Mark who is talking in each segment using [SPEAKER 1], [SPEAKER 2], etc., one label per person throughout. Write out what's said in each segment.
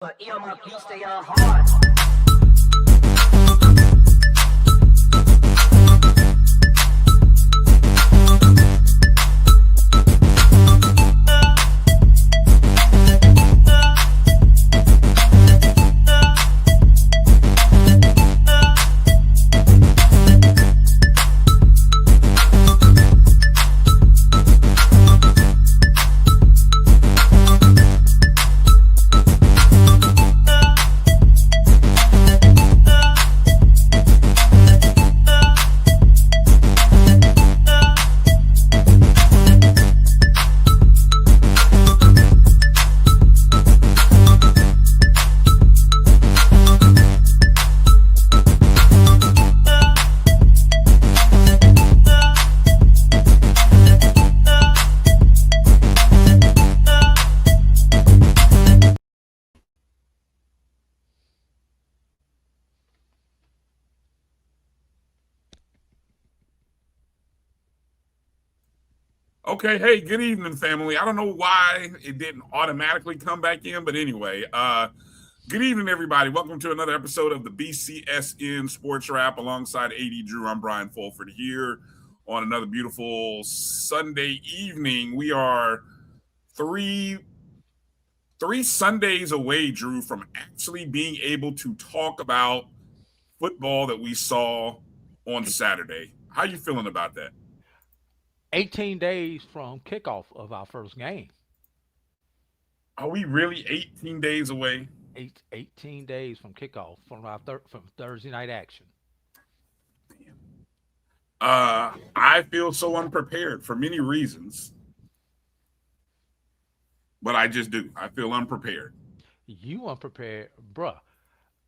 [SPEAKER 1] But my beats, they are hard.
[SPEAKER 2] Okay, hey, good evening, family. I don't know why it didn't automatically come back in, but anyway, good evening, everybody. Welcome to another episode of the BCSN SportsWrap alongside A.D. Drew. I'm Bryan Fulford here on another beautiful Sunday evening. We are three Sundays away, Drew, from actually being able to talk about football that we saw on Saturday. How you feeling about that?
[SPEAKER 3] 18 days from kickoff of our first game.
[SPEAKER 2] Are we really 18 days away?
[SPEAKER 3] 18 days from kickoff from from Thursday night action.
[SPEAKER 2] I feel so unprepared for many reasons, but I just do. I feel unprepared.
[SPEAKER 3] You unprepared, bruh.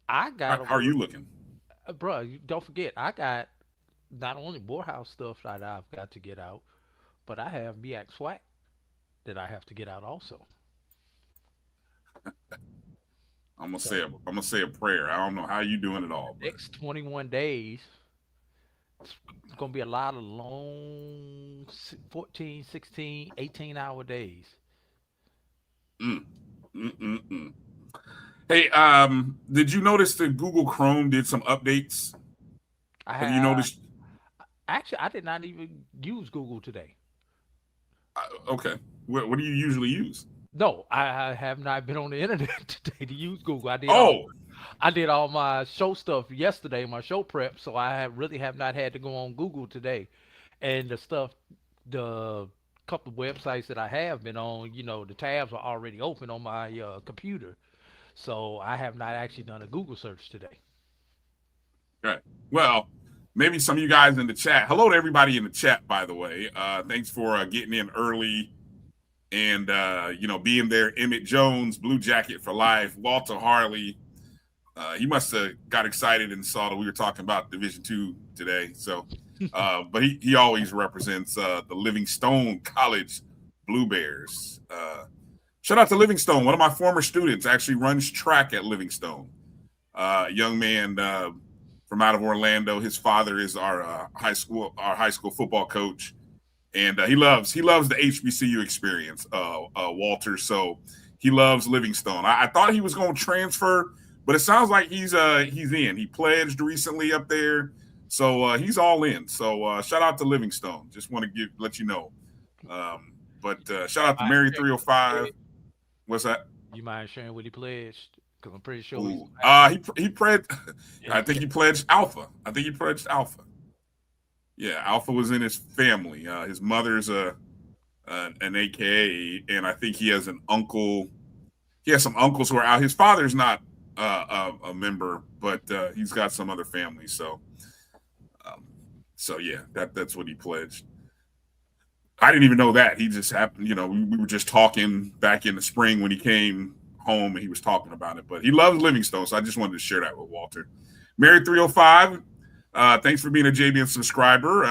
[SPEAKER 3] I got
[SPEAKER 2] How are you looking?
[SPEAKER 3] Bruh. Don't forget, I got not only Morehouse stuff that I've got to get out, but I have BX SWAC that I have to get out also.
[SPEAKER 2] I'm gonna say a prayer. I don't know how you doing it all. But...
[SPEAKER 3] Next 21 days, it's gonna be a lot of long 14, 16, 18-hour days.
[SPEAKER 2] Hey, did you notice that Google Chrome did some updates? Have you noticed?
[SPEAKER 3] Actually, I did not even use Google today.
[SPEAKER 2] Okay. What do you usually use?
[SPEAKER 3] No, I have not been on the internet today to use Google. I did all my show stuff yesterday, my show prep, so I really have not had to go on Google today. And the couple of websites that I have been on, the tabs are already open on my computer. So I have not actually done a Google search today.
[SPEAKER 2] Right. Well, maybe some of you guys in the chat. Hello to everybody in the chat, by the way. Thanks for getting in early and, being there. Emmett Jones, Blue Jacket for Life, Walter Harley. He must have got excited and saw that we were talking about Division II today. So, but he always represents the Livingstone College Blue Bears. Shout out to Livingstone. One of my former students actually runs track at Livingstone. Young man from out of Orlando. His father is our high school football coach, and he loves the HBCU experience, Walter. So he loves Livingstone. I thought he was going to transfer, but it sounds like he's in. He pledged recently up there, so he's all in. So shout out to Livingstone. Just want to let you know. But shout out to Mary 305. What's that?
[SPEAKER 3] You mind sharing what he pledged? Because I'm pretty sure
[SPEAKER 2] he pledged. I think he pledged Alpha. Yeah, Alpha was in his family. His mother's an AKA, and I think he has an uncle. He has some uncles who are out. His father's not a member, but he's got some other family. So yeah, that's what he pledged. I didn't even know that. He just happened, we were just talking back in the spring when he came home and he was talking about it. But he loves Livingstone, so I just wanted to share that with Walter. Mary 305, thanks for being a JBN subscriber.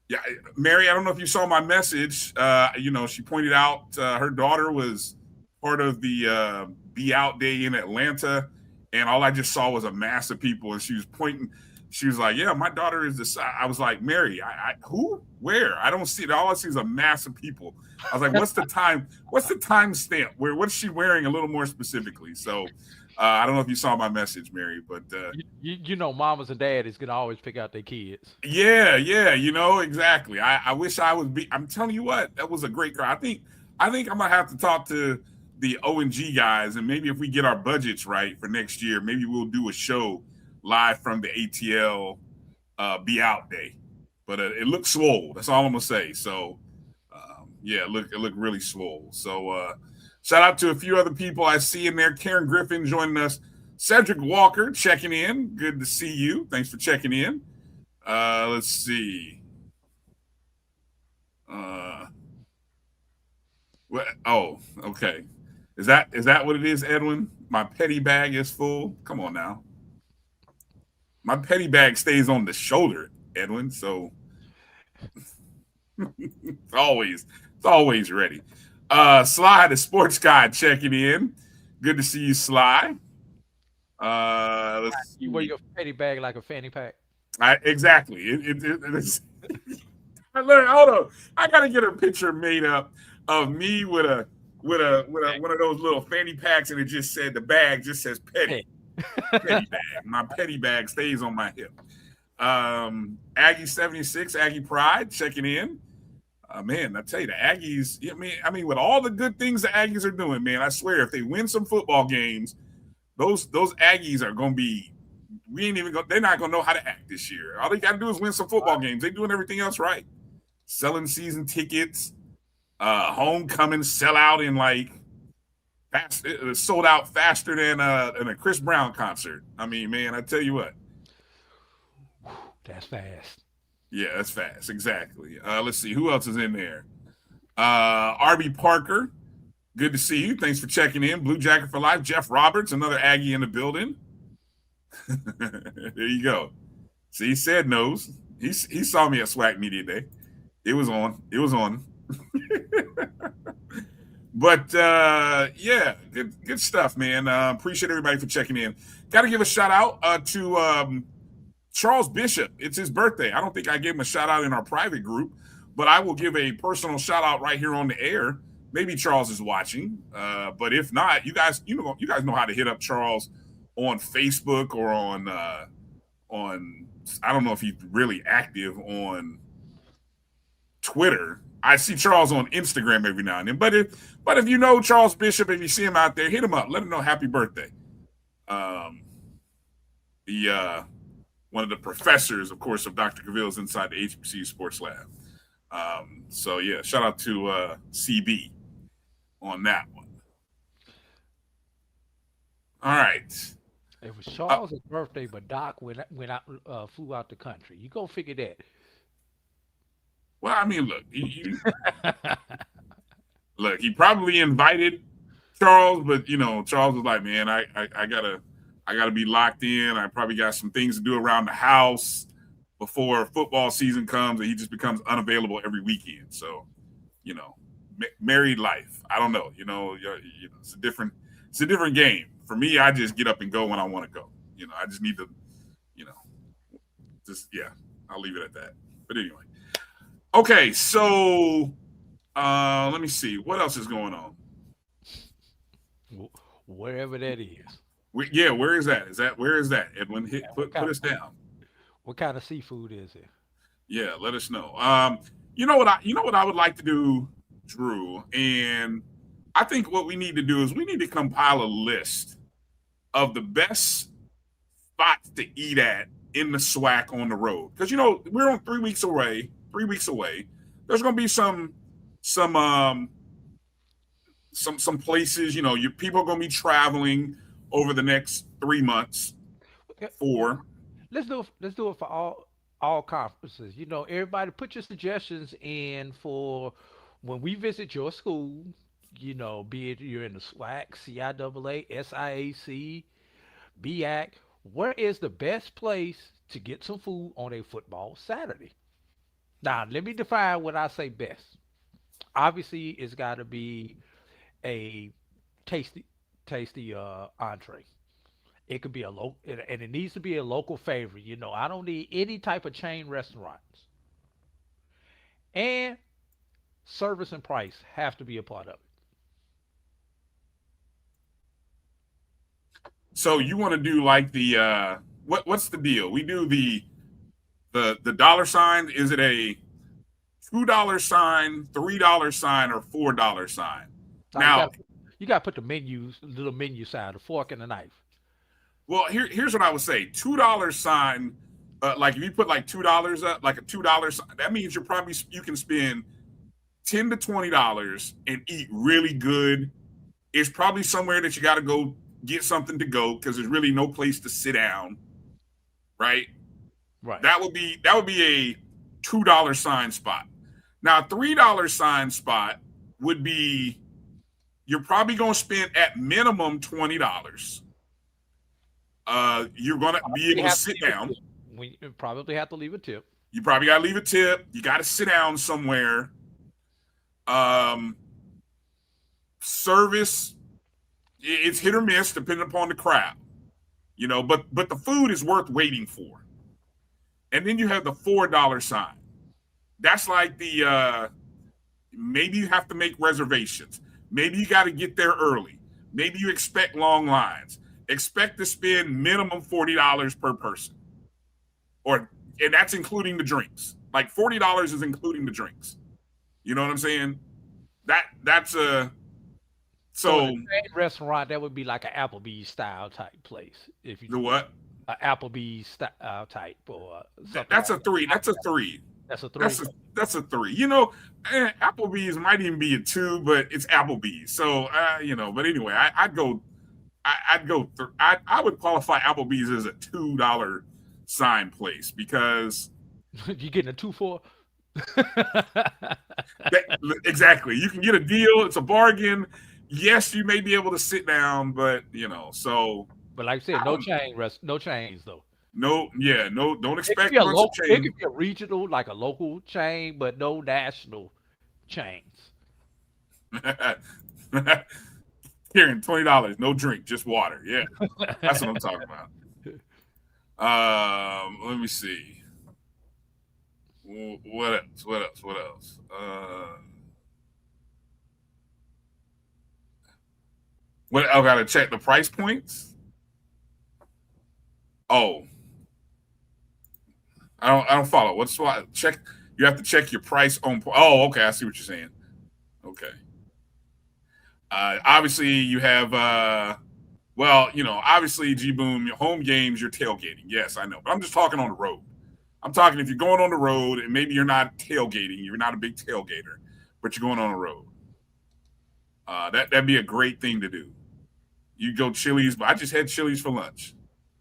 [SPEAKER 2] Yeah, Mary, I don't know if you saw my message. She pointed out her daughter was part of the Be Out Day in Atlanta, and all I just saw was a mass of people, and she was pointing. She was like, "Yeah, my daughter is this." I was like, "Mary, who? Where? I don't see it. All I see is a mass of people." I was like, "What's the time? What's the time stamp? What's she wearing? A little more specifically." So, I don't know if you saw my message, Mary, but
[SPEAKER 3] You know, mamas and daddies can always pick out their kids.
[SPEAKER 2] yeah, exactly. I wish I would be. I'm telling you what, that was a great girl. I think I'm gonna have to talk to the O&G guys, and maybe if we get our budgets right for next year, maybe we'll do a show live from the ATL Be Out Day. But it looked swole. That's all I'm gonna say. So yeah, it looked really swole. So shout out to a few other people I see in there. Karen Griffin joining us. Cedric Walker checking in. Good to see you. Thanks for checking in. Let's see. Uh, oh, okay. Is that what it is, Edwin? My petty bag is full. Come on now. My petty bag stays on the shoulder, Edwin. So it's always ready. Sly, the sports guy, checking in. Good to see you, Sly. Let's
[SPEAKER 3] You wear
[SPEAKER 2] see.
[SPEAKER 3] your fatty bag like a fanny pack.
[SPEAKER 2] Exactly. It's I learned. Hold on. I gotta get a picture made up of me with a one of those little fanny packs, and it just said the bag just says
[SPEAKER 3] Hey,
[SPEAKER 2] petty bag. My petty bag stays on my hip. Aggie 76, Aggie Pride checking in. Man, I tell you, the Aggies. I mean, with all the good things the Aggies are doing, man, I swear, if they win some football games, those Aggies are gonna be. We ain't even. They're not gonna know how to act this year. All they got to do is win some football games. They're doing everything else right. Selling season tickets, homecoming sell out in like fast. It sold out faster than a Chris Brown concert. I mean, man, I tell you what.
[SPEAKER 3] that's fast.
[SPEAKER 2] Yeah, that's fast. Exactly. Let's see who else is in there. RB Parker, good to see you. Thanks for checking in. Blue Jacket for Life. Jeff Roberts, another Aggie in the building. There you go. See, he said nose. He saw me at SWAC Media Day. It was on. It was on. But yeah, good stuff, man. Appreciate everybody for checking in. Got to give a shout out to Charles Bishop. It's his birthday. I don't think I gave him a shout out in our private group, but I will give a personal shout out right here on the air. Maybe Charles is watching, but if not, you guys know how to hit up Charles on Facebook or on. I don't know if he's really active on Twitter. I see Charles on Instagram every now and then. But if you know Charles Bishop, if you see him out there, hit him up. Let him know happy birthday. Um, the one of the professors, of course, of Dr. Cavill's inside the HBCU Sports Lab. So yeah, shout out to CB on that one. All right.
[SPEAKER 3] It was
[SPEAKER 2] Uh,
[SPEAKER 3] Charles' birthday, but Doc went out, flew out the country. You go figure that.
[SPEAKER 2] well, I mean, look, he probably invited Charles, but Charles was like, man, I gotta be locked in. I probably got some things to do around the house before football season comes, and he just becomes unavailable every weekend. So, you know, married life. I don't know. It's a different game. For me, I just get up and go when I want to go. I just need to, you know, just yeah. I'll leave it at that. But anyway, okay. So let me see what else is going on.
[SPEAKER 3] Wherever that is.
[SPEAKER 2] Yeah, where is that? Where is that? Edwin,
[SPEAKER 3] And
[SPEAKER 2] put us down.
[SPEAKER 3] what kind of seafood is it?
[SPEAKER 2] Yeah, let us know. You know what I would like to do, Drew, and I think what we need to do is we need to compile a list of the best spots to eat at in the SWAC on the road, because we're on 3 weeks away. 3 weeks away. There's going to be some some places. Your people are going to be traveling over the next 3 months.
[SPEAKER 3] Okay,
[SPEAKER 2] Four.
[SPEAKER 3] let's do it for all conferences. Everybody put your suggestions in for when we visit your school. Be it you're in the SWAC, CIAA, SIAC, BAC. Where is the best place to get some food on a football Saturday? Now, let me define what I say best. Obviously, it's got to be a tasty, tasty entree. It could be a local, and it needs to be a local favorite. I don't need any type of chain restaurants. And service and price have to be a part of it.
[SPEAKER 2] So you want to do like the what's the deal? We do the dollar sign. Is it a $2 sign, $3 sign, or $4 sign?
[SPEAKER 3] Now
[SPEAKER 2] Now,
[SPEAKER 3] you got to put the little menu side, the fork and the knife.
[SPEAKER 2] well, here's what I would say: $2 sign. Like if you put like $2 up, like a $2 sign, that means you can spend $10 to $20 and eat really good. It's probably somewhere that you got to go get something to go because there's really no place to sit down, right?
[SPEAKER 3] Right.
[SPEAKER 2] That would be a $2 sign spot. Now, a $3 sign spot would be you're probably going to spend at minimum $20. You're going to be able to sit down.
[SPEAKER 3] We probably have to leave a tip.
[SPEAKER 2] You probably got to leave a tip. You got to sit down somewhere. Service, it's hit or miss depending upon the crowd, but the food is worth waiting for. And then you have the $4 sign. That's like the maybe you have to make reservations. Maybe you got to get there early. Maybe you expect long lines. Expect to spend minimum $40 per person. And that's including the drinks. Like $40 is including the drinks. You know what I'm saying? That's a so
[SPEAKER 3] restaurant that would be like an Applebee's style type place. If you
[SPEAKER 2] the what?
[SPEAKER 3] An Applebee's style type or something.
[SPEAKER 2] That's
[SPEAKER 3] like
[SPEAKER 2] a three. That's a three.
[SPEAKER 3] That's a three.
[SPEAKER 2] That's a three. Applebee's might even be a two, but it's Applebee's. So but anyway, I would qualify Applebee's as a $2 sign place because
[SPEAKER 3] you getting a 2 for?
[SPEAKER 2] Exactly. You can get a deal. It's a bargain. Yes, you may be able to sit down, but so.
[SPEAKER 3] But like I said, no chains though.
[SPEAKER 2] No, don't expect
[SPEAKER 3] a local, it could be a regional, like a local chain, but no national chains.
[SPEAKER 2] Kieran, $20, no drink, just water. Yeah, that's what I'm talking about. Let me see. What else? I gotta check the price points. Oh, I don't follow. What's what? Check. You have to check your price on. Oh, okay. I see what you're saying. Okay. Obviously, you have. Obviously, G Boom, home games, you're tailgating. Yes, I know. But I'm just talking on the road. I'm talking if you're going on the road and maybe you're not tailgating, you're not a big tailgater, but you're going on the road. That'd be a great thing to do. You go Chili's, but I just had Chili's for lunch.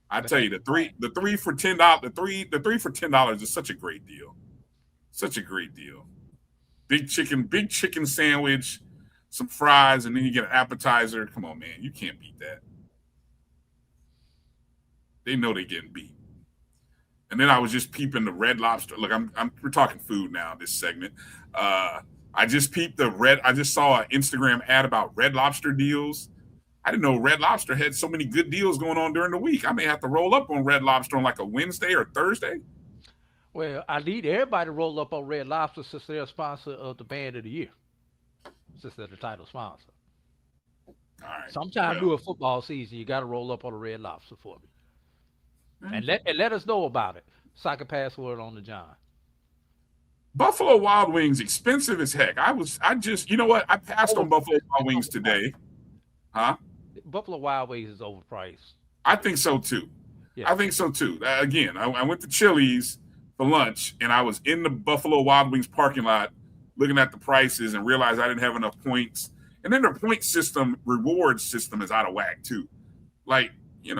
[SPEAKER 2] I tell you, the three for $10, the three for $10 is such a great deal. Such a great deal. Big chicken sandwich, some fries, and then you get an appetizer. Come on, man, you can't beat that. They know they're getting beat. And then I was just peeping the Red Lobster. Look, we're talking food now. This segment. I just peeped I just saw an Instagram ad about Red Lobster deals. I didn't know Red Lobster had so many good deals going on during the week. I may have to roll up on Red Lobster on like a Wednesday or Thursday.
[SPEAKER 3] Well, I need everybody to roll up on Red Lobster since they're a sponsor of the Band of the Year. Since they're the title sponsor.
[SPEAKER 2] All right.
[SPEAKER 3] Sometime during football season, you got to roll up on a Red Lobster for me. And let us know about it. So I can pass word on to John.
[SPEAKER 2] Buffalo Wild Wings, expensive as heck. I you know what? I passed on Buffalo Wild Wings today. Huh?
[SPEAKER 3] Buffalo Wild Wings is overpriced.
[SPEAKER 2] I think so too. Yeah. I think so too. Again, I went to Chili's for lunch and I was in the Buffalo Wild Wings parking lot looking at the prices and realized I didn't have enough points. And then their point system, reward system is out of whack too. Like, it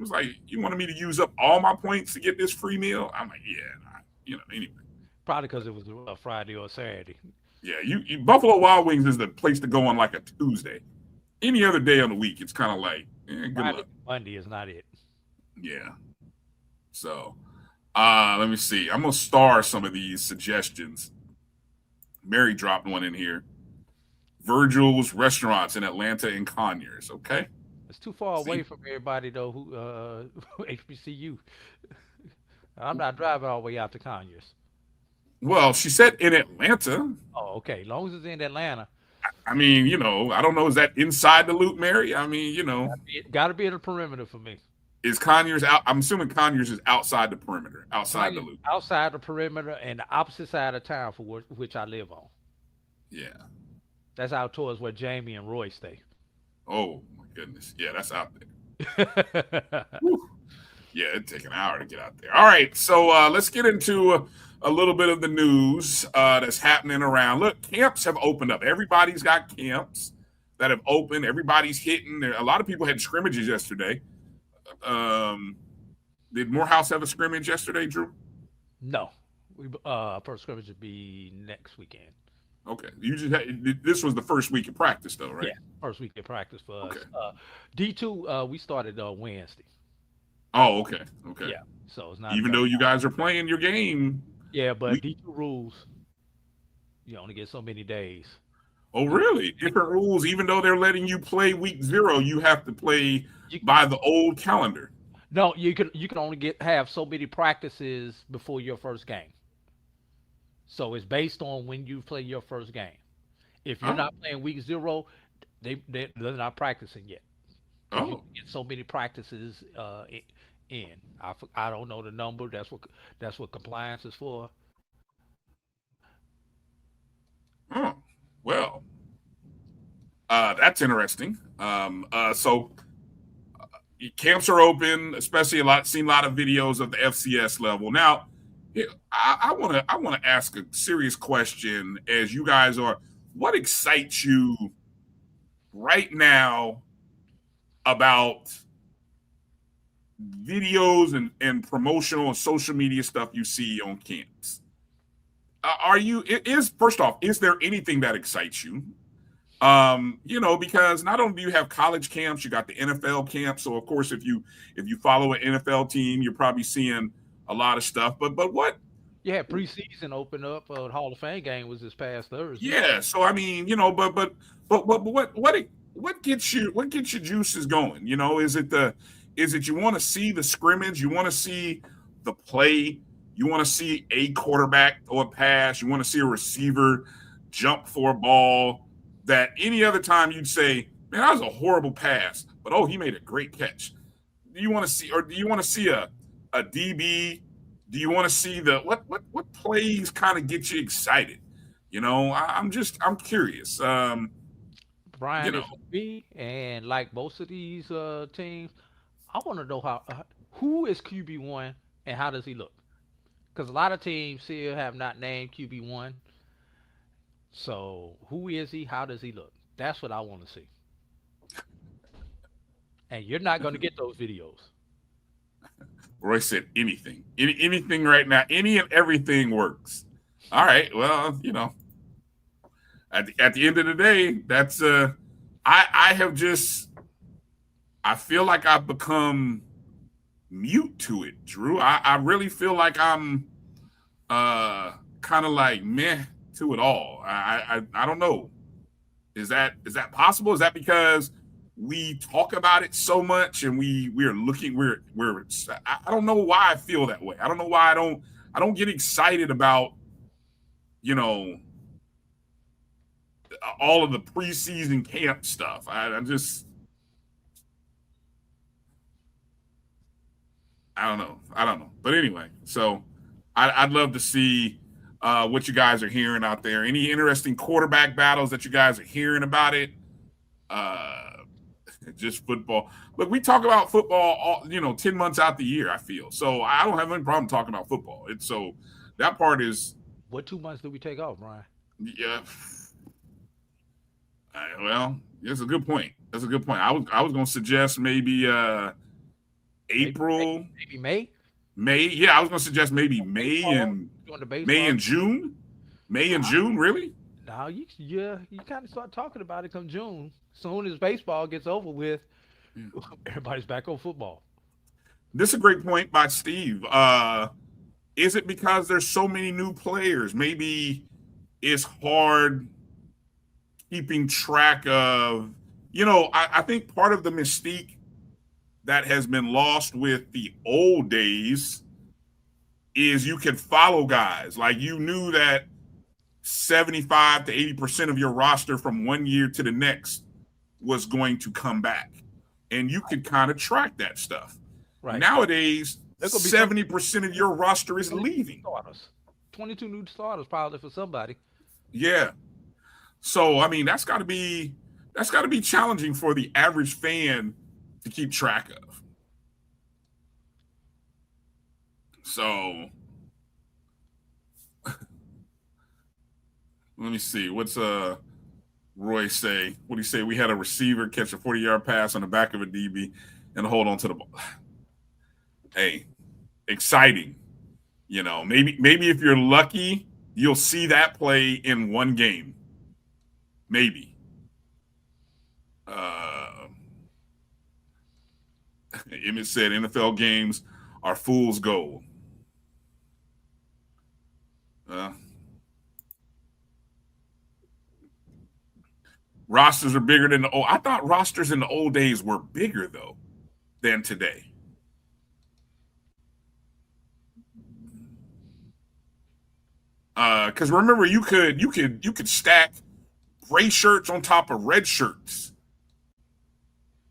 [SPEAKER 2] was like, you wanted me to use up all my points to get this free meal? I'm like, yeah, anyway.
[SPEAKER 3] Probably because it was a Friday or Saturday.
[SPEAKER 2] Yeah, Buffalo Wild Wings is the place to go on like a Tuesday. Any other day on the week, it's kind of like, good luck.
[SPEAKER 3] Monday is not it.
[SPEAKER 2] Yeah. So, let me see. I'm going to star some of these suggestions. Mary dropped one in here. Virgil's Restaurants in Atlanta and Conyers. Okay.
[SPEAKER 3] It's too far away
[SPEAKER 2] See,
[SPEAKER 3] from everybody though. Who HBCU? I'm not driving all the way out to Conyers.
[SPEAKER 2] well, she said in Atlanta.
[SPEAKER 3] Oh, okay. Long as it's in Atlanta,
[SPEAKER 2] I mean, I don't know. Is that inside the loop, Mary? I mean,
[SPEAKER 3] got to be in the perimeter for me.
[SPEAKER 2] is Conyers out? I'm assuming Conyers is outside the perimeter, outside the
[SPEAKER 3] Conyers
[SPEAKER 2] loop.
[SPEAKER 3] outside the perimeter and the opposite side of town for which I live on.
[SPEAKER 2] Yeah.
[SPEAKER 3] That's out towards where Jamie and Roy stay.
[SPEAKER 2] Oh my goodness. Yeah, that's out there.
[SPEAKER 3] Yeah,
[SPEAKER 2] Whew. Yeah, it'd take an hour to get out there. All right, so let's get into a little bit of the news that's happening around. Look, camps have opened up. Everybody's got camps that have opened. Everybody's hitting. A lot of people had scrimmages yesterday. Did Morehouse have a scrimmage yesterday, Drew?
[SPEAKER 3] no, we first scrimmage would be next weekend.
[SPEAKER 2] Okay, this was the first week of practice, though, right?
[SPEAKER 3] Yeah, first week of practice for us.
[SPEAKER 2] Okay.
[SPEAKER 3] D2, we started Wednesday.
[SPEAKER 2] Oh, okay.
[SPEAKER 3] Yeah, so it's not
[SPEAKER 2] Even though you guys are playing your game.
[SPEAKER 3] Yeah, but D2 rules, you only get so many days.
[SPEAKER 2] Oh, really? Different rules. Even though they're letting you play week 0, you have to play by the old calendar.
[SPEAKER 3] No, you can only have so many practices before your first game. So it's based on when you play your first game. If you're not playing week 0, they're not practicing yet. You get so many practices in. I don't know the number. That's what compliance is for.
[SPEAKER 2] Oh, well, that's interesting. So camps are open, especially seen a lot of videos of the FCS level. Now, I want to ask a serious question as you guys are. What excites you right now about videos and promotional and social media stuff you see on camps? First off, is there anything that excites you? Because not only do you have college camps, you got the NFL camps. So of course, if you follow an NFL team, you're probably seeing a lot of stuff. But what?
[SPEAKER 3] Yeah, preseason opened up. The Hall of Fame game was this past Thursday.
[SPEAKER 2] Yeah. So I mean, but what gets your juices going? Is it you want to see the scrimmage? You want to see the play? You want to see a quarterback throw a pass? You want to see a receiver jump for a ball that any other time you'd say, man, that was a horrible pass, but he made a great catch. Do you want to see a DB? Do you want to see what plays kind of get you excited? I'm curious.
[SPEAKER 3] Bryan is me, and like most of these teams, I want to know who is QB1 and how does he look? Because a lot of teams still have not named QB1. So who is he? How does he look? That's what I want to see. And you're not going to get those videos.
[SPEAKER 2] Roy said anything. Anything right now. Any and everything works. All right. Well, at the end of the day, that's I feel like I've become mute to it, Drew. I really feel like I'm kind of like meh to it all. I don't know. Is that possible? Is that because we talk about it so much and I don't know why I feel that way. I don't know why I don't get excited about all of the preseason camp stuff. I don't know. But anyway, so I'd love to see what you guys are hearing out there. Any interesting quarterback battles that you guys are hearing about it? Just football. Look, we talk about football 10 months out the year, I feel. So I don't have any problem talking about football. So that part is.
[SPEAKER 3] What 2 months did we take off, Bryan?
[SPEAKER 2] Yeah. Well, that's a good point. I was going to suggest maybe April.
[SPEAKER 3] Maybe May?
[SPEAKER 2] May. Yeah, I was going to suggest maybe May and June. May and June, really?
[SPEAKER 3] Now you kind of start talking about it come June. Soon as baseball gets over with, everybody's back on football.
[SPEAKER 2] This is a great point by Steve. Is it because there's so many new players? Maybe it's hard keeping track of I think part of the mystique that has been lost with the old days is you can follow guys. Like you knew that 75 to 80% of your roster from one year to the next was going to come back. And you could kind of track that stuff.
[SPEAKER 3] Right.
[SPEAKER 2] Nowadays,
[SPEAKER 3] There could be
[SPEAKER 2] 70% of your roster is leaving.
[SPEAKER 3] Starters. 22 new starters probably for somebody.
[SPEAKER 2] Yeah. So I mean that's gotta be challenging for the average fan to keep track of. So let me see. What's Roy say? What do you say? We had a receiver catch a 40-yard pass on the back of a DB and hold on to the ball. Hey, exciting. Maybe if you're lucky, you'll see that play in one game. Maybe. Emmett said NFL games are fool's gold. Rosters are bigger than I thought rosters in the old days were bigger though than today. Because remember, you could stack gray shirts on top of red shirts.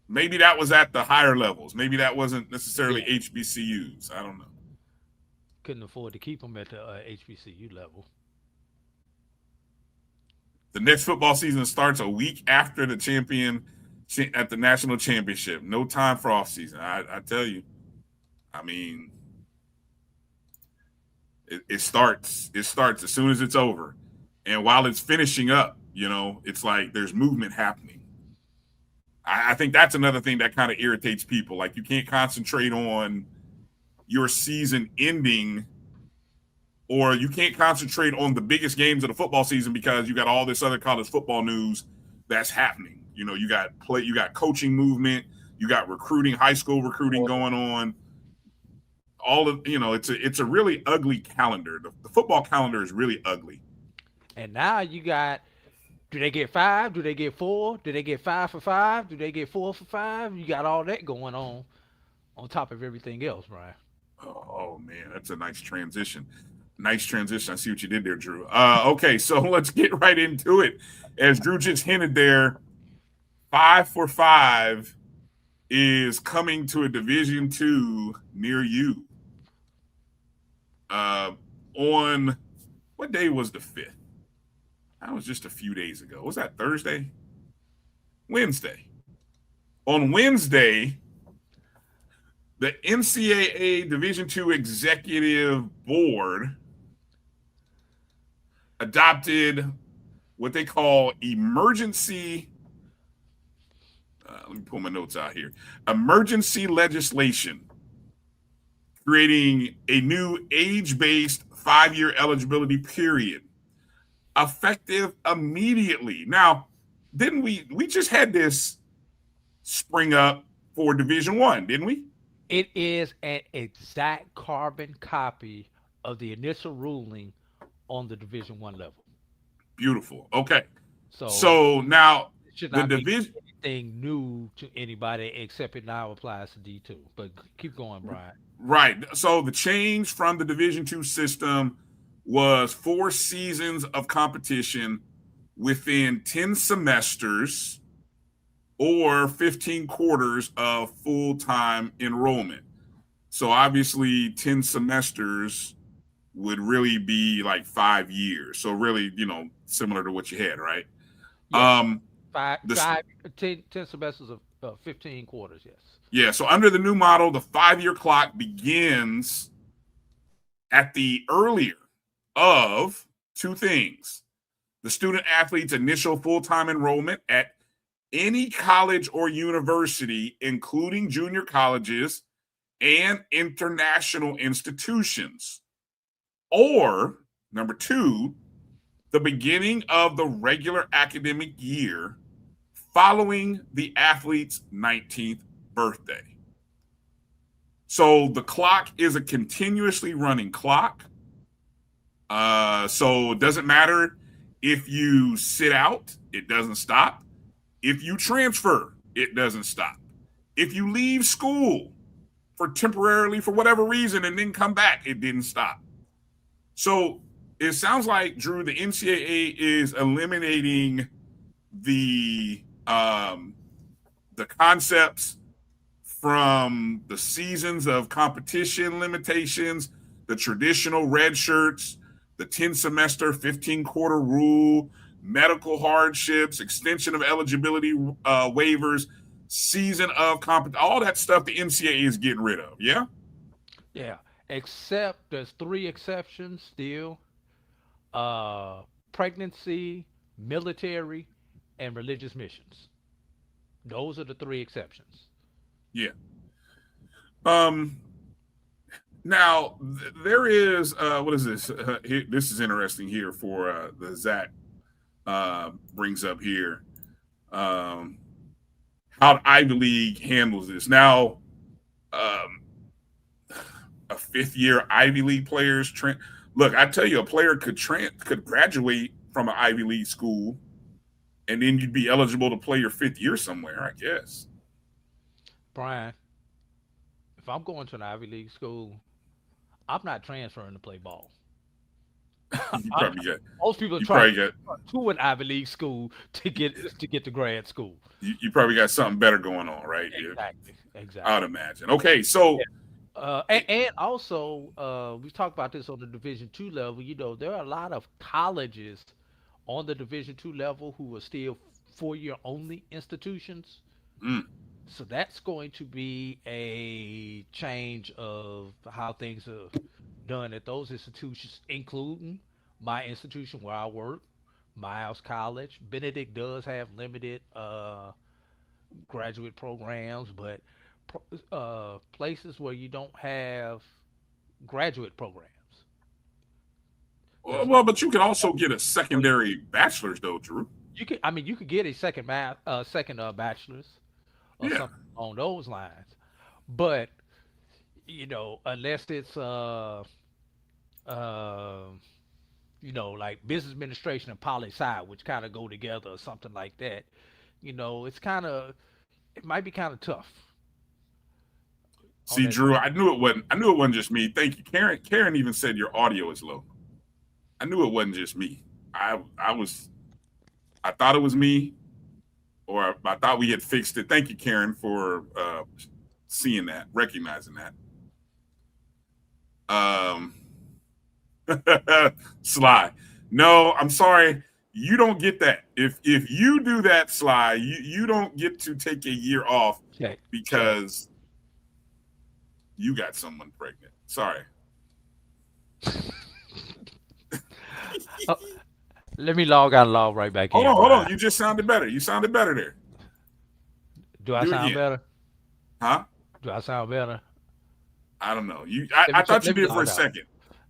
[SPEAKER 2] Maybe that was at the higher levels. Maybe that wasn't necessarily HBCUs. I don't know.
[SPEAKER 3] Couldn't afford to keep them at the HBCU level.
[SPEAKER 2] The next football season starts a week after the champion at the national championship. No time for off season. I tell you. I mean, it starts. It starts as soon as it's over, and while it's finishing up, it's like there's movement happening. I think that's another thing that kind of irritates people. Like you can't concentrate on your season ending, or you can't concentrate on the biggest games of the football season because you got all this other college football news that's happening. You got coaching movement, you got recruiting, high school recruiting going on. All of it's a really ugly calendar. The football calendar is really ugly.
[SPEAKER 3] And now you got. Do they get 5? Do they get 4? Do they get 5 for 5? Do they get 4 for 5? You got all that going on top of everything else, Brian.
[SPEAKER 2] Oh man, that's a nice transition. Nice transition. I see what you did there, Drew. Okay, so let's get right into it. As Drew just hinted there, 5 for 5 is coming to a Division II near you. On what day was the 5th? That was just a few days ago. Was that Thursday? Wednesday. On Wednesday, the NCAA Division II Executive Board adopted what they call emergency. Let me pull my notes out here. Emergency legislation, creating a new age-based 5-year eligibility period, effective immediately. Now, didn't we just had this spring up for Division I, didn't we?
[SPEAKER 3] It is an exact carbon copy of the initial ruling on the Division I level.
[SPEAKER 2] Beautiful. Okay.
[SPEAKER 3] So
[SPEAKER 2] now
[SPEAKER 3] should
[SPEAKER 2] the
[SPEAKER 3] not
[SPEAKER 2] division
[SPEAKER 3] be anything new to anybody except it now applies to D2. But keep going, Brian.
[SPEAKER 2] Right. So the change from the Division II system was 4 seasons of competition within 10 semesters or 15 quarters of full-time enrollment. So obviously 10 semesters would really be like 5 years. So really, similar to what you had, right?
[SPEAKER 3] Yes. 10 semesters of 15 quarters, yes.
[SPEAKER 2] Yeah, so under the new model, the 5-year clock begins at the earlier of 2 things: the student athlete's initial full-time enrollment at any college or university, including junior colleges and international institutions, or number 2, the beginning of the regular academic year following the athlete's 19th birthday. So the clock is a continuously running clock. So it doesn't matter if you sit out, it doesn't stop. If you transfer, it doesn't stop. If you leave school for temporarily for whatever reason and then come back, it didn't stop. So it sounds like, Drew, the NCAA is eliminating the concepts from the seasons of competition limitations, the traditional red shirts, the 10-semester, 15-quarter rule, medical hardships, extension of eligibility waivers, season of competition, all that stuff the NCAA is getting rid of. Yeah?
[SPEAKER 3] Yeah. Except there's three exceptions still. Uh Pregnancy, military, and religious missions. Those are the three exceptions.
[SPEAKER 2] Yeah. Um, Now, there is, what is this? This is interesting here for the Zach brings up here. Um, how Ivy League handles this. Now, a fifth-year Ivy League players look, I tell you, a player could graduate from an Ivy League school, and then you'd be eligible to play your fifth year somewhere, I guess.
[SPEAKER 3] Brian, if I'm going to an Ivy League school, I'm not transferring to play ball.
[SPEAKER 2] You probably got.
[SPEAKER 3] Most people are
[SPEAKER 2] You
[SPEAKER 3] trying
[SPEAKER 2] probably got.
[SPEAKER 3] to an Ivy League school to get to grad school.
[SPEAKER 2] You probably got something better going on, right?
[SPEAKER 3] Exactly.
[SPEAKER 2] I would imagine. Okay, so
[SPEAKER 3] And also, we talked about this on the Division II level. You know, there are a lot of colleges on the Division II level who are still 4-year only institutions.
[SPEAKER 2] mm,
[SPEAKER 3] So that's going to be a change of how things are done at those institutions, including my institution where I work, Miles College. Benedict does have limited graduate programs, but places where you don't have graduate programs. There's
[SPEAKER 2] well, but you can also get a secondary bachelor's, though, Drew.
[SPEAKER 3] you could get a second bachelor's or
[SPEAKER 2] Yeah.
[SPEAKER 3] something along those lines, but unless it's uh like business administration and poli sci, which kind of go together or something like that, it might be kind of tough on
[SPEAKER 2] See,
[SPEAKER 3] that.
[SPEAKER 2] Drew, I knew it wasn't. I knew it wasn't just me. Thank you, Karen. Karen even said your audio is low. I knew it wasn't just me. I was. I thought it was me, or I thought we had fixed it. Thank you, Karen, for seeing that, recognizing that. Sly. No, I'm sorry. You don't get that. If you do that, Sly, you don't get to take a year off
[SPEAKER 3] Okay.
[SPEAKER 2] because you got someone pregnant. Sorry.
[SPEAKER 3] Oh, let me log out and log right back in.
[SPEAKER 2] Hold on.
[SPEAKER 3] Brian.
[SPEAKER 2] You just sounded better. You sounded better there.
[SPEAKER 3] Do I
[SPEAKER 2] Do it
[SPEAKER 3] sound
[SPEAKER 2] again.
[SPEAKER 3] better?
[SPEAKER 2] Huh?
[SPEAKER 3] Do I sound better?
[SPEAKER 2] I don't know.
[SPEAKER 3] Let
[SPEAKER 2] I
[SPEAKER 3] me
[SPEAKER 2] thought you
[SPEAKER 3] let me
[SPEAKER 2] did for a
[SPEAKER 3] log out.
[SPEAKER 2] second.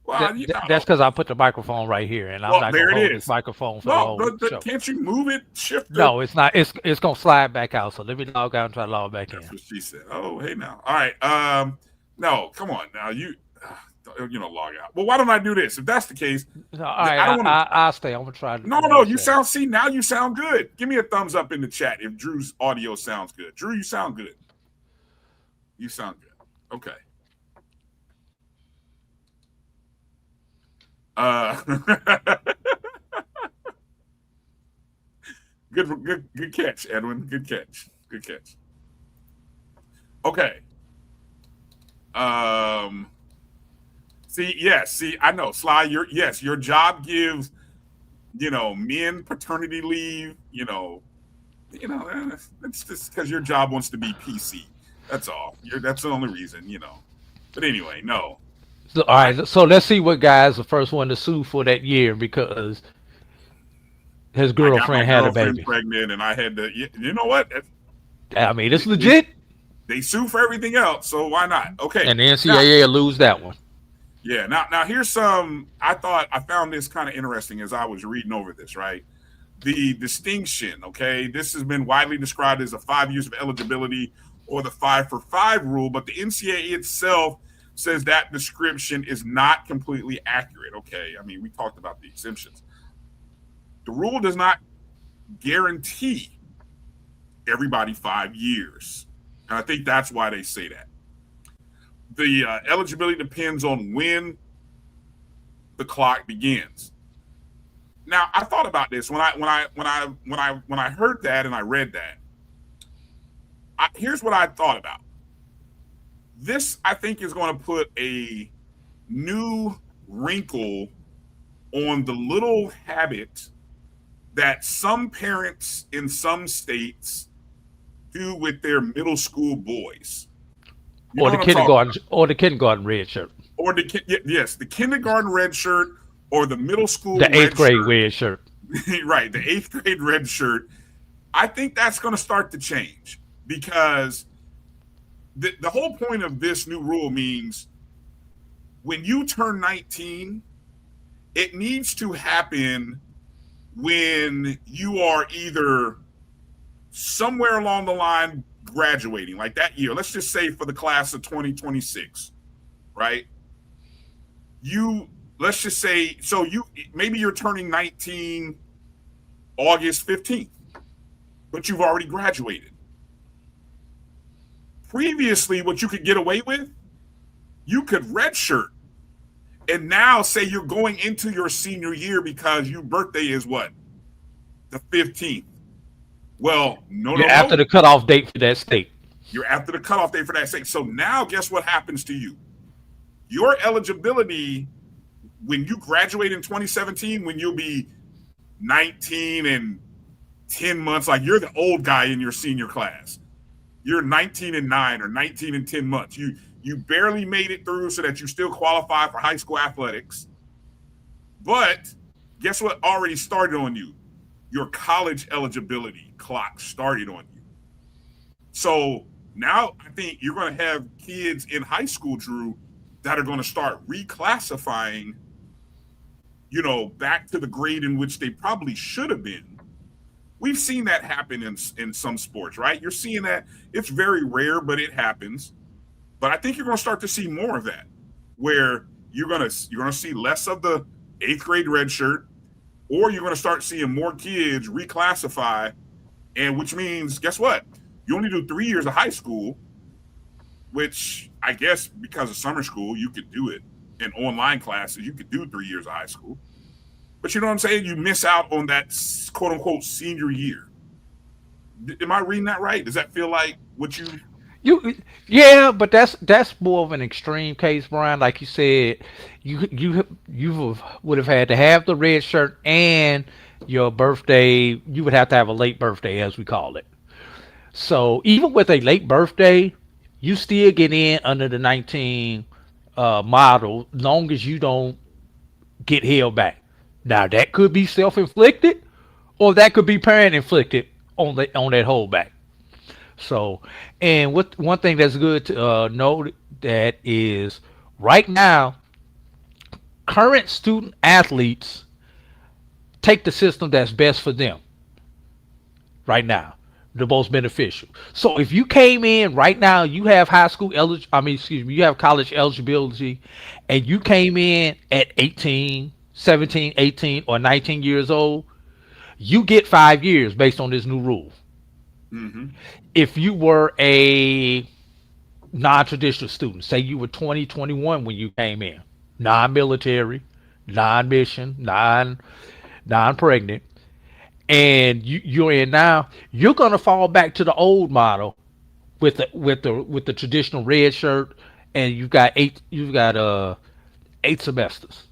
[SPEAKER 2] Well,
[SPEAKER 3] That's because I put the microphone right here, and I'm
[SPEAKER 2] well,
[SPEAKER 3] not
[SPEAKER 2] there
[SPEAKER 3] gonna
[SPEAKER 2] it
[SPEAKER 3] hold
[SPEAKER 2] is.
[SPEAKER 3] this microphone for the
[SPEAKER 2] No,
[SPEAKER 3] whole show.
[SPEAKER 2] can't you move it? Shift it?
[SPEAKER 3] No, it's not. It's gonna slide back out. So let me log out and try to log back in.
[SPEAKER 2] That's what she said. Oh, hey now. All right. No, come on now. Log out. Well, why don't I do this? If that's the case,
[SPEAKER 3] So, all right,
[SPEAKER 2] I don't want to.
[SPEAKER 3] I'll stay. I'm gonna try to.
[SPEAKER 2] No. You sound. See, now you sound good. Give me a thumbs up in the chat if Drew's audio sounds good. Drew, you sound good. You sound good. Okay. Good catch, Edwin. Good catch. Okay. See, I know, Sly. Your job gives, men paternity leave. It's just because your job wants to be PC. That's all. That's the only reason. But anyway, no.
[SPEAKER 3] So, all right, so let's see what guy's the first one to sue for that year because his
[SPEAKER 2] I got my
[SPEAKER 3] girlfriend had a
[SPEAKER 2] girlfriend
[SPEAKER 3] baby.
[SPEAKER 2] pregnant, and I had to. You know what?
[SPEAKER 3] I mean, it's legit,
[SPEAKER 2] They sue for everything else, so why not? Okay.
[SPEAKER 3] and the NCAA will lose that one.
[SPEAKER 2] Yeah. Now here's some. I found this kind of interesting as I was reading over this. Right, the distinction. Okay, this has been widely described as a 5 years of eligibility or the 5-for-5 rule, but the NCAA itself says that description is not completely accurate. Okay, I mean we talked about the exemptions. The rule does not guarantee everybody 5 years. And I think that's why they say that. The eligibility depends on when the clock begins. Now, I thought about this when I heard that and I read that. Here's what I thought about. This, I think, is going to put a new wrinkle on the little habit that some parents in some states do with their middle school boys.
[SPEAKER 3] Or the kindergarten red shirt.
[SPEAKER 2] Or the kindergarten red shirt or the middle school
[SPEAKER 3] the eighth grade red shirt.
[SPEAKER 2] Right, the 8th grade red shirt. I think that's going to start to change because the whole point of this new rule means when you turn 19, it needs to happen when you are either somewhere along the line graduating, like that year. Let's just say for the class of 2026, right? Let's just say, so maybe you're turning 19 August 15th, but you've already graduated. Previously, what you could get away with, you could redshirt and now say you're going into your senior year because your birthday is what? The 15th. Well,
[SPEAKER 3] You're after the cutoff date for that state.
[SPEAKER 2] You're after the cutoff date for that state. So now guess what happens to you? Your eligibility when you graduate in 2017, when you'll be 19 and 10 months, like you're the old guy in your senior class. You're 19 and 9 or 19 and 10 months. You barely made it through so that you still qualify for high school athletics. But guess what already started on you? Your college eligibility clock started on you. So now I think you're going to have kids in high school, Drew, that are going to start reclassifying, back to the grade in which they probably should have been. We've seen that happen in some sports, right? You're seeing that. It's very rare, but it happens. But I think you're going to start to see more of that, where you're going to see less of the 8th grade red shirt, or you're going to start seeing more kids reclassify, and which means, guess what? You only do 3 years of high school, which I guess because of summer school, you could do it. In online classes, you could do 3 years of high school. But you know what I'm saying? You miss out on that quote-unquote senior year. Am I reading that right? Does that feel like what you...
[SPEAKER 3] Yeah, but that's more of an extreme case, Brian. Like you said, you would have had to have the red shirt and your birthday. You would have to have a late birthday, as we call it. So even with a late birthday, you still get in under the 19 model, long as you don't get held back. Now that could be self-inflicted, or that could be parent-inflicted on that holdback. So, and one thing that's good to note that is right now, current student athletes take the system that's best for them. Right now, the most beneficial. So if you came in right now, you have you have college eligibility, and you came in at 18, 17, 18, or 19 years old, you get 5 years based on this new rule. Mm-hmm. If you were a non-traditional student, say you were 20, 21 when you came in, non-military, non-mission, non-pregnant, and you're in now, you're gonna fall back to the old model with the traditional red shirt, and you've got 8 semesters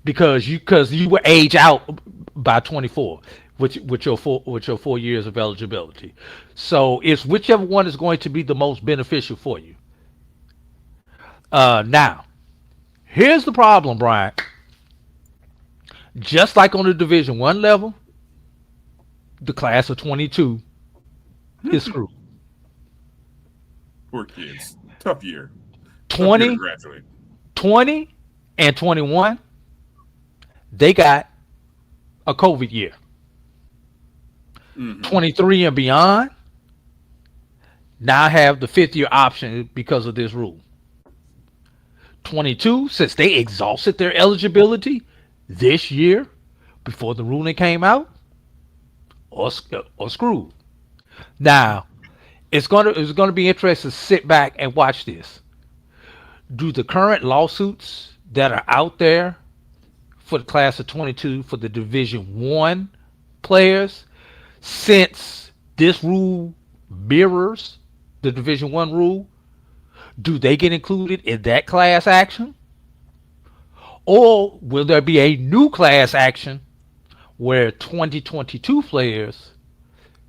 [SPEAKER 3] because you were age out by 24 with your 4 years of eligibility. So it's whichever one is going to be the most beneficial for you. Now, here's the problem, Brian. Just like on the Division I level, the class of 22 is screwed.
[SPEAKER 2] Poor kids. Tough year.
[SPEAKER 3] 20 and 21, they got a COVID year. Mm-hmm. 23 and beyond now have the 5th year option because of this rule. 22, since they exhausted their eligibility this year before the ruling came out, or screwed. Now, it's gonna be interesting to sit back and watch this. Do the current lawsuits that are out there for the class of 22 for the Division 1 players, since this rule mirrors the Division 1 rule, do they get included in that class action? Or will there be a new class action where 2022 players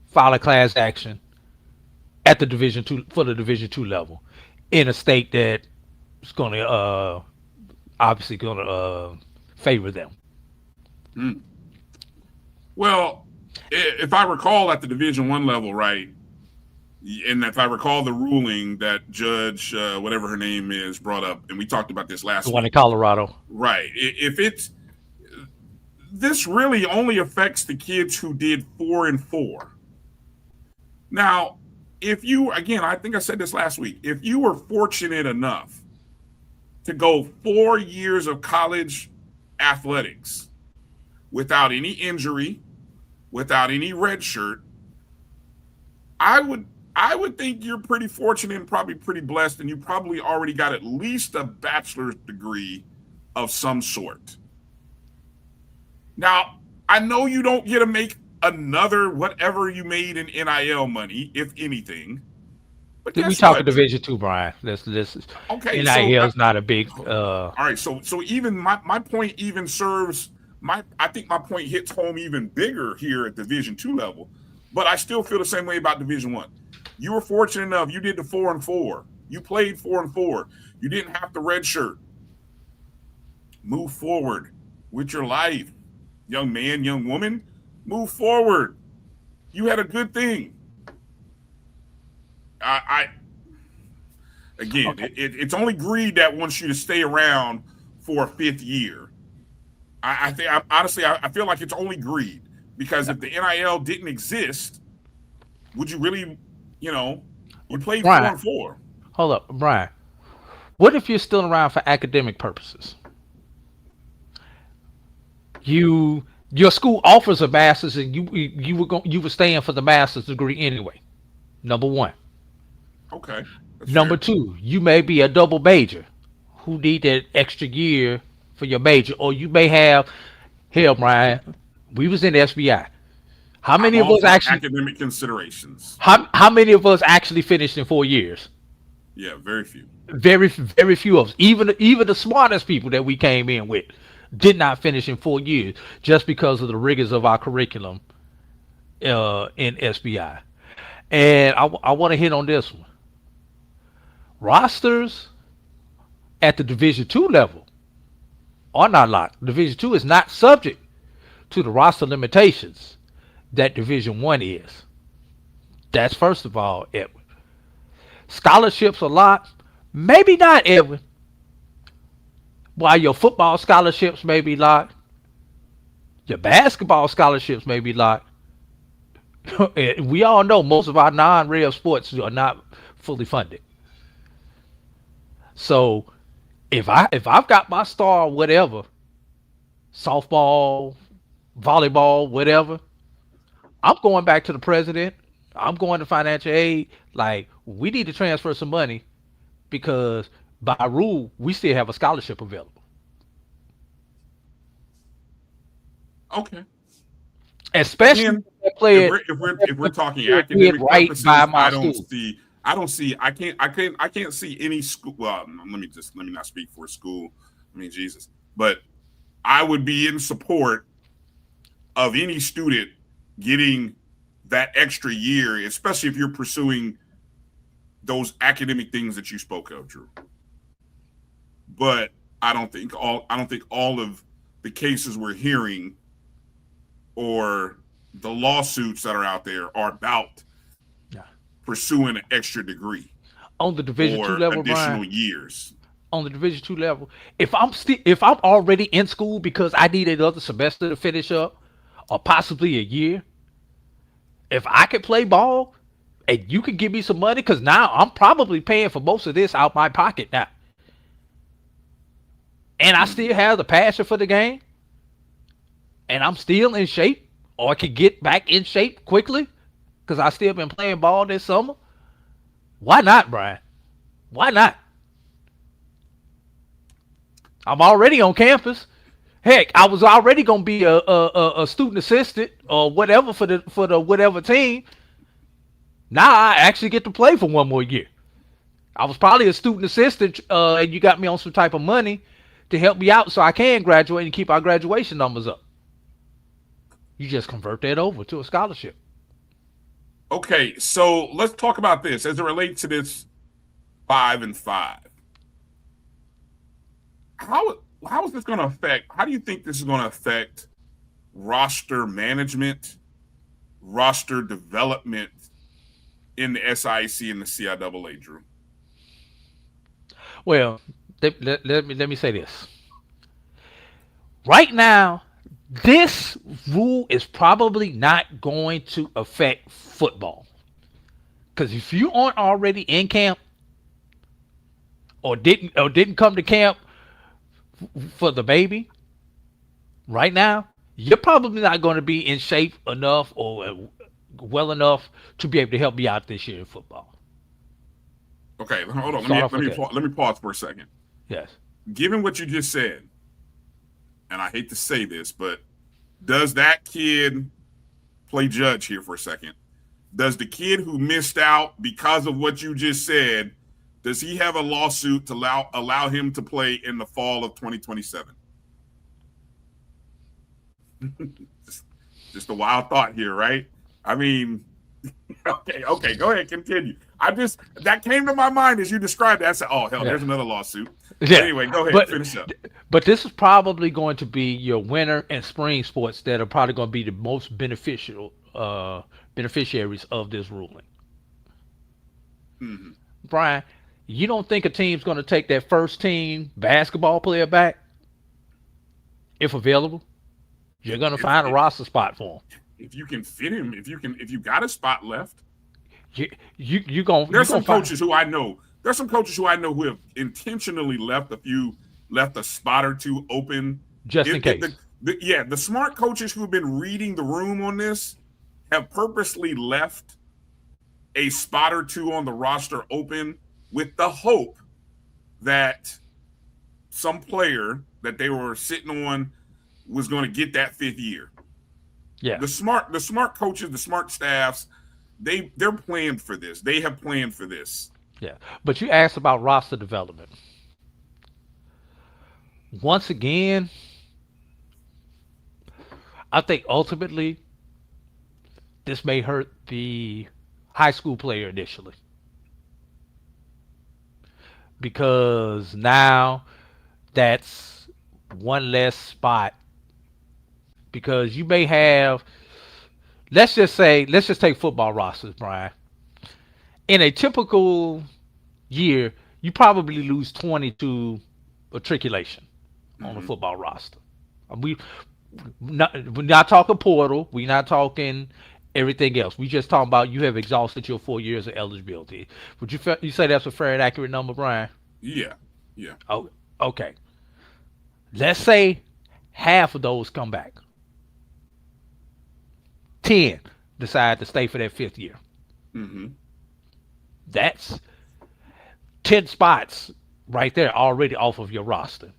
[SPEAKER 3] file a class action at the Division 2 for the Division 2 level in a state that is going to obviously going to favor them?
[SPEAKER 2] Mm. Well, if I recall at the Division 1 level, right, and if I recall the ruling that Judge whatever her name is brought up, and we talked about this last
[SPEAKER 3] The one in
[SPEAKER 2] week,
[SPEAKER 3] Colorado.
[SPEAKER 2] right? If it's this really only affects the kids who did 4 and 4. Now, if you, again, I think I said this last week, if you were fortunate enough to go 4 years of college athletics without any injury, without any red shirt, I would think you're pretty fortunate and probably pretty blessed, and you probably already got at least a bachelor's degree of some sort. Now, I know you don't get to make another whatever you made in NIL money, if anything. But
[SPEAKER 3] We
[SPEAKER 2] guess
[SPEAKER 3] talking
[SPEAKER 2] what?
[SPEAKER 3] Division 2, Brian. This
[SPEAKER 2] Okay,
[SPEAKER 3] NIL
[SPEAKER 2] so
[SPEAKER 3] is not a big.
[SPEAKER 2] all right, so even my point even serves I think my point hits home even bigger here at Division 2 level, but I still feel the same way about Division 1. You were fortunate enough, you did the 4 and 4. You played 4 and 4. You didn't have the red shirt. Move forward with your life. Young man, young woman, move forward. You had a good thing. Again,
[SPEAKER 3] Okay.
[SPEAKER 2] it's only greed that wants you to stay around for a 5th year. I think, honestly, I feel like it's only greed, because if the NIL didn't exist, would you really, you played 4
[SPEAKER 3] Brian,
[SPEAKER 2] and 4?
[SPEAKER 3] hold up, Brian. What if you're still around for academic purposes? Your school offers a master's, and you were staying for the master's degree anyway. Number one.
[SPEAKER 2] Okay. That's
[SPEAKER 3] Number
[SPEAKER 2] fair.
[SPEAKER 3] two, you may be a double major who need that extra year for your major, or you may have. Hell, Brian, we was in SBI. How
[SPEAKER 2] I'm
[SPEAKER 3] many of
[SPEAKER 2] all
[SPEAKER 3] us
[SPEAKER 2] for
[SPEAKER 3] actually?
[SPEAKER 2] academic considerations.
[SPEAKER 3] How many of us actually finished in 4 years?
[SPEAKER 2] Yeah, very few.
[SPEAKER 3] Very few of us. Even the smartest people that we came in with did not finish in 4 years, just because of the rigors of our curriculum in SBI. And I want to hit on this one. Rosters at the Division 2 level are not locked. Division 2 is not subject to the roster limitations that Division 1 is. That's first of all, Edwin. Scholarships are locked. Maybe not, Edwin. While your football scholarships may be locked, your basketball scholarships may be locked. We all know most of our non-real sports are not fully funded. So if I've got my star, whatever, softball, volleyball, whatever, I'm going back to the president. I'm going to financial aid. Like, we need to transfer some money, because by rule we still have a scholarship available.
[SPEAKER 2] Okay.
[SPEAKER 3] Especially
[SPEAKER 2] Again,
[SPEAKER 3] if play
[SPEAKER 2] if
[SPEAKER 3] it,
[SPEAKER 2] we're talking
[SPEAKER 3] did
[SPEAKER 2] academic
[SPEAKER 3] right
[SPEAKER 2] purposes,
[SPEAKER 3] by my
[SPEAKER 2] I don't
[SPEAKER 3] school.
[SPEAKER 2] see. I can't see any school. Well, let me not speak for a school. I mean, Jesus, but I would be in support of any student getting that extra year, especially if you're pursuing those academic things that you spoke of, Drew. But I don't think all of the cases we're hearing or the lawsuits that are out there are about
[SPEAKER 3] Yeah.
[SPEAKER 2] pursuing an extra degree
[SPEAKER 3] On the Division 2
[SPEAKER 2] or
[SPEAKER 3] level,
[SPEAKER 2] additional
[SPEAKER 3] Brian,
[SPEAKER 2] years.
[SPEAKER 3] on the Division 2 level, if I'm already in school because I need another semester to finish up, or possibly a year, if I could play ball and you could give me some money, because now I'm probably paying for most of this out my pocket now, and I still have the passion for the game, and I'm still in shape or I could get back in shape quickly because I still been playing ball this summer. Why not, Bryan? Why not? I'm already on campus. Heck, I was already gonna be a student assistant or whatever for the whatever team. Now I actually get to play for one more year. I was probably a student assistant, and you got me on some type of money to help me out so I can graduate and keep our graduation numbers up. You just convert that over to a scholarship.
[SPEAKER 2] Okay, so let's talk about this as it relates to this 5 and 5. How is this going to affect? How do you think this is going to affect roster management, roster development in the SIC and the CIAA, Drew?
[SPEAKER 3] Well, let me say this. Right now, this rule is probably not going to affect football. Because if you aren't already in camp or didn't come to camp for the baby, right now, you're probably not going to be in shape enough or well enough to be able to help me out this year in football.
[SPEAKER 2] Okay, hold on. Let me pause for a second.
[SPEAKER 3] Yes.
[SPEAKER 2] Given what you just said, and I hate to say this, but does that kid play judge here for a second? Does the kid who missed out because of what you just said, does he have a lawsuit to allow him to play in the fall of 2027? just a wild thought here, right? I mean, okay, go ahead, continue. That came to my mind as you described it. I said, oh, hell, there's another lawsuit. Yeah. Anyway, go ahead, finish up.
[SPEAKER 3] But this is probably going to be your winter and spring sports that are probably going to be the most beneficiaries of this ruling.
[SPEAKER 2] Mm-hmm.
[SPEAKER 3] Bryan, you don't think a team's going to take that first team basketball player back if available? You're going to find a roster spot for him.
[SPEAKER 2] If you can fit him, if you got a spot left,
[SPEAKER 3] you going.
[SPEAKER 2] There's some coaches who I know. There's some coaches who I know who have intentionally left a spot or two open
[SPEAKER 3] just in case.
[SPEAKER 2] The smart coaches who've been reading the room on this have purposely left a spot or two on the roster open with the hope that some player that they were sitting on was going to get that 5th year.
[SPEAKER 3] Yeah.
[SPEAKER 2] The smart coaches, the smart staffs, they're planned for this. They have planned for this.
[SPEAKER 3] Yeah. But you asked about roster development. Once again, I think ultimately this may hurt the high school player initially. Because now that's one less spot. Because you may have, let's just take football rosters, Bryan. In a typical year, you probably lose 20 to matriculation on a football roster. We're not talking portal. We're not talking everything else. We just talking about you have exhausted your 4 years of eligibility. Would you say that's a fair and accurate number, Bryan?
[SPEAKER 2] Yeah.
[SPEAKER 3] Oh, okay. Let's say half of those come back. 10 decide to stay for that 5th year.
[SPEAKER 2] Mm-hmm.
[SPEAKER 3] That's 10 spots right there already off of your roster.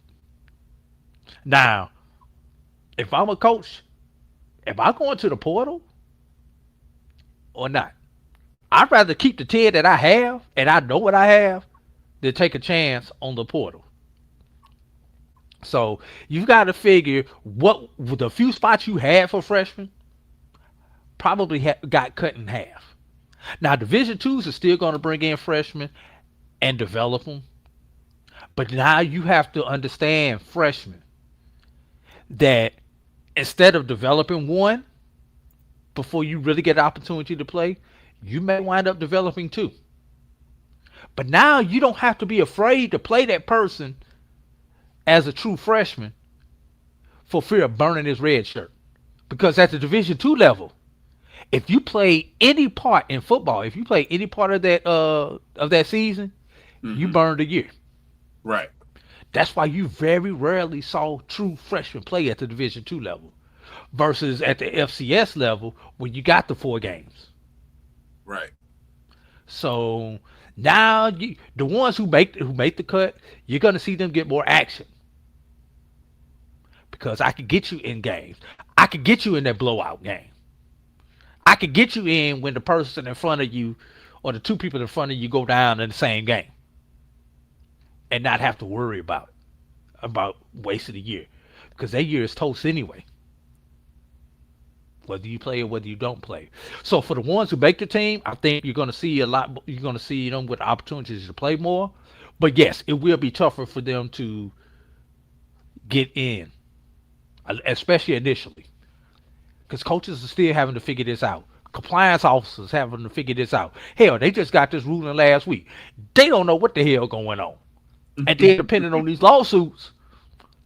[SPEAKER 3] Now, if I'm a coach, am I going to the portal or not? I'd rather keep the 10 that I have, and I know what I have, than take a chance on the portal. So you've got to figure what the few spots you had for freshmen probably got cut in half. Now, Division IIs are still going to bring in freshmen and develop them. But now you have to understand, freshmen, that instead of developing one before you really get an opportunity to play, you may wind up developing 2. But now you don't have to be afraid to play that person as a true freshman for fear of burning his red shirt. Because at the Division II level, if you play any part in football, if you play any part of that season, you burned a year.
[SPEAKER 2] Right.
[SPEAKER 3] That's why you very rarely saw true freshmen play at the Division II level. versus at the FCS level when you got the 4 games.
[SPEAKER 2] Right.
[SPEAKER 3] So now the ones who make the cut, you're gonna see them get more action because I could get you in games. I could get you in that blowout game. I could get you in when the person in front of you or the two people in front of you go down in the same game and not have to worry about wasting a year because that year is toast anyway, whether you play or whether you don't play. So for the ones who make the team, I think you're going to see a lot. You're going to see them with opportunities to play more. But yes, it will be tougher for them to get in, especially initially, because coaches are still having to figure this out. Compliance officers having to figure this out. Hell, they just got this ruling last week. They don't know what the hell going on, and then depending on these lawsuits,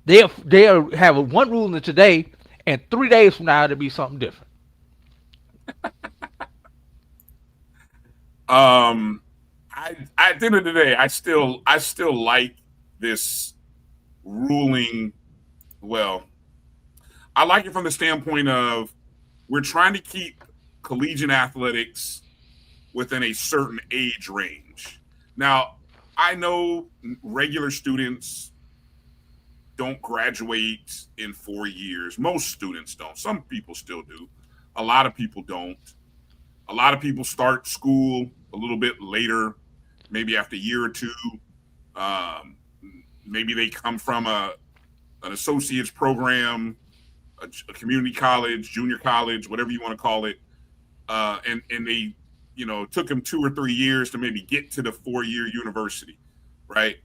[SPEAKER 3] they'll have one ruling today, and 3 days from now it'll be something different.
[SPEAKER 2] At the end of the day, I still like this ruling. Well, I like it from the standpoint of we're trying to keep collegiate athletics within a certain age range. Now, I know regular students don't graduate in 4 years. Most students don't. Some people still do. A lot of people don't. A lot of people start school a little bit later, maybe after a year or two. Um, Maybe they come from an associate's program, a community college, junior college, whatever you want to call it, and they, took them 2 or 3 years to maybe get to the 4-year university, right?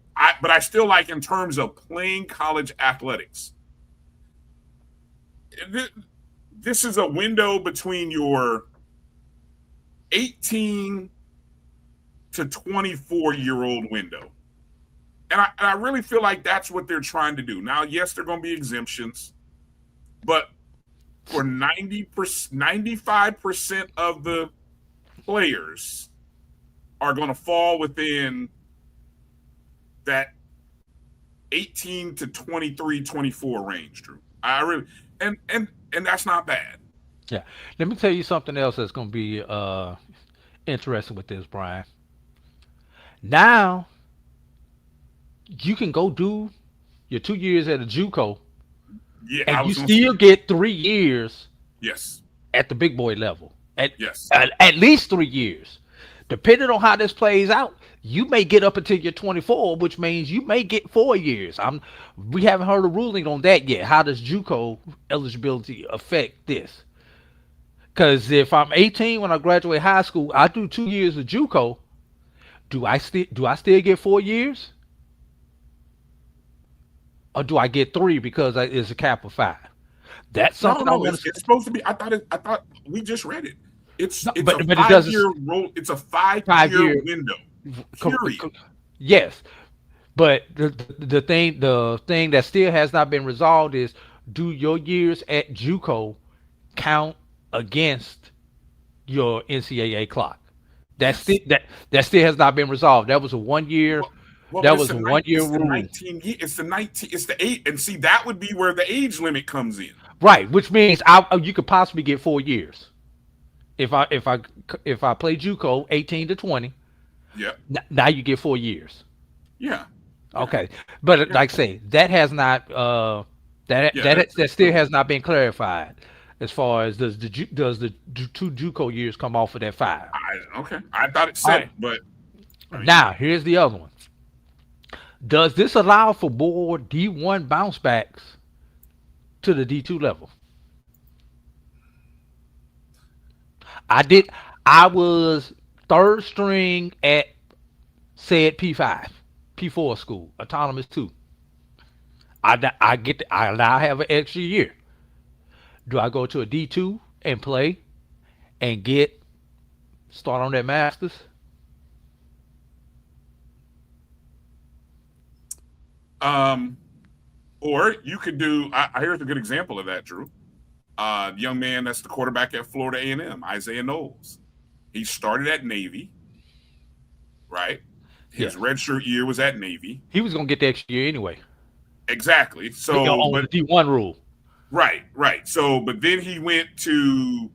[SPEAKER 2] But I still like in terms of playing college athletics. This is a window between your 18 to 24-year-old window. And I really feel like that's what they're trying to do. Now, yes, there are going to be exemptions, but for 95% of the players are going to fall within that 18 to 23, 24 range, Drew. I really and that's not bad.
[SPEAKER 3] Yeah. Let me tell you something else that's going to be interesting with this, Brian. Now you can go do your 2 years at a JUCO,
[SPEAKER 2] Yeah,
[SPEAKER 3] and you still get 3 years.
[SPEAKER 2] Yes.
[SPEAKER 3] At the big boy level.
[SPEAKER 2] Yes.
[SPEAKER 3] At least 3 years. Depending on how this plays out, you may get up until you're 24, which means you may get 4 years. We haven't heard a ruling on that yet. How does JUCO eligibility affect this? Because if I'm 18 when I graduate high school, I do 2 years of JUCO. Do I still get 4 years? Or do I get 3 because it's a cap of 5? That's something I want to.
[SPEAKER 2] It's supposed to be. I thought we just read it. It's a 5-year roll. It's a 5-year window. Period.
[SPEAKER 3] Yes, but the thing that still has not been resolved is, do your years at JUCO count against your NCAA clock? That still has not been resolved. That was a 1 year. That was a 1 year rule.
[SPEAKER 2] It's the 19. It's the 8, and see that would be where the age limit comes in.
[SPEAKER 3] Right, which means you could possibly get 4 years if I play JUCO 18 to 20.
[SPEAKER 2] Yeah.
[SPEAKER 3] Now you get 4 years.
[SPEAKER 2] Yeah.
[SPEAKER 3] Okay, but like I say, that has not that still has not been clarified as far as does the 2 JUCO years come off of that 5?
[SPEAKER 2] I thought it said, but
[SPEAKER 3] now here's the other one. Does this allow for more D1 bounce backs to the D2 level? I was 3rd string at said P5, P4 school, autonomous 2. I now have an extra year. Do I go to a D2 and play and start on that masters?
[SPEAKER 2] Or you could do. Here's a good example of that, Drew. The young man that's the quarterback at Florida A&M, Isaiah Knowles. He started at Navy, right? His redshirt year was at Navy.
[SPEAKER 3] He was going to get the extra year anyway.
[SPEAKER 2] Exactly. So
[SPEAKER 3] on the D1 rule.
[SPEAKER 2] Right. So, but then he went to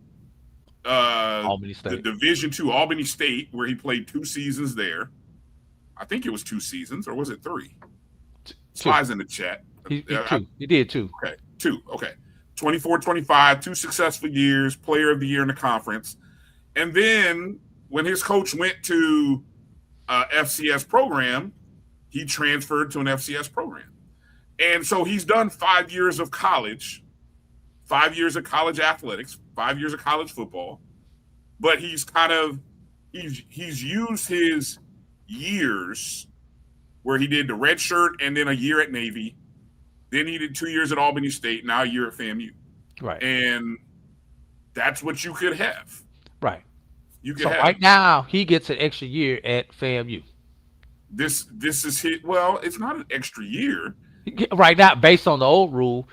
[SPEAKER 3] Albany
[SPEAKER 2] the
[SPEAKER 3] State.
[SPEAKER 2] Division II Albany State, where he played 2 seasons there. I think it was 2 seasons, or was it 3?
[SPEAKER 3] Two.
[SPEAKER 2] Slides in the chat.
[SPEAKER 3] He two. He did two.
[SPEAKER 2] Okay, 2. Okay. 24-25, 2 successful years, player of the year in the conference. And then when his coach went to FCS program, he transferred to an FCS program. And so he's done 5 years of college, 5 years of college athletics, 5 years of college football, but he's used his years where he did the red shirt and then a year at Navy. Then he did 2 years at Albany State, now a year at FAMU.
[SPEAKER 3] Right.
[SPEAKER 2] And that's what you could have.
[SPEAKER 3] Right.
[SPEAKER 2] You could
[SPEAKER 3] So
[SPEAKER 2] have.
[SPEAKER 3] right now he gets an extra year at FAMU.
[SPEAKER 2] This is his. Well, it's not an extra year.
[SPEAKER 3] Right now, based on the old rule,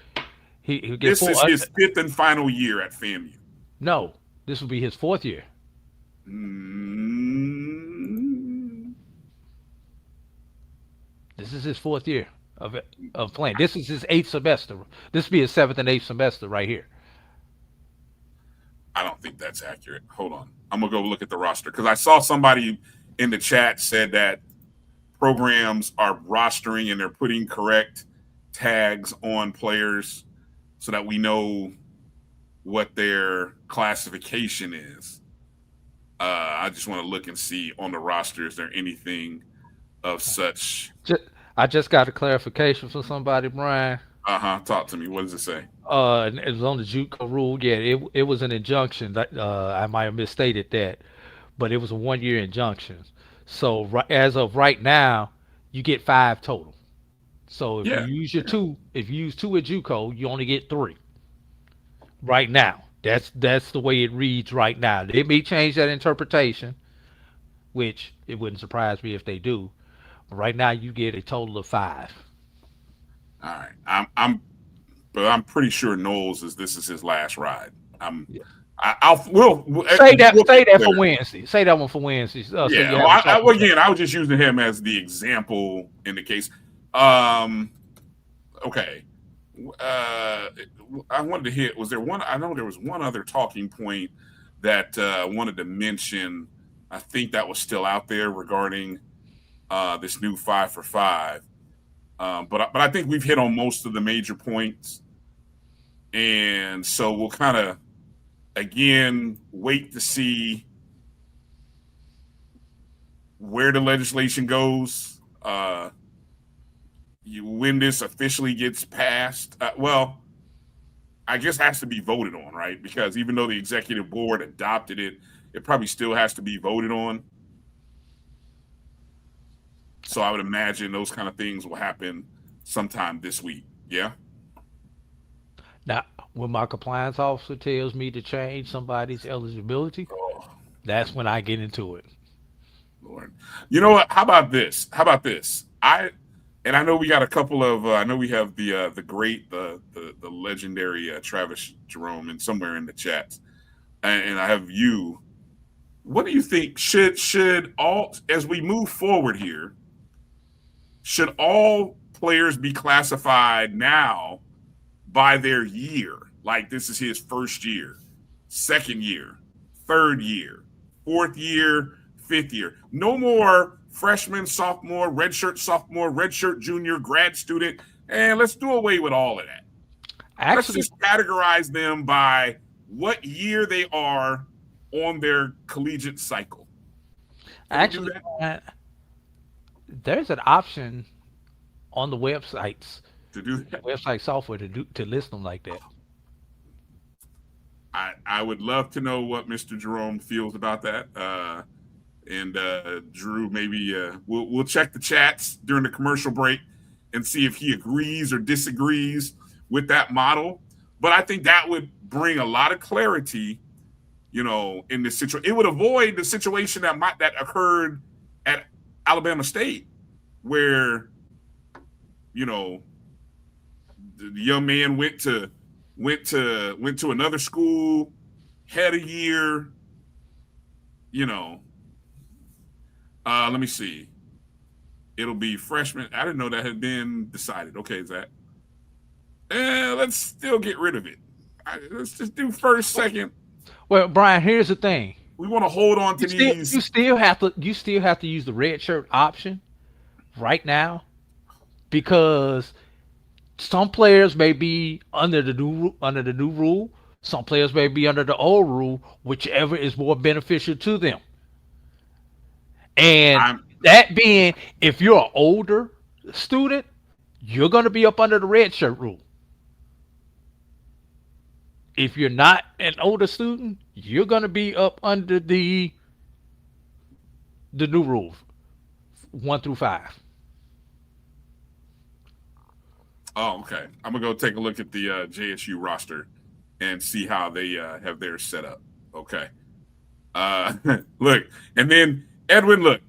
[SPEAKER 3] he gets
[SPEAKER 2] This is his 5th and final year at FAMU.
[SPEAKER 3] No, this will be his 4th year. This is his 4th year of playing. This is his 8th semester. This will be his 7th and 8th semester right here.
[SPEAKER 2] I don't think that's accurate. Hold on. I'm going to go look at the roster because I saw somebody in the chat said that programs are rostering and they're putting correct tags on players so that we know what their classification is. I just want to look and see on the roster, is there anything of such?
[SPEAKER 3] I just got a clarification from somebody, Brian.
[SPEAKER 2] Talk to me. What does it say?
[SPEAKER 3] It was on the JUCO rule. Yeah, it was an injunction. I might have misstated that, but it was a 1-year injunction. So as of right now, you get 5 total. So if you use your 2, if you use 2 at JUCO, you only get 3. Right now, that's the way it reads right now. They may change that interpretation, which it wouldn't surprise me if they do. But right now, you get a total of 5.
[SPEAKER 2] All right, I'm pretty sure Knowles this is his last ride. We'll
[SPEAKER 3] say that for Wednesday. Say that one for Wednesday.
[SPEAKER 2] Again, I was just using him as the example in the case. Okay. I wanted to hit. Was there one? I know there was one other talking point that I wanted to mention. I think that was still out there regarding this new 5 for 5. But I think we've hit on most of the major points, and so we'll kind of again wait to see where the legislation goes. When this officially gets passed, I guess it has to be voted on, right? Because even though the executive board adopted it, it probably still has to be voted on. So I would imagine those kind of things will happen sometime this week. Yeah.
[SPEAKER 3] Now, when my compliance officer tells me to change somebody's eligibility, that's when I get into it.
[SPEAKER 2] Lord, you know what? How about this? I know we got a couple of. I know we have the great, the legendary Travis Jerome, and somewhere in the chat, and I have you. What do you think? Should all, as we move forward here, should all players be classified now by their year? Like this is his 1st year, 2nd year, 3rd year, 4th year, 5th year. No more freshman, sophomore, redshirt junior, grad student. And let's do away with all of that. Let's just categorize them by what year they are on their collegiate cycle.
[SPEAKER 3] Actually, there's an option on the websites
[SPEAKER 2] to do that.
[SPEAKER 3] Website software to list them like that.
[SPEAKER 2] I would love to know what Mr. Jerome feels about that. And Drew, maybe we'll check the chats during the commercial break and see if he agrees or disagrees with that model. But I think that would bring a lot of clarity, in this situation. It would avoid the situation that occurred at Alabama State, where the young man went to another school, had a year, let me see. It'll be freshman. I didn't know that had been decided. Okay, Zach. Let's still get rid of it. Let's just do first, second.
[SPEAKER 3] Well, Brian, here's the thing.
[SPEAKER 2] We want to hold on to these.
[SPEAKER 3] You still have to use the red shirt option right now because some players may be under the new rule. Some players may be under the old rule, whichever is more beneficial to them. And that being, if you're an older student, you're going to be up under the red shirt rule. If you're not an older student, you're going to be up under the new rules, 1 through 5.
[SPEAKER 2] Oh, okay. I'm gonna go take a look at the JSU roster and see how they have theirs set up. Okay. Look, and then Edwin, look,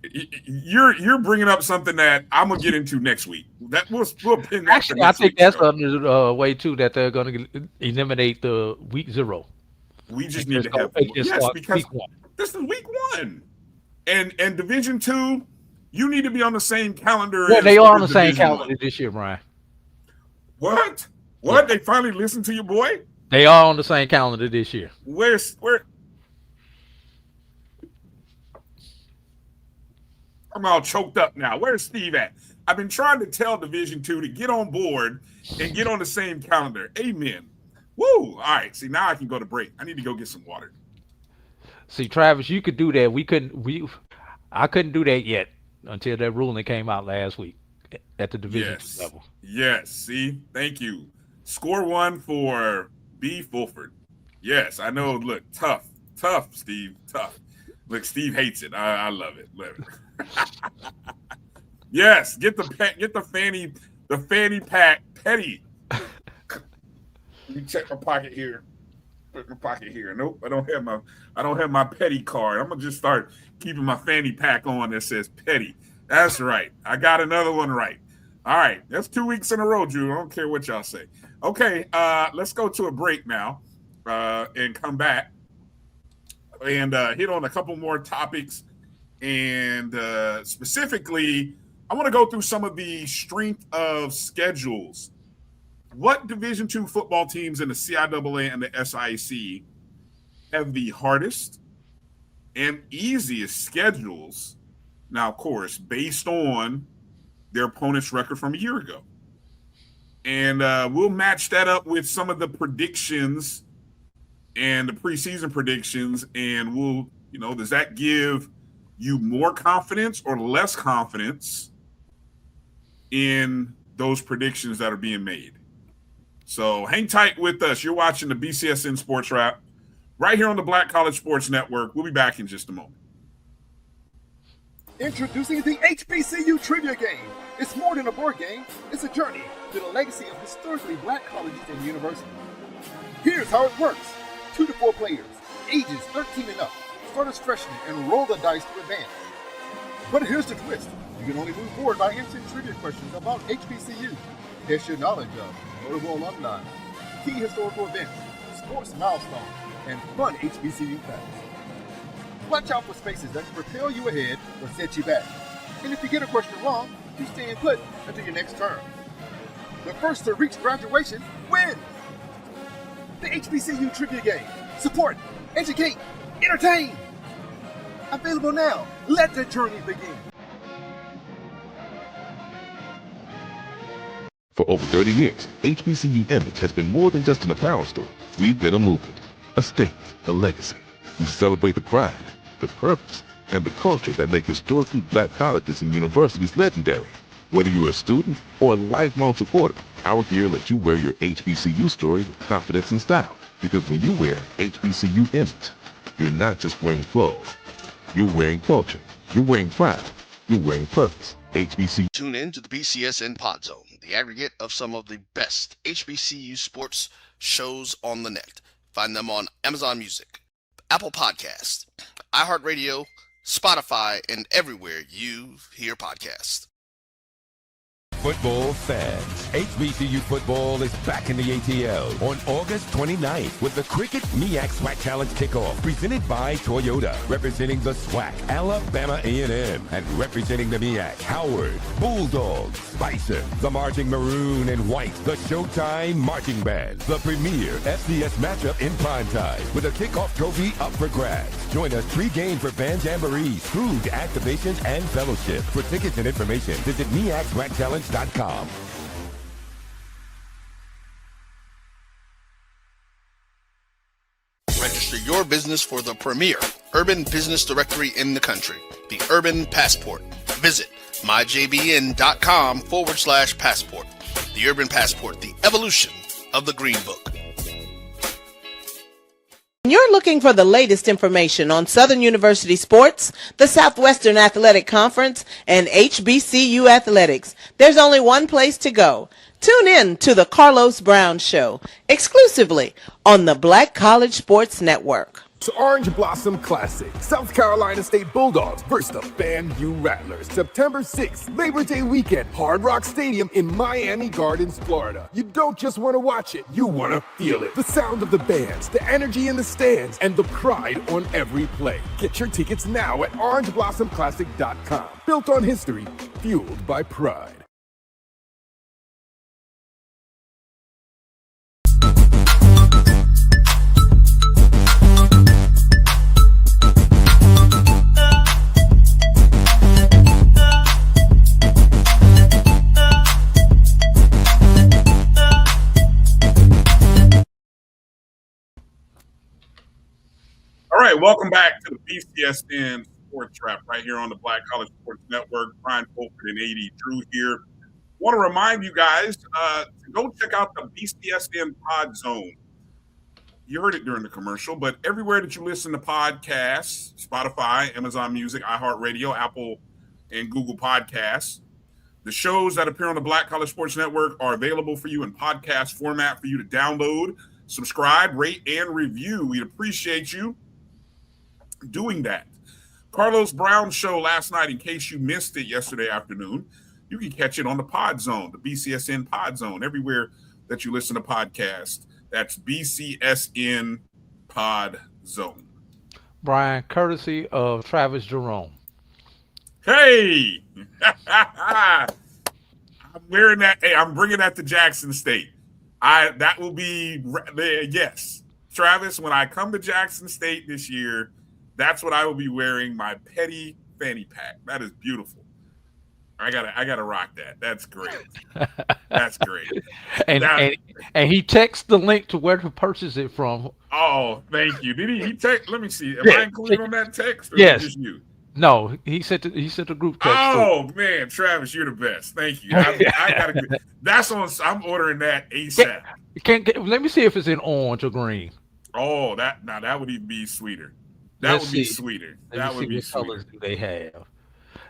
[SPEAKER 2] you're bringing up something that I'm gonna get into next week. That we'll pin that.
[SPEAKER 3] Actually, I think that's under the way too that they're going to eliminate the week 0.
[SPEAKER 2] We just need to have because this is week 1, and Division 2, you need to be on the same calendar.
[SPEAKER 3] Yeah, they are on the same calendar this year, Brian.
[SPEAKER 2] What? Yeah. They finally listened to your boy?
[SPEAKER 3] They are on the same calendar this year.
[SPEAKER 2] Where? I'm all choked up now. Where's Steve at? I've been trying to tell Division 2 to get on board and get on the same calendar. Amen. Woo! All right. See, now I can go to break. I need to go get some water.
[SPEAKER 3] See, Travis, you could do that. I couldn't do that yet until that ruling came out last week at the Division 2 level.
[SPEAKER 2] Yes. See, thank you. Score 1 for B. Fulford. Yes, I know. Look, tough, Steve, tough. Look, Steve hates it. I love it. Yes, get the fanny pack petty. Let me check my pocket here. Put my pocket here. Nope, I don't have my petty card. I'm gonna just start keeping my fanny pack on that says petty. That's right. I got another one right. All right, that's 2 weeks in a row, Drew. I don't care what y'all say. Okay, let's go to a break now and come back and hit on a couple more topics. And specifically, I want to go through some of the strength of schedules. What Division II football teams in the CIAA and the SIC have the hardest and easiest schedules? Now, of course, based on their opponent's record from a year ago. And we'll match that up with some of the predictions and the preseason predictions. And we'll, does that give you more confidence or less confidence in those predictions that are being made? So hang tight with us. You're watching the BCSN Sports Wrap right here on the Black College Sports Network. We'll be back in just a moment.
[SPEAKER 4] Introducing the HBCU Trivia Game. It's more than a board game. It's a journey to the legacy of historically black colleges and universities. Here's how it works. 2 to 4 players, ages 13 and up, start as freshmen and roll the dice to advance. But here's the twist. You can only move forward by answering trivia questions about HBCU. Test your knowledge of notable alumni, key historical events, sports milestones, and fun HBCU facts. Watch out for spaces that can propel you ahead or set you back. And if you get a question wrong, you stay put until your next term. The first to reach graduation wins. The HBCU Trivia Game. Support, educate, entertain. Available now. Let the journey begin.
[SPEAKER 5] For over 30 years, HBCU Image has been more than just an apparel store. We've been a movement, a state, a legacy. We celebrate the pride, the purpose, and the culture that make historically black colleges and universities legendary. Whether you're a student or a lifelong supporter, our gear lets you wear your HBCU story with confidence and style. Because when you wear HBCU Image, you're not just wearing clothes. You're wearing culture. You're wearing pride. You're wearing purpose. HBCU.
[SPEAKER 6] Tune in to the BCSN Pod Zone, the aggregate of some of the best HBCU sports shows on the net. Find them on Amazon Music, Apple Podcasts, iHeartRadio, Spotify, and everywhere you hear podcasts.
[SPEAKER 7] football fans. HBCU football is back in the ATL on August 29th with the Cricket MEAC SWAC Challenge Kickoff presented by Toyota, representing the SWAC, Alabama A&M, and representing the MEAC, Howard, Bulldogs, Bison, the Marching Maroon and White, the Showtime Marching Band, the premier FCS matchup in prime time with a kickoff trophy up for grabs. Join us pre-game for band jamborees, food, activations, and fellowship. For tickets and information, visit MEACSWACChallenge.com.
[SPEAKER 6] Register your business for the premier urban business directory in the country, the Urban Passport. Visit myjbn.com/passport. The Urban Passport, the evolution of the Green Book.
[SPEAKER 8] You're looking for the latest information on Southern University sports, the Southwestern Athletic Conference, and HBCU athletics. There's only one place to go. Tune in to the Carlos Brown Show, exclusively on the Black College Sports Network.
[SPEAKER 4] It's Orange Blossom Classic. South Carolina State Bulldogs versus the FAMU Rattlers. September 6th, Labor Day weekend, Hard Rock Stadium in Miami Gardens, Florida. You don't just want to watch it, you want to feel it. The sound of the bands, the energy in the stands, and the pride on every play. Get your tickets now at orangeblossomclassic.com. Built on history, fueled by pride.
[SPEAKER 2] All right, welcome back to the BCSN SportsWrap right here on the Black College Sports Network. Bryan and A.D. Drew here. Want to remind you guys to go check out the BCSN Pod Zone. You heard it during the commercial, but everywhere that you listen to podcasts, Spotify, Amazon Music, iHeartRadio, Apple, and Google Podcasts, the shows that appear on the Black College Sports Network are available for you in podcast format for you to download, subscribe, rate, and review. We'd appreciate you doing that. Carlos Brown Show last night, in case you missed it yesterday afternoon, you can catch it on the Pod Zone, the BCSN Pod Zone, everywhere that you listen to podcasts. That's BCSN Pod Zone.
[SPEAKER 3] Brian, courtesy of Travis Jerome.
[SPEAKER 2] Hey! I'm wearing that. Hey, I'm bringing that to Jackson State. That will be, yes. Travis, when I come to Jackson State this year, that's what I will be wearing, my petty fanny pack. That is beautiful. I gotta rock that. That's great. That's great.
[SPEAKER 3] and he texts the link to where to purchase it from.
[SPEAKER 2] Oh, thank you. Did he text? Let me see. Am I included on that text? Or
[SPEAKER 3] yes.
[SPEAKER 2] Just you?
[SPEAKER 3] No, he sent the group text.
[SPEAKER 2] Oh man, Travis, you're the best. Thank you. I gotta. That's on. I'm ordering that ASAP.
[SPEAKER 3] Let me see if it's in orange or green.
[SPEAKER 2] Oh, that would even be sweeter. That would be sweeter. That would be sweeter.
[SPEAKER 3] Colors do they have?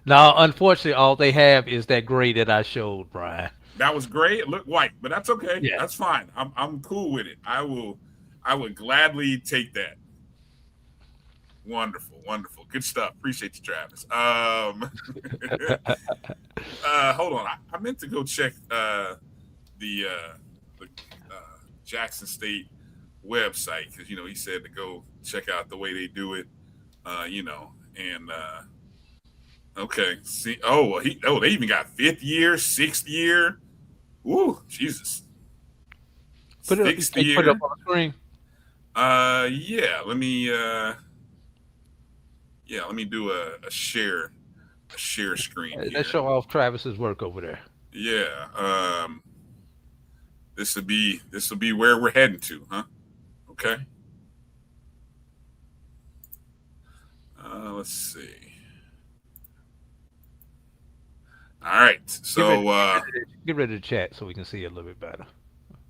[SPEAKER 3] Now, unfortunately, all they have is that gray that I showed, Brian.
[SPEAKER 2] That was gray. It looked white, but that's okay.
[SPEAKER 3] Yeah.
[SPEAKER 2] That's fine. I'm cool with it. I would gladly take that. Wonderful. Good stuff. Appreciate you, Travis. Hold on. I meant to go check the Jackson State website because he said to go check out the way they do it. Okay. See. They even got 5th year, 6th year. Ooh, Jesus.
[SPEAKER 3] Put it up on the screen.
[SPEAKER 2] Yeah. Let me do a share screen.
[SPEAKER 3] Let's show off Travis's work over there.
[SPEAKER 2] Yeah. This will be where we're heading to, huh? Okay. Let's see. All right. So
[SPEAKER 3] get rid of the chat so we can see it a little bit better.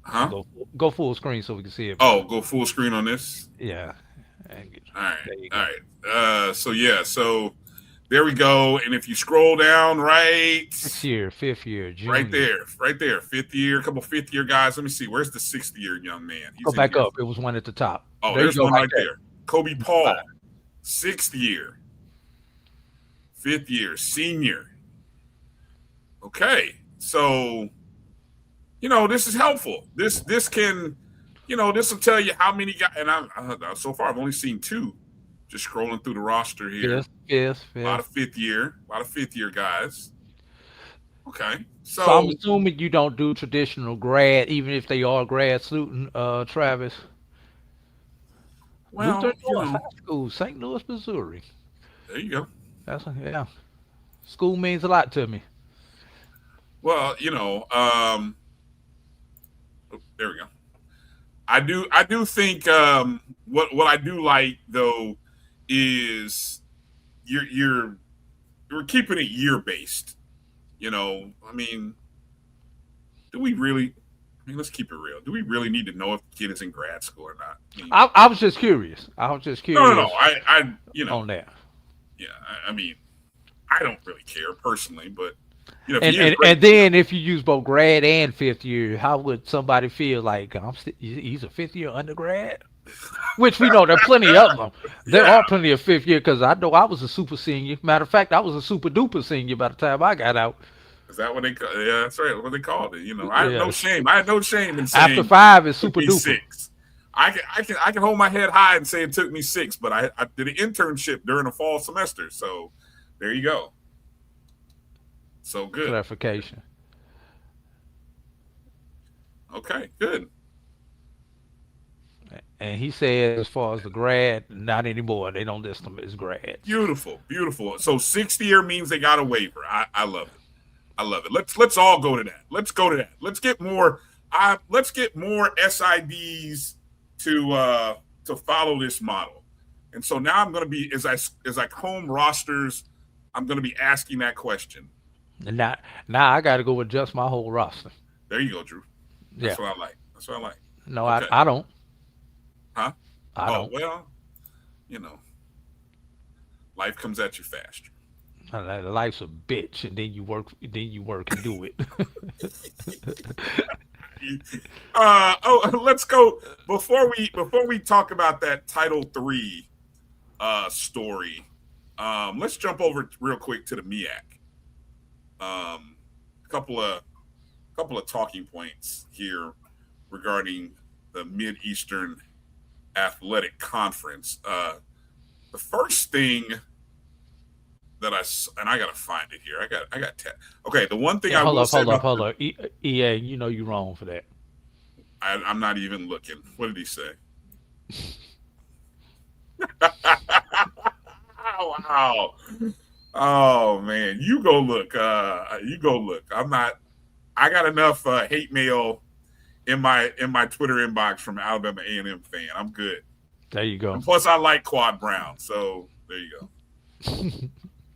[SPEAKER 2] Huh?
[SPEAKER 3] Go full screen so we can see it.
[SPEAKER 2] Oh, go full screen on this?
[SPEAKER 3] Yeah.
[SPEAKER 2] All right. So there we go. And if you scroll down right.
[SPEAKER 3] 6th year, 5th year, junior.
[SPEAKER 2] Right there. 5th year, a couple 5th year guys. Let me see. Where's the 6th year young man?
[SPEAKER 3] Go back up. It was one at the top.
[SPEAKER 2] Oh, there's one right there. Kobe Paul, 6th year. 5th year, senior. Okay. So, this is helpful. This can, this will tell you how many guys. And so far I've only seen 2. Just scrolling through the roster here.
[SPEAKER 3] Yes.
[SPEAKER 2] A lot of fifth year guys. Okay,
[SPEAKER 3] So I'm assuming you don't do traditional grad, even if they are grad student, Travis.
[SPEAKER 2] Well,
[SPEAKER 3] Luther North High School, St. Louis, Missouri.
[SPEAKER 2] There you go.
[SPEAKER 3] Yeah. School means a lot to me.
[SPEAKER 2] Well, there we go. I do think what I do like though is you're keeping it year based. I mean, let's keep it real. Do we really need to know if the kid is in grad school or not?
[SPEAKER 3] I was just curious. No.
[SPEAKER 2] I
[SPEAKER 3] on that.
[SPEAKER 2] Yeah, I mean, I don't really care personally, but
[SPEAKER 3] and then if you use both grad and fifth year, how would somebody feel like he's a fifth year undergrad? Which we know there are plenty of them. There are plenty of fifth year because I know I was a super senior. Matter of fact, I was a super duper senior by the time I got out.
[SPEAKER 2] Is that what they call? Yeah, that's right. What they called it. I had no shame. I had no shame in saying
[SPEAKER 3] after 5 is super duper.
[SPEAKER 2] 6. I can hold my head high and say it took me 6, but I did an internship during the fall semester. So there you go. So good.
[SPEAKER 3] Clarification.
[SPEAKER 2] Okay, good.
[SPEAKER 3] And he said, as far as the grad, not anymore. They don't list them as grads.
[SPEAKER 2] Beautiful. So 6th year means they got a waiver. I love it. I love it. Let's all go to that. Let's go to that. Let's get more SIDs to follow this model. And so now I'm going to be as I comb rosters, I'm going to be asking that question.
[SPEAKER 3] And now I got to go adjust my whole roster.
[SPEAKER 2] There you go, Drew. That's what I like.
[SPEAKER 3] No,
[SPEAKER 2] okay.
[SPEAKER 3] I don't.
[SPEAKER 2] Huh?
[SPEAKER 3] I don't.
[SPEAKER 2] Well, life comes at you fast.
[SPEAKER 3] Life's a bitch, and then you work and do it.
[SPEAKER 2] Let's go before we talk about that Title III story. Let's jump over real quick to the MEAC. A couple of talking points here regarding the Mid-Eastern Athletic Conference. The first thing that I gotta find it here. I got okay. The one thing
[SPEAKER 3] hold up. EA, you know you're wrong for that.
[SPEAKER 2] I'm not even looking. What did he say? Wow. Oh man, you go look. I'm not. I got enough hate mail in my Twitter inbox from Alabama A&M fan. I'm good.
[SPEAKER 3] There you go.
[SPEAKER 2] And plus, I like Quad Brown, so there you go.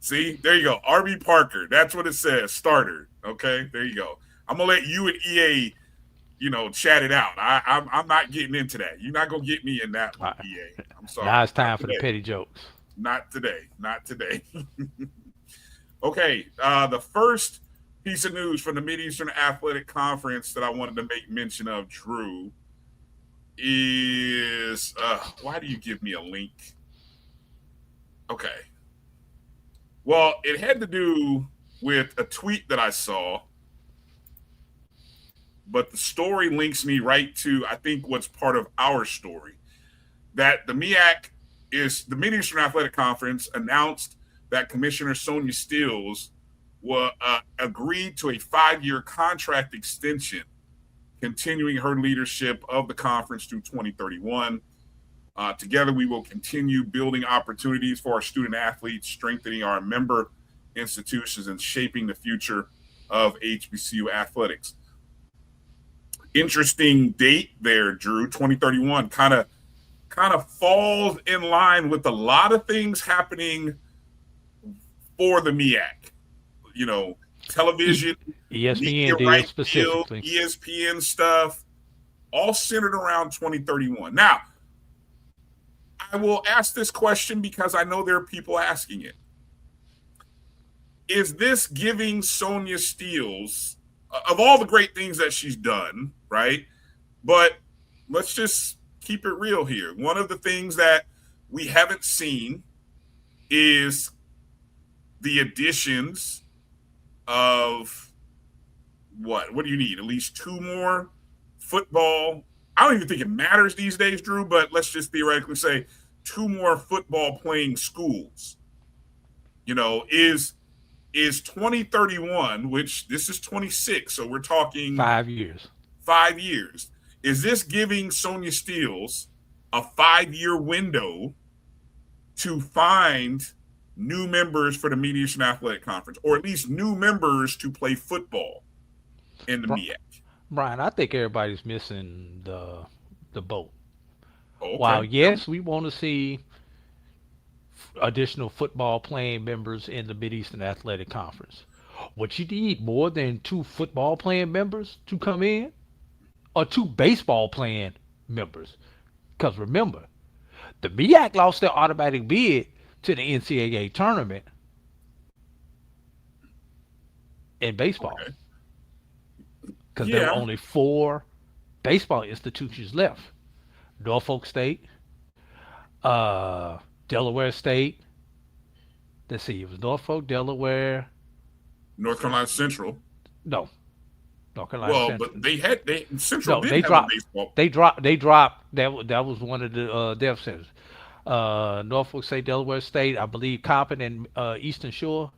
[SPEAKER 2] See, there you go. RB Parker. That's what it says. Starter. Okay, there you go. I'm gonna let you and EA, chat it out. I'm not getting into that. You're not gonna get me in that one, EA. I'm sorry.
[SPEAKER 3] Now it's time for the petty jokes.
[SPEAKER 2] Not today. Okay. The first piece of news from the Mid-Eastern Athletic Conference that I wanted to make mention of, Drew, is why do you give me a link? Okay. Well, it had to do with a tweet that I saw, but the story links me right to, I think, what's part of our story, that the MEAC the Mid-Eastern Athletic Conference announced that Commissioner Sonia Steele agreed to a 5-year contract extension, continuing her leadership of the conference through 2031. Together, we will continue building opportunities for our student athletes, strengthening our member institutions, and shaping the future of HBCU athletics. Interesting date there, Drew. 2031 kind of falls in line with a lot of things happening for the MEAC. Television,
[SPEAKER 3] ESPN
[SPEAKER 2] deal
[SPEAKER 3] specifically,
[SPEAKER 2] ESPN stuff, all centered around 2031. Now, I will ask this question because I know there are people asking it. Is this giving Sonia Steele's, of all the great things that she's done, right? But let's just keep it real here. One of the things that we haven't seen is the additions of what do you need? At least 2 more football. I don't even think it matters these days, Drew, but let's just theoretically say 2 more football playing schools. Is 2031, which this is 26, so we're talking
[SPEAKER 3] 5 years.
[SPEAKER 2] 5 years. Is this giving Sonia Steele a 5-year window to find new members for the Mid-Eastern Athletic Conference, or at least new members to play football in the MEAC?
[SPEAKER 3] Brian, I think everybody's missing the boat.
[SPEAKER 2] Okay.
[SPEAKER 3] While yes, we want to see additional football playing members in the Mid-Eastern Athletic Conference, what you need more than 2 football playing members to come in, or 2 baseball playing members. Because remember, the MEAC lost their automatic bid to the NCAA tournament in baseball. Because there were only 4 baseball institutions left. Norfolk State, Delaware State. Let's see, it was Norfolk, Delaware.
[SPEAKER 2] North Carolina Central.
[SPEAKER 3] No. North Carolina Central.
[SPEAKER 2] But Central
[SPEAKER 3] no,
[SPEAKER 2] did have a baseball.
[SPEAKER 3] They dropped. That was one of the dev centers. Norfolk State, Delaware State, I believe Coppin and Eastern Shore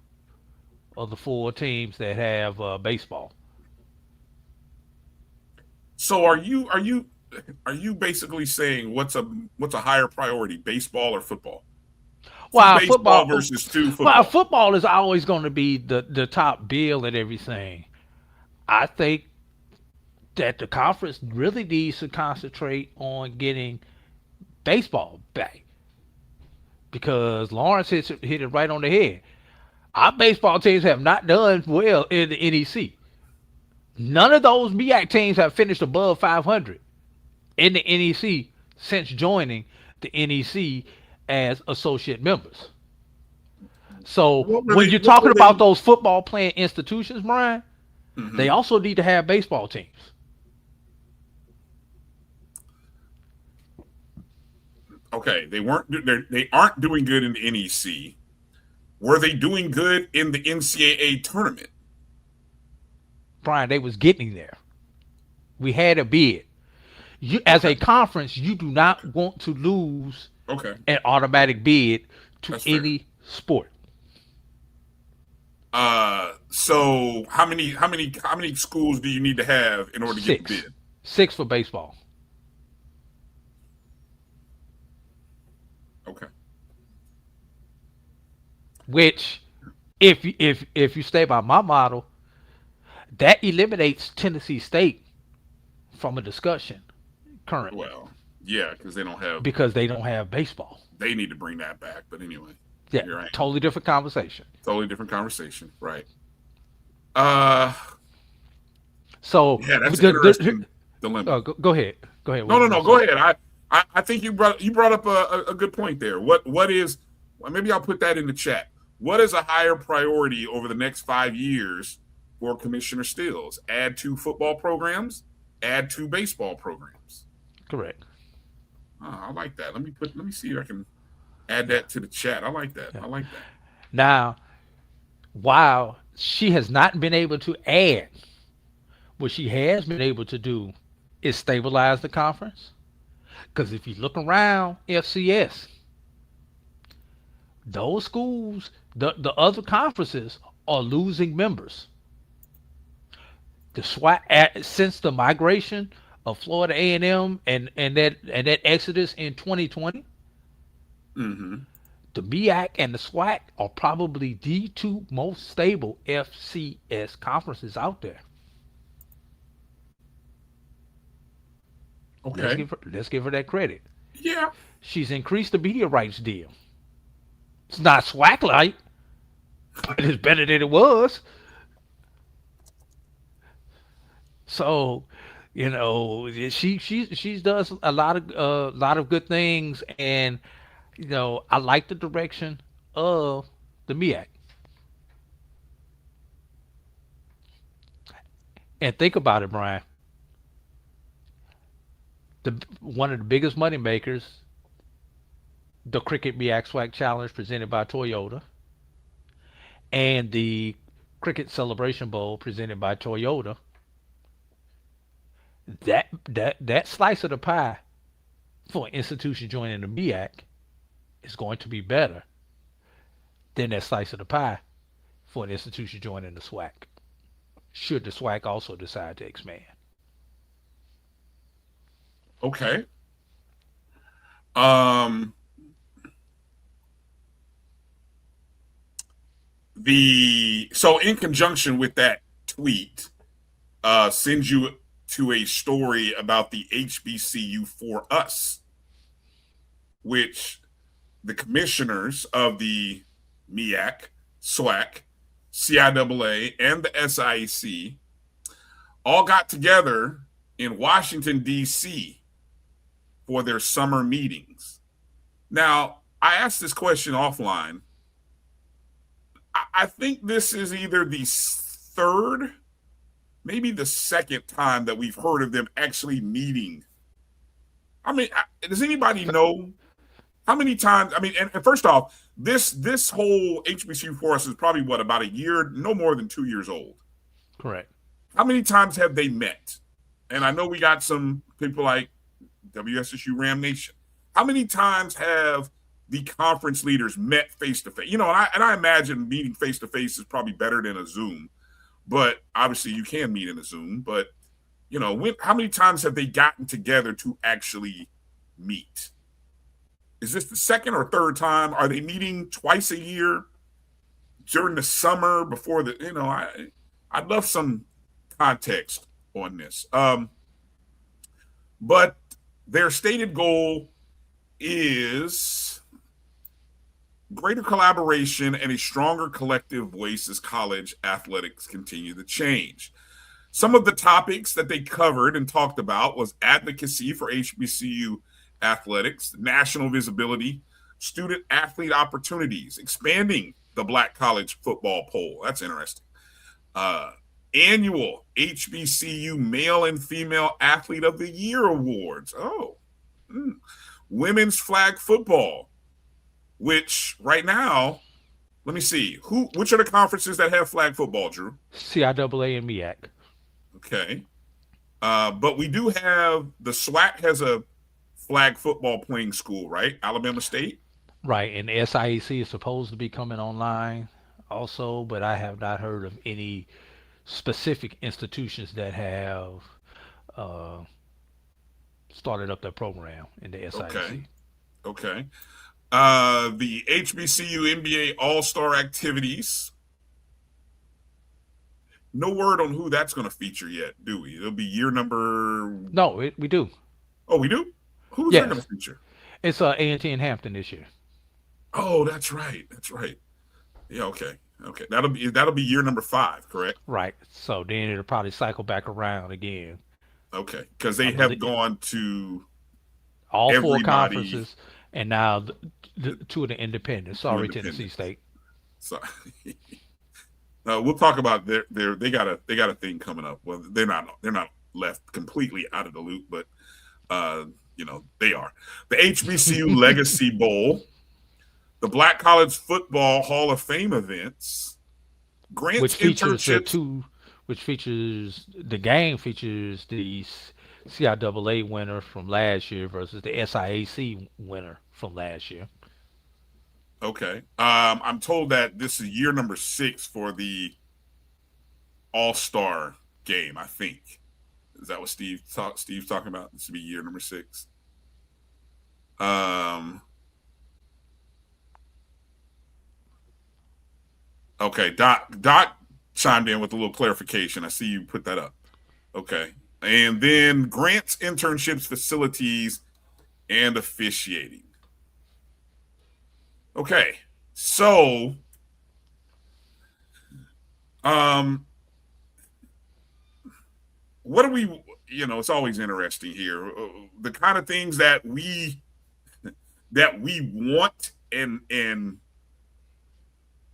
[SPEAKER 3] are the 4 teams that have baseball.
[SPEAKER 2] So are you basically saying what's a higher priority, baseball or football?
[SPEAKER 3] Well,
[SPEAKER 2] baseball
[SPEAKER 3] football
[SPEAKER 2] versus 2 football.
[SPEAKER 3] Well, football is always going to be the top bill and everything. I think that the conference really needs to concentrate on getting baseball back, because Lawrence hit it right on the head. Our baseball teams have not done well in the NEC. None of those MEAC teams have finished above 500 in the NEC since joining the NEC as associate members. So when you're talking about those football playing institutions, Brian, they also need to have baseball teams.
[SPEAKER 2] Okay, they aren't doing good in the NEC. Were they doing good in the NCAA tournament?
[SPEAKER 3] Brian, they was getting there. We had a bid. You, as a conference, you do not want to lose an automatic bid to any sport.
[SPEAKER 2] So how many schools do you need to have in order to get the bid?
[SPEAKER 3] 6 for baseball.
[SPEAKER 2] Okay.
[SPEAKER 3] Which, if you stay by my model, that eliminates Tennessee State from a discussion currently.
[SPEAKER 2] Well, yeah, because they don't have baseball.
[SPEAKER 3] They
[SPEAKER 2] need to bring that back. But anyway,
[SPEAKER 3] yeah, right. Totally different conversation.
[SPEAKER 2] Right.
[SPEAKER 3] So
[SPEAKER 2] yeah, that's an interesting dilemma.
[SPEAKER 3] Go ahead.
[SPEAKER 2] No. Go ahead. I think you brought up a good point there. What is? Well, maybe I'll put that in the chat. What is a higher priority over the next 5 years for Commissioner Stills? Add 2 football programs. Add 2 baseball programs.
[SPEAKER 3] Correct.
[SPEAKER 2] Oh, I like that. Let me see if I can add that to the chat. I like that. Yeah.
[SPEAKER 3] Now, while she has not been able to add, what she has been able to do is stabilize the conference. Because if you look around FCS, those schools, the other conferences are losing members. The SWAC, since the migration of Florida A&M and that exodus in 2020, the MEAC and the SWAC are probably the 2 most stable FCS conferences out there.
[SPEAKER 2] Okay.
[SPEAKER 3] Let's give her that credit.
[SPEAKER 2] Yeah.
[SPEAKER 3] She's increased the media rights deal. It's not SWAC-like, but it's better than it was. So, she does a lot of good things, and I like the direction of the MEAC. And think about it, Brian. One of the biggest money makers, the Cricket MEAC SWAC Challenge presented by Toyota, and the Cricket Celebration Bowl presented by Toyota that slice of the pie for an institution joining the MEAC is going to be better than that slice of the pie for an institution joining the SWAC. Should the SWAC also decide to expand?
[SPEAKER 2] Okay. So in conjunction with that tweet, sends you to a story about the HBCU for Us, which the commissioners of the MEAC, SWAC, CIAA, and the SIAC all got together in Washington, D.C. for their summer meetings. Now, I asked this question offline. I think this is either the third, maybe the second time that we've heard of them actually meeting. I mean, does anybody know how many times? I mean, and first off, this whole HBCU for Us is probably about a year, no more than 2 years old.
[SPEAKER 3] Correct.
[SPEAKER 2] How many times have they met? And I know we got some people like WSSU Ram Nation. How many times have the conference leaders met face to face? You know, and I imagine meeting face to face is probably better than a Zoom, but obviously you can meet in a Zoom. But you know, how many times have they gotten together to actually meet? Is this the second or third time? Are they meeting twice a year during the summer before the? You know, I'd love some context on this. But their stated goal is greater collaboration and a stronger collective voice as college athletics continue to change. Some of the topics that they covered and talked about was advocacy for HBCU athletics, national visibility, student athlete opportunities, expanding the Black College Football Poll. That's interesting. Annual HBCU Male and Female Athlete of the Year Awards. Women's flag football, which right now, let me see. Which are the conferences that have flag football, Drew?
[SPEAKER 3] CIAA and MEAC.
[SPEAKER 2] Okay. But we do have, the SWAC has a flag football playing school, right? Alabama State?
[SPEAKER 3] Right, and the SIAC is supposed to be coming online also, but I have not heard of any specific institutions that have started up their program in the SIAC.
[SPEAKER 2] Okay. The HBCU NBA All-Star activities. No word on who that's going to feature yet, do we? It'll be year number.
[SPEAKER 3] No, we do.
[SPEAKER 2] Oh, we do? Who's
[SPEAKER 3] Yes.
[SPEAKER 2] that going to feature?
[SPEAKER 3] It's A&T in Hampton this year.
[SPEAKER 2] Oh, that's right. That's right. Yeah. Okay. That'll be year number 5, correct?
[SPEAKER 3] Right. So then it'll probably cycle back around again.
[SPEAKER 2] Okay, because they have gone to
[SPEAKER 3] all
[SPEAKER 2] everybody.
[SPEAKER 3] 4 conferences, and now the 2 of the independents. Sorry, Tennessee State.
[SPEAKER 2] So we'll talk about they got a thing coming up. Well, they're not left completely out of the loop, but you know, they are. The HBCU Legacy Bowl, the Black College Football Hall of Fame events, grants,
[SPEAKER 3] which features
[SPEAKER 2] internships.
[SPEAKER 3] The game features the CIAA winner from last year versus the SIAC winner from last year.
[SPEAKER 2] Okay. I'm told that this is year number 6 for the All-Star game, I think. Is that what Steve's talking about? This would be year number 6. Okay, Doc chimed in with a little clarification. I see you put that up. Okay. And then grants, internships, facilities, and officiating. Okay. So, what do we, it's always interesting here. The kind of things that we want and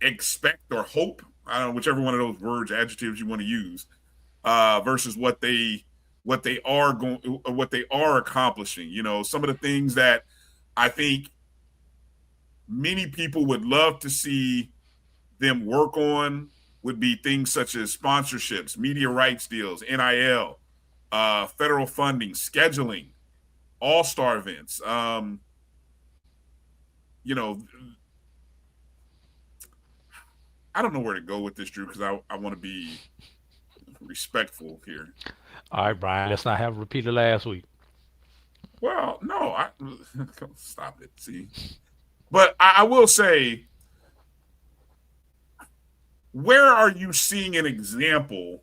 [SPEAKER 2] expect or hope, I don't know, whichever one of those words, adjectives you want to use, versus what they are accomplishing. Some of the things that I think many people would love to see them work on would be things such as sponsorships, media rights deals, NIL, federal funding, scheduling, all-star events. You know, I don't know where to go with this, Drew, because I want to be respectful here.
[SPEAKER 3] All right, Brian. Let's not have a repeat of last week.
[SPEAKER 2] Well, no, stop it. See, but I will say, where are you seeing an example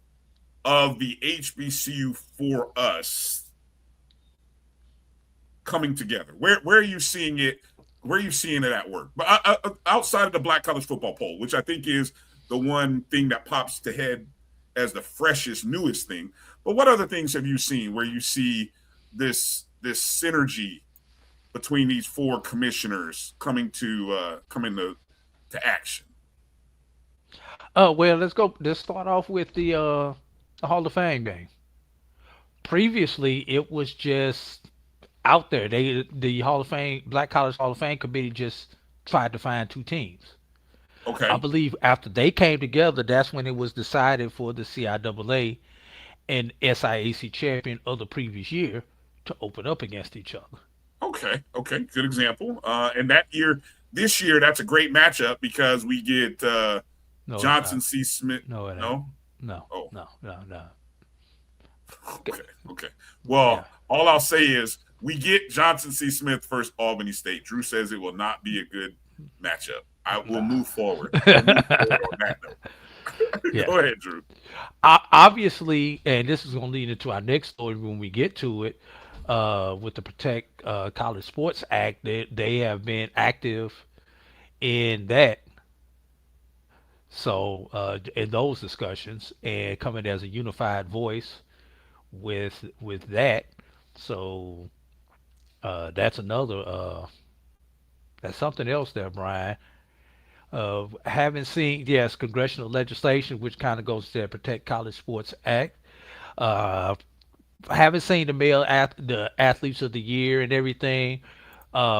[SPEAKER 2] of the HBCU for us coming together? Where are you seeing it? Where are you seeing it at work? But outside of the Black College Football Poll, which I think is the one thing that pops to head as the freshest, newest thing. But what other things have you seen where you see this synergy between these four commissioners coming to action?
[SPEAKER 3] Well, let's start off with the Hall of Fame game. Previously, it was just out there. The Hall of Fame, Black College Hall of Fame committee just tried to find two teams.
[SPEAKER 2] Okay.
[SPEAKER 3] I believe after they came together, that's when it was decided for the CIAA and SIAC champion of the previous year to open up against each other.
[SPEAKER 2] Okay, good example. And this year, that's a great matchup because we get Johnson C. Smith.
[SPEAKER 3] No, it ain't.
[SPEAKER 2] No?
[SPEAKER 3] No.
[SPEAKER 2] Oh.
[SPEAKER 3] No.
[SPEAKER 2] Okay. Well, all I'll say is we get Johnson C. Smith versus Albany State. Drew says it will not be a good matchup. I will move forward. On that note.
[SPEAKER 3] Yeah.
[SPEAKER 2] Go ahead, Drew.
[SPEAKER 3] Obviously, and this is going to lead into our next story when we get to it, with the Protect College Sports Act. They have been active in that. So in those discussions and coming as a unified voice with that. So that's something else there, Brian. Haven't seen, yes, congressional legislation, which kind of goes to the Protect College Sports Act. Haven't seen the athletes of the year and everything.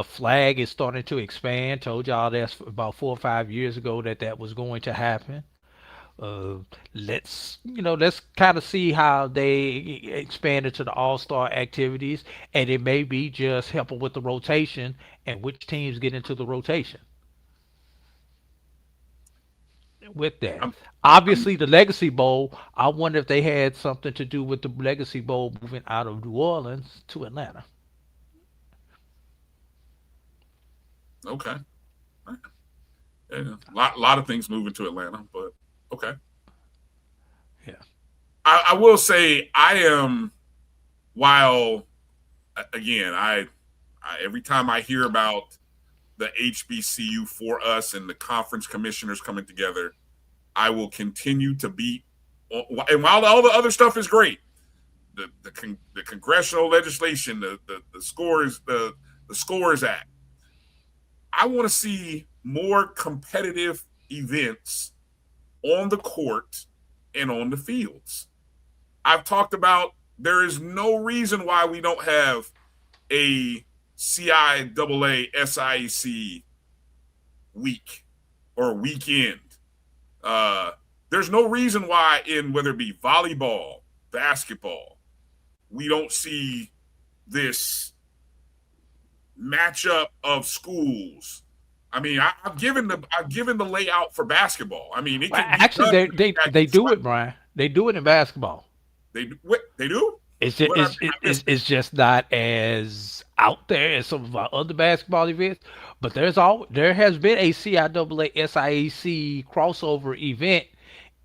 [SPEAKER 3] Flag is starting to expand. Told y'all that's about 4 or 5 years ago that was going to happen. Let's kind of see how they expand into the all-star activities, and it may be just helping with the rotation and which teams get into the rotation. With that, obviously the Legacy Bowl, I wonder if they had something to do with the Legacy Bowl moving out of New Orleans to Atlanta.
[SPEAKER 2] Okay. Yeah, a lot of things moving to Atlanta, but okay.
[SPEAKER 3] Yeah.
[SPEAKER 2] I will say I am, while again, I every time I hear about the HBCU for us and the conference commissioners coming together, I will continue to be, and while all the other stuff is great, the congressional legislation, the Scores Act, I want to see more competitive events on the court and on the fields. I've talked about there is no reason why we don't have a CIAA SIAC week or weekend. There's no reason why in whether it be volleyball, basketball, we don't see this matchup of schools. I mean, I've given the layout for basketball. I mean,
[SPEAKER 3] actually they do it, Brian. They do it in basketball.
[SPEAKER 2] They do.
[SPEAKER 3] It's just not as out there as some of our other basketball events. But there has been a CIAA SIAC crossover event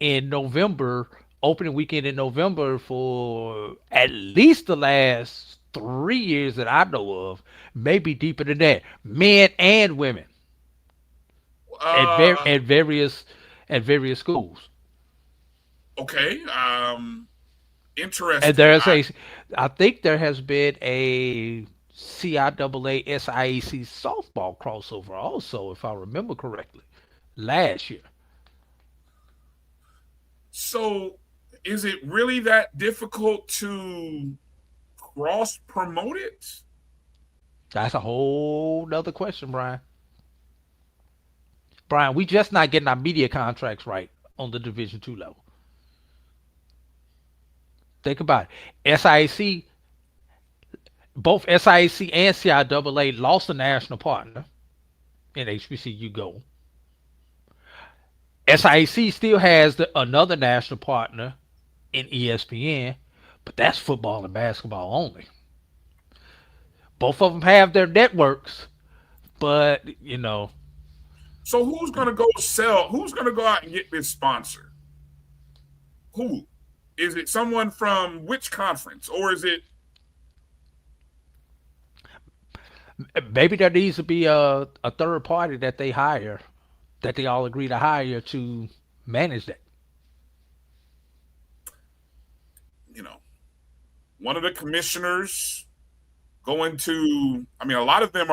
[SPEAKER 3] in November, opening weekend in November, for at least the last 3 years that I know of, maybe deeper than that, men and women at various schools.
[SPEAKER 2] Okay, interesting.
[SPEAKER 3] And I think there has been a CIAA SIAC softball crossover also, if I remember correctly, last year.
[SPEAKER 2] So, is it really that difficult to cross promote it?
[SPEAKER 3] That's a whole nother question, Brian. Brian, we just not getting our media contracts right on the Division II level. Think about it. SIAC, both SIAC and CIAA lost a national partner in HBCU Go. SIAC still has another national partner in ESPN, but that's football and basketball only. Both of them have their networks, but
[SPEAKER 2] So who's gonna go sell? Who's gonna go out and get this sponsor? Who? Is it someone from which conference, or is it?
[SPEAKER 3] maybe there needs to be a third party that they hire, that they all agree to hire to manage that.
[SPEAKER 2] One of the commissioners going to. I mean, a lot of them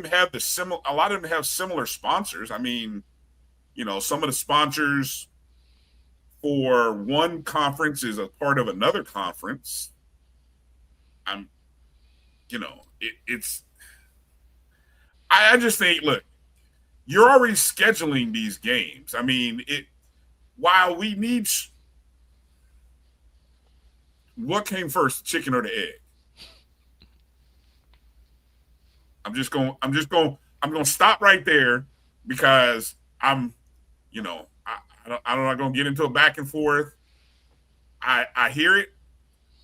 [SPEAKER 2] have similar sponsors. I mean, some of the sponsors for one conference is a part of another conference. It's. I just think, look, you're already scheduling these games. I mean, while we need. What came first, the chicken or the egg? I'm going to stop right there because I'm not going to get into a back and forth. I hear it,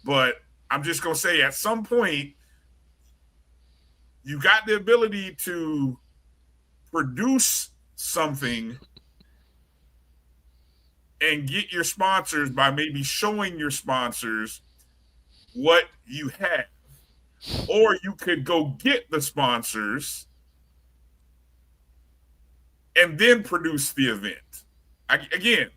[SPEAKER 2] but I'm just going to say at some point you got the ability to produce something and get your sponsors by maybe showing your sponsors what you have. Or you could go get the sponsors and then produce the event. Again,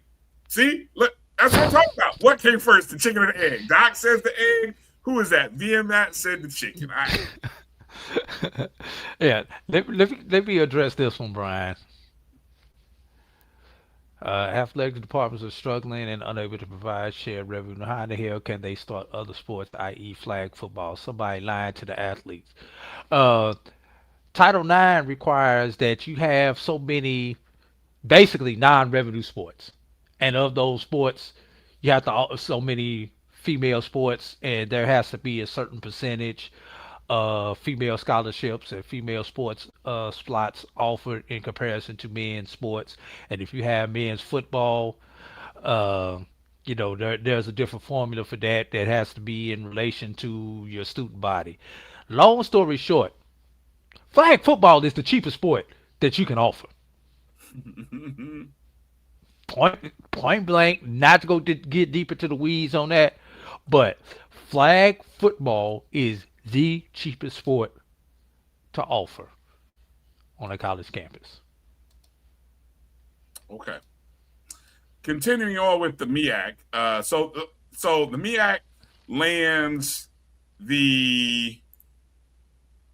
[SPEAKER 2] see? Look, that's what I'm talking about. What came first, the chicken or the egg? Doc says the egg. Who is that? VMAT said the chicken.
[SPEAKER 3] Yeah, let me address this one, Brian. Athletic departments are struggling and unable to provide shared revenue. How in the hell can they start other sports, i.e., flag football? Somebody lying to the athletes. Title IX requires that you have so many, basically, non-revenue sports, and of those sports, you have to so many female sports, and there has to be a certain percentage female scholarships and female sports slots offered in comparison to men's sports. And if you have men's football, there's a different formula for that has to be in relation to your student body. Long story short, flag football is the cheapest sport that you can offer. Point blank, not to get deeper to the weeds on that, but flag football is the cheapest sport to offer on a college campus.
[SPEAKER 2] Okay. Continuing on with the MEAC. So the MEAC lands the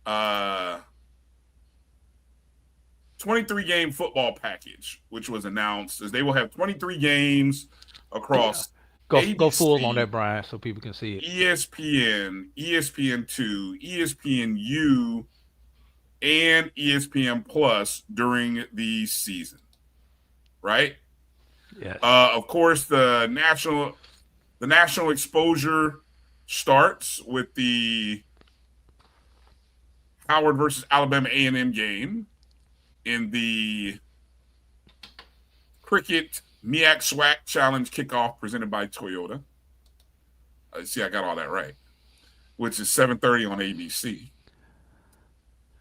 [SPEAKER 2] 23-game football package, which was announced, as they will have 23 games across
[SPEAKER 3] Go full on that, Brian, so people can see it.
[SPEAKER 2] ESPN, ESPN2, ESPNU, and ESPN Plus during the season. Right?
[SPEAKER 3] Yes.
[SPEAKER 2] Of course, the national exposure starts with the Howard versus Alabama A&M game in the cricket MEAC SWAC Challenge kickoff presented by Toyota. See, I got all that right. Which is 7:30 on ABC.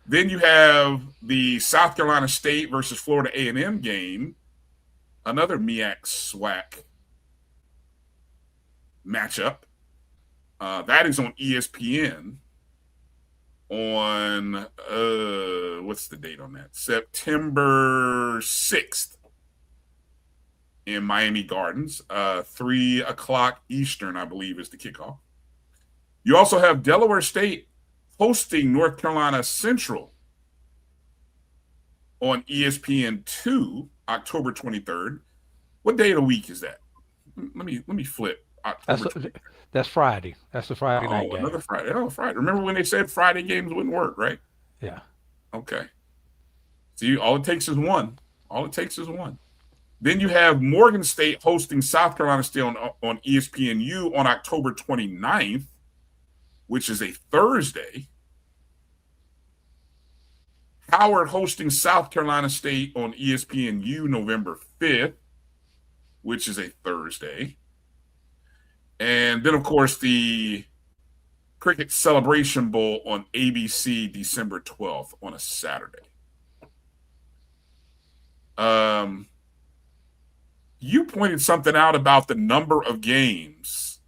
[SPEAKER 2] Then you have the South Carolina State versus Florida A&M game, another MEAC SWAC matchup. That is on ESPN on what's the date on that? September 6th. In Miami Gardens, 3 o'clock Eastern, I believe, is the kickoff. You also have Delaware State hosting North Carolina Central on ESPN2, October 23rd. What day of the week is that? Let me flip.
[SPEAKER 3] That's Friday. That's the Friday night game.
[SPEAKER 2] Another Friday. Oh, Friday. Remember when they said Friday games wouldn't work, right?
[SPEAKER 3] Yeah.
[SPEAKER 2] Okay. See, all it takes is one. Then you have Morgan State hosting South Carolina State on ESPNU on October 29th, which is a Thursday. Howard hosting South Carolina State on ESPNU November 5th, which is a Thursday. And then, of course, the Cricket Celebration Bowl on ABC December 12th on a Saturday. You pointed something out about the number of games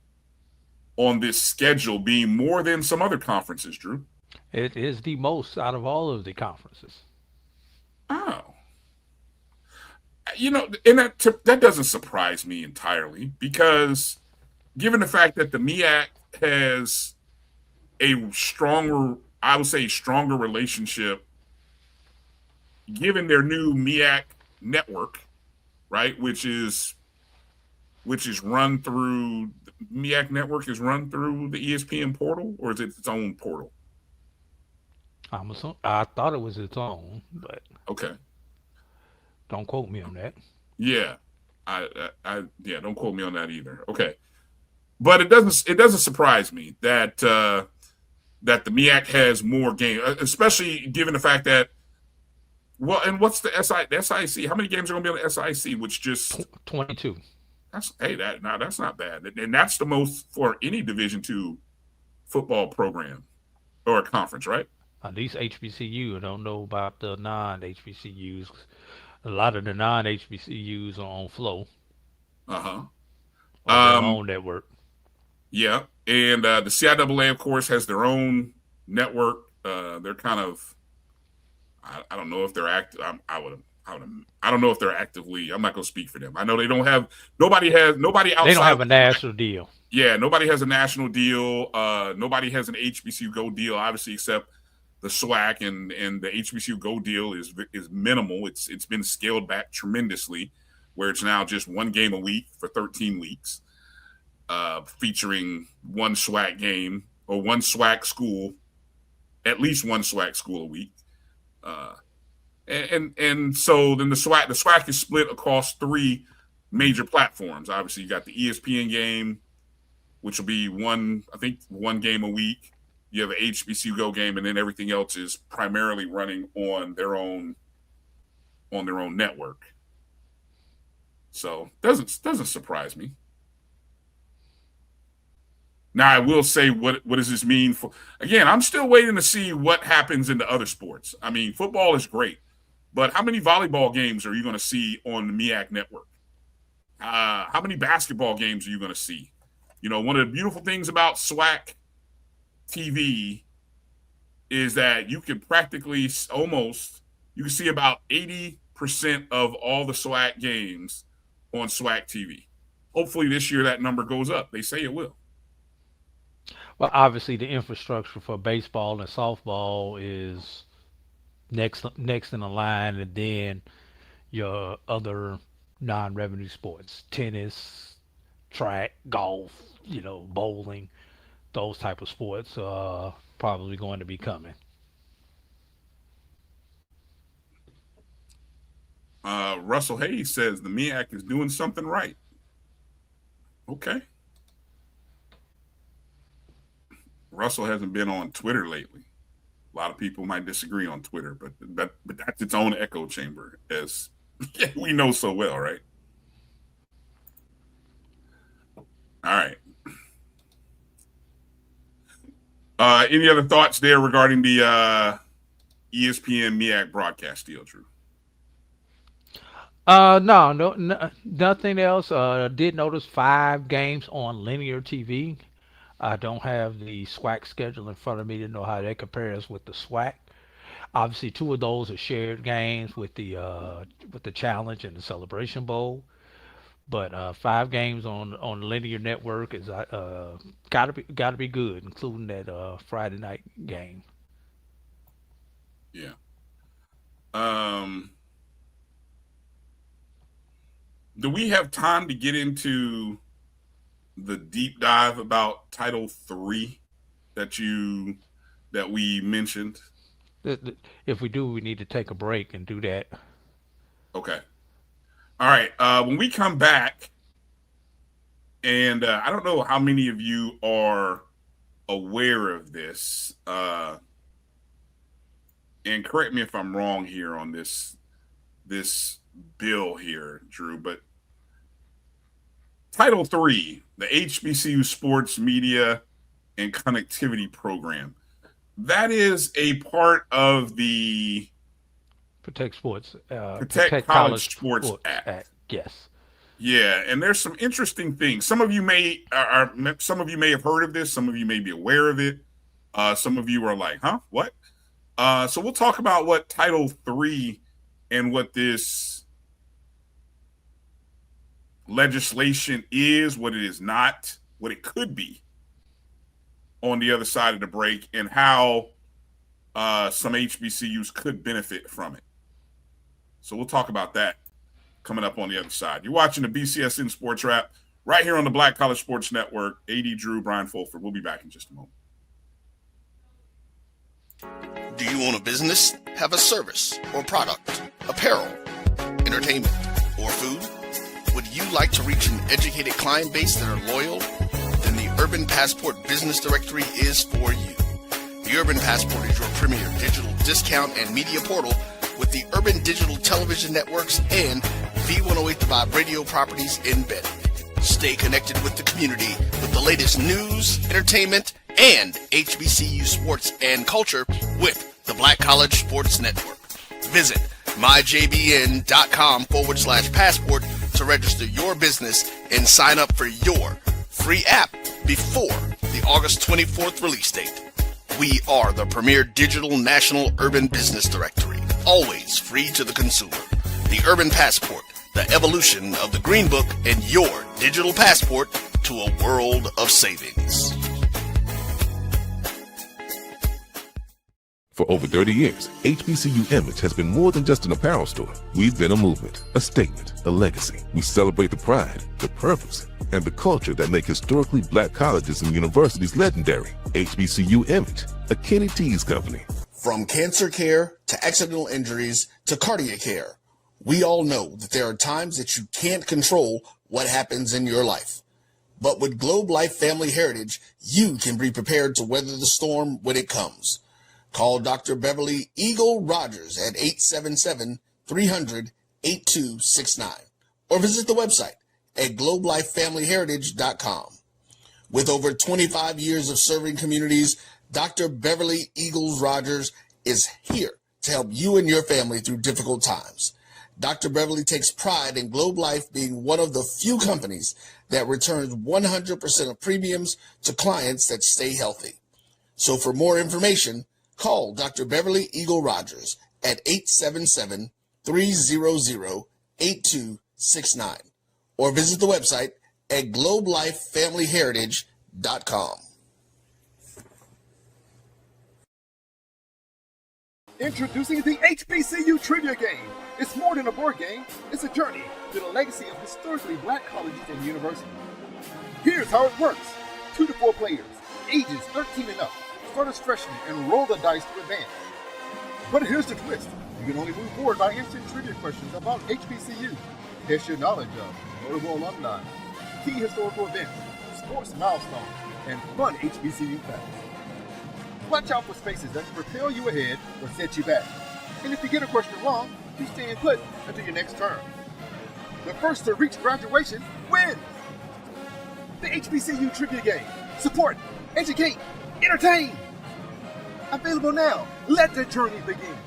[SPEAKER 2] on this schedule being more than some other conferences, Drew.
[SPEAKER 3] It is the most out of all of the conferences.
[SPEAKER 2] Oh. And that doesn't surprise me entirely, because given the fact that the MEAC has a stronger relationship, given their new MEAC network, right, which is run through the MEAC network is run through the ESPN portal, or is it its own portal?
[SPEAKER 3] I thought it was its own, but
[SPEAKER 2] Okay.
[SPEAKER 3] don't quote me on that.
[SPEAKER 2] Yeah. Don't quote me on that either. Okay. But it doesn't surprise me that the MEAC has more games, especially given the fact that, well, and what's the SIC? How many games are going to be on the SIC? Which just
[SPEAKER 3] 22.
[SPEAKER 2] That's not bad, and that's the most for any Division II football program or conference, right?
[SPEAKER 3] At least HBCU. I don't know about the non-HBCUs. A lot of the non-HBCUs are on Flow.
[SPEAKER 2] Uh-huh.
[SPEAKER 3] Or their own network.
[SPEAKER 2] Yeah, and the CIAA, of course, has their own network. They're kind of, I don't know if they're active. I don't know if they're actively. I'm not going to speak for them. I know they don't have. Nobody outside.
[SPEAKER 3] They don't have a national deal.
[SPEAKER 2] Yeah, nobody has a national deal. Nobody has an HBCU Go deal, obviously, except the SWAC, and the HBCU Go deal is minimal. It's been scaled back tremendously, where it's now just one game a week for 13 weeks, featuring one SWAC game or one SWAC school, at least one SWAC school a week. And so then the SWAC is split across three major platforms. Obviously, you got the ESPN game, which will be one game a week. You have an HBCU Go game, and then everything else is primarily running on their own network. So doesn't surprise me. Now, I will say, what does this mean for? Again, I'm still waiting to see what happens in the other sports. I mean, football is great, but how many volleyball games are you going to see on the MEAC network? How many basketball games are you going to see? One of the beautiful things about SWAC TV is that you can practically you can see about 80% of all the SWAC games on SWAC TV. Hopefully this year that number goes up. They say it will.
[SPEAKER 3] Well, obviously the infrastructure for baseball and softball is next in the line, and then your other non-revenue sports, tennis, track, golf, bowling, those type of sports are probably going to be coming.
[SPEAKER 2] Russell Hayes says the MEAC is doing something right. Okay. Russell hasn't been on Twitter lately. A lot of people might disagree on Twitter, but that's its own echo chamber, as we know so well, right? All right. Any other thoughts there regarding the ESPN MEAC broadcast deal, Drew?
[SPEAKER 3] No, nothing else. Did notice 5 games on linear TV. I don't have the SWAC schedule in front of me to know how that compares with the SWAC. Obviously, 2 of those are shared games with the Challenge and the Celebration Bowl. But 5 games on linear network is gotta be good, including that Friday night game.
[SPEAKER 2] Yeah. Do we have time to get into the deep dive about Title III that we mentioned?
[SPEAKER 3] If we do, we need to take a break and do that.
[SPEAKER 2] Okay. All right. When we come back, and I don't know how many of you are aware of this, and correct me if I'm wrong here on this bill here, Drew, but Title III, the HBCU Sports Media and Connectivity Program, that is a part of the
[SPEAKER 3] Protect College
[SPEAKER 2] Sports Act.
[SPEAKER 3] Yes.
[SPEAKER 2] Yeah, and there's some interesting things. Some of you may have heard of this. Some of you may be aware of it. Some of you are like, "Huh? What?" So we'll talk about what Title III and what this legislation is, what it is not, what it could be on the other side of the break, and how some HBCUs could benefit from it. So we'll talk about that coming up on the other side. You're watching the BCSN Sports Wrap right here on the Black College Sports Network. A.D. Drew, Bryan Fulford. We'll be back in just a moment.
[SPEAKER 6] Do you own a business, have a service or product, apparel, entertainment, or food? Would you like to reach an educated client base that are loyal? Then the Urban Passport Business Directory is for you. The Urban Passport is your premier digital discount and media portal with the Urban Digital Television Networks and V108.5 radio properties embedded. Stay connected with the community with the latest news, entertainment, and HBCU sports and culture with the Black College Sports Network. Visit myjbn.com/passport to register your business and sign up for your free app before the August 24th release date. We are the premier digital national urban business directory, always free to the consumer. The Urban Passport, the evolution of the Green Book, and your digital passport to a world of savings.
[SPEAKER 5] For over 30 years, HBCU Image has been more than just an apparel store. We've been a movement, a statement, a legacy. We celebrate the pride, the purpose, and the culture that make historically black colleges and universities legendary. HBCU Image, a Kenny T's company.
[SPEAKER 6] From cancer care to accidental injuries to cardiac care, we all know that there are times that you can't control what happens in your life. But with Globe Life Family Heritage, you can be prepared to weather the storm when it comes. Call Dr. Beverly Eagle Rogers at 877-300-8269 or visit the website at globelifefamilyheritage.com. With over 25 years of serving communities, Dr. Beverly Eagles Rogers is here to help you and your family through difficult times. Dr. Beverly takes pride in Globe Life being one of the few companies that returns 100% of premiums to clients that stay healthy. So for more information, call Dr. Beverly Eagle Rogers at 877-300-8269 or visit the website at globelifefamilyheritage.com.
[SPEAKER 4] Introducing the HBCU Trivia Game. It's more than a board game. It's a journey to the legacy of historically black colleges and universities. Here's how it works. 2 to 4 players, ages 13 and up, start as freshmen and roll the dice to advance. But here's the twist. You can only move forward by answering trivia questions about HBCU. Test your knowledge of notable alumni, key historical events, sports milestones, and fun HBCU facts. Watch out for spaces that can propel you ahead or set you back. And if you get a question wrong, you stay put until your next turn. The first to reach graduation wins. The HBCU Trivia Game. Support, educate, entertain. Available now. Let the journey begin.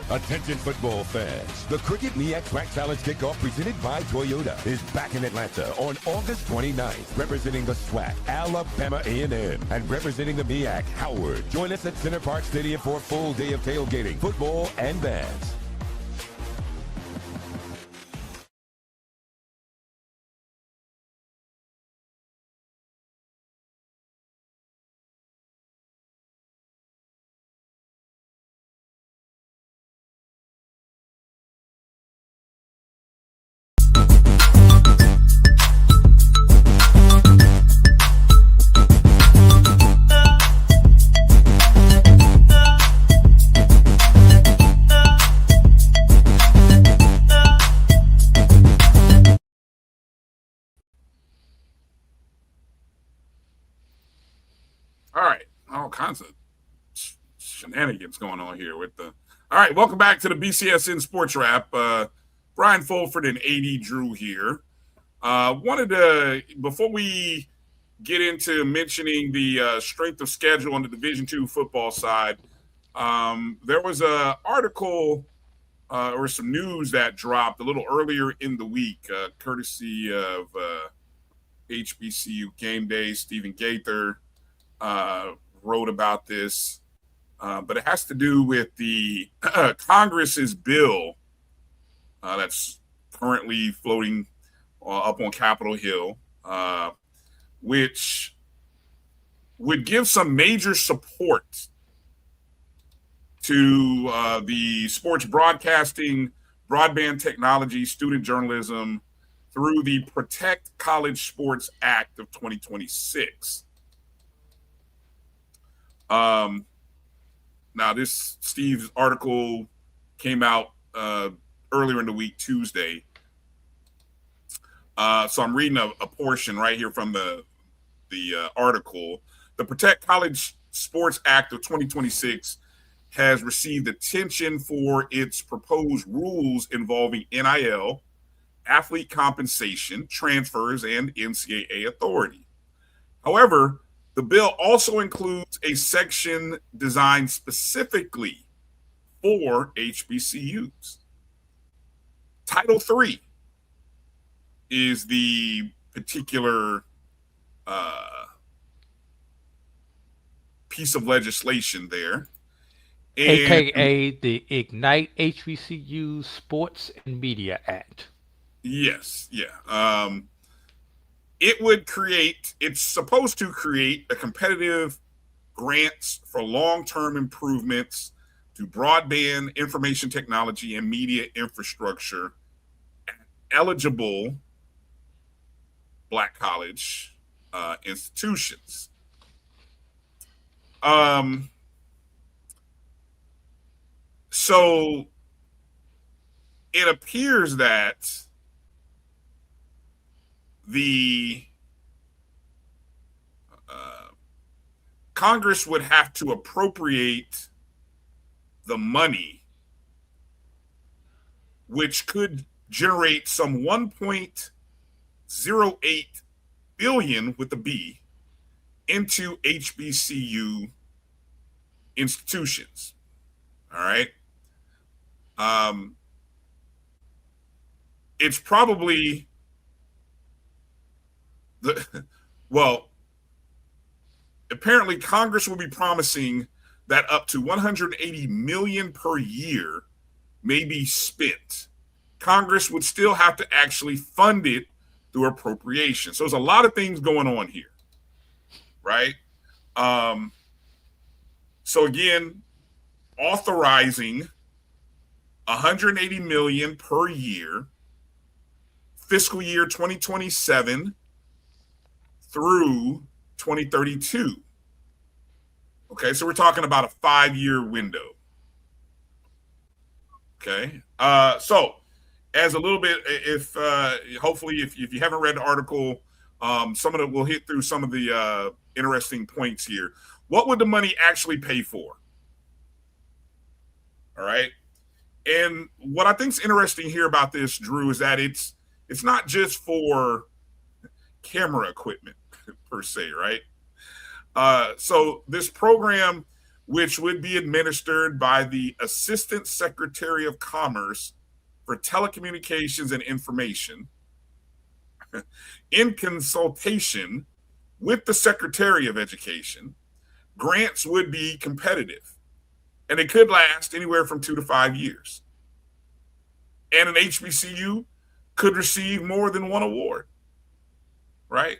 [SPEAKER 7] Attention football fans. The Cricket MEAC Swag Challenge Kickoff presented by Toyota is back in Atlanta on August 29th. Representing the SWAC, Alabama A&M, and representing the MEAC, Howard. Join us at Center Park Stadium for a full day of tailgating, football, and bands.
[SPEAKER 2] All right. All kinds of shenanigans going on here with the. All right. Welcome back to the BCSN Sports Wrap. Brian Fulford and A.D. Drew here. Wanted to, before we get into mentioning the strength of schedule on the Division II football side, there was an article or some news that dropped a little earlier in the week, courtesy of HBCU Game Day. Stephen Gaither wrote about this, but it has to do with the Congress's bill that's currently floating up on Capitol Hill, which would give some major support to the sports broadcasting, broadband technology, student journalism through the Protect College Sports Act of 2026. Now, this Steve's article came out earlier in the week, Tuesday. So I'm reading a portion right here from the article. The Protect College Sports Act of 2026 has received attention for its proposed rules involving NIL, athlete compensation, transfers, and NCAA authority. However, the bill also includes a section designed specifically for HBCUs. Title III is the particular piece of legislation there. And,
[SPEAKER 3] AKA the Ignite HBCU Sports and Media Act.
[SPEAKER 2] Yes, yeah. It's supposed to create a competitive grants for long-term improvements to broadband information technology and media infrastructure at eligible Black college institutions. So it appears that the Congress would have to appropriate the money, which could generate some 1.08 billion with a B into HBCU institutions. All right. It's probably apparently Congress will be promising that up to 180 million per year may be spent. Congress would still have to actually fund it through appropriation. So there's a lot of things going on here, right? So again, authorizing 180 million per year, fiscal year 2027 through 2032. Okay, so we're talking about a 5-year window. Okay, so as a little bit, if hopefully if you haven't read the article, some of it will hit through some of the interesting points here. What would the money actually pay for? All right, and what I think is interesting here about this, Drew, is that it's not just for camera equipment per se, right? So this program, which would be administered by the Assistant Secretary of Commerce for Telecommunications and Information, in consultation with the Secretary of Education, grants would be competitive, and it could last anywhere from 2 to 5 years. And an HBCU could receive more than one award, right?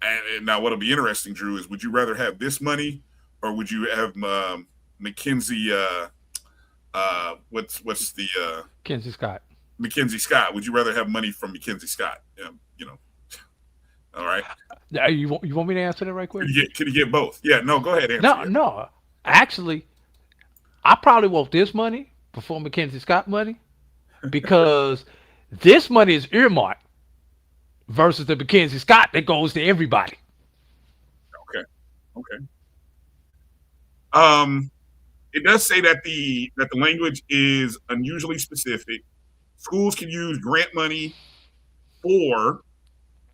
[SPEAKER 2] And now what'll be interesting, Drew, is would you rather have this money or would you have McKinsey, what's the
[SPEAKER 3] Mackenzie Scott.
[SPEAKER 2] Mackenzie Scott. Would you rather have money from Mackenzie Scott? All right.
[SPEAKER 3] You want me to answer that right quick?
[SPEAKER 2] Can you get both? Yeah, no, go ahead.
[SPEAKER 3] No. Actually, I probably want this money before Mackenzie Scott money because this money is earmarked versus the Mackenzie Scott that goes to everybody.
[SPEAKER 2] Okay. It does say that the language is unusually specific. Schools can use grant money for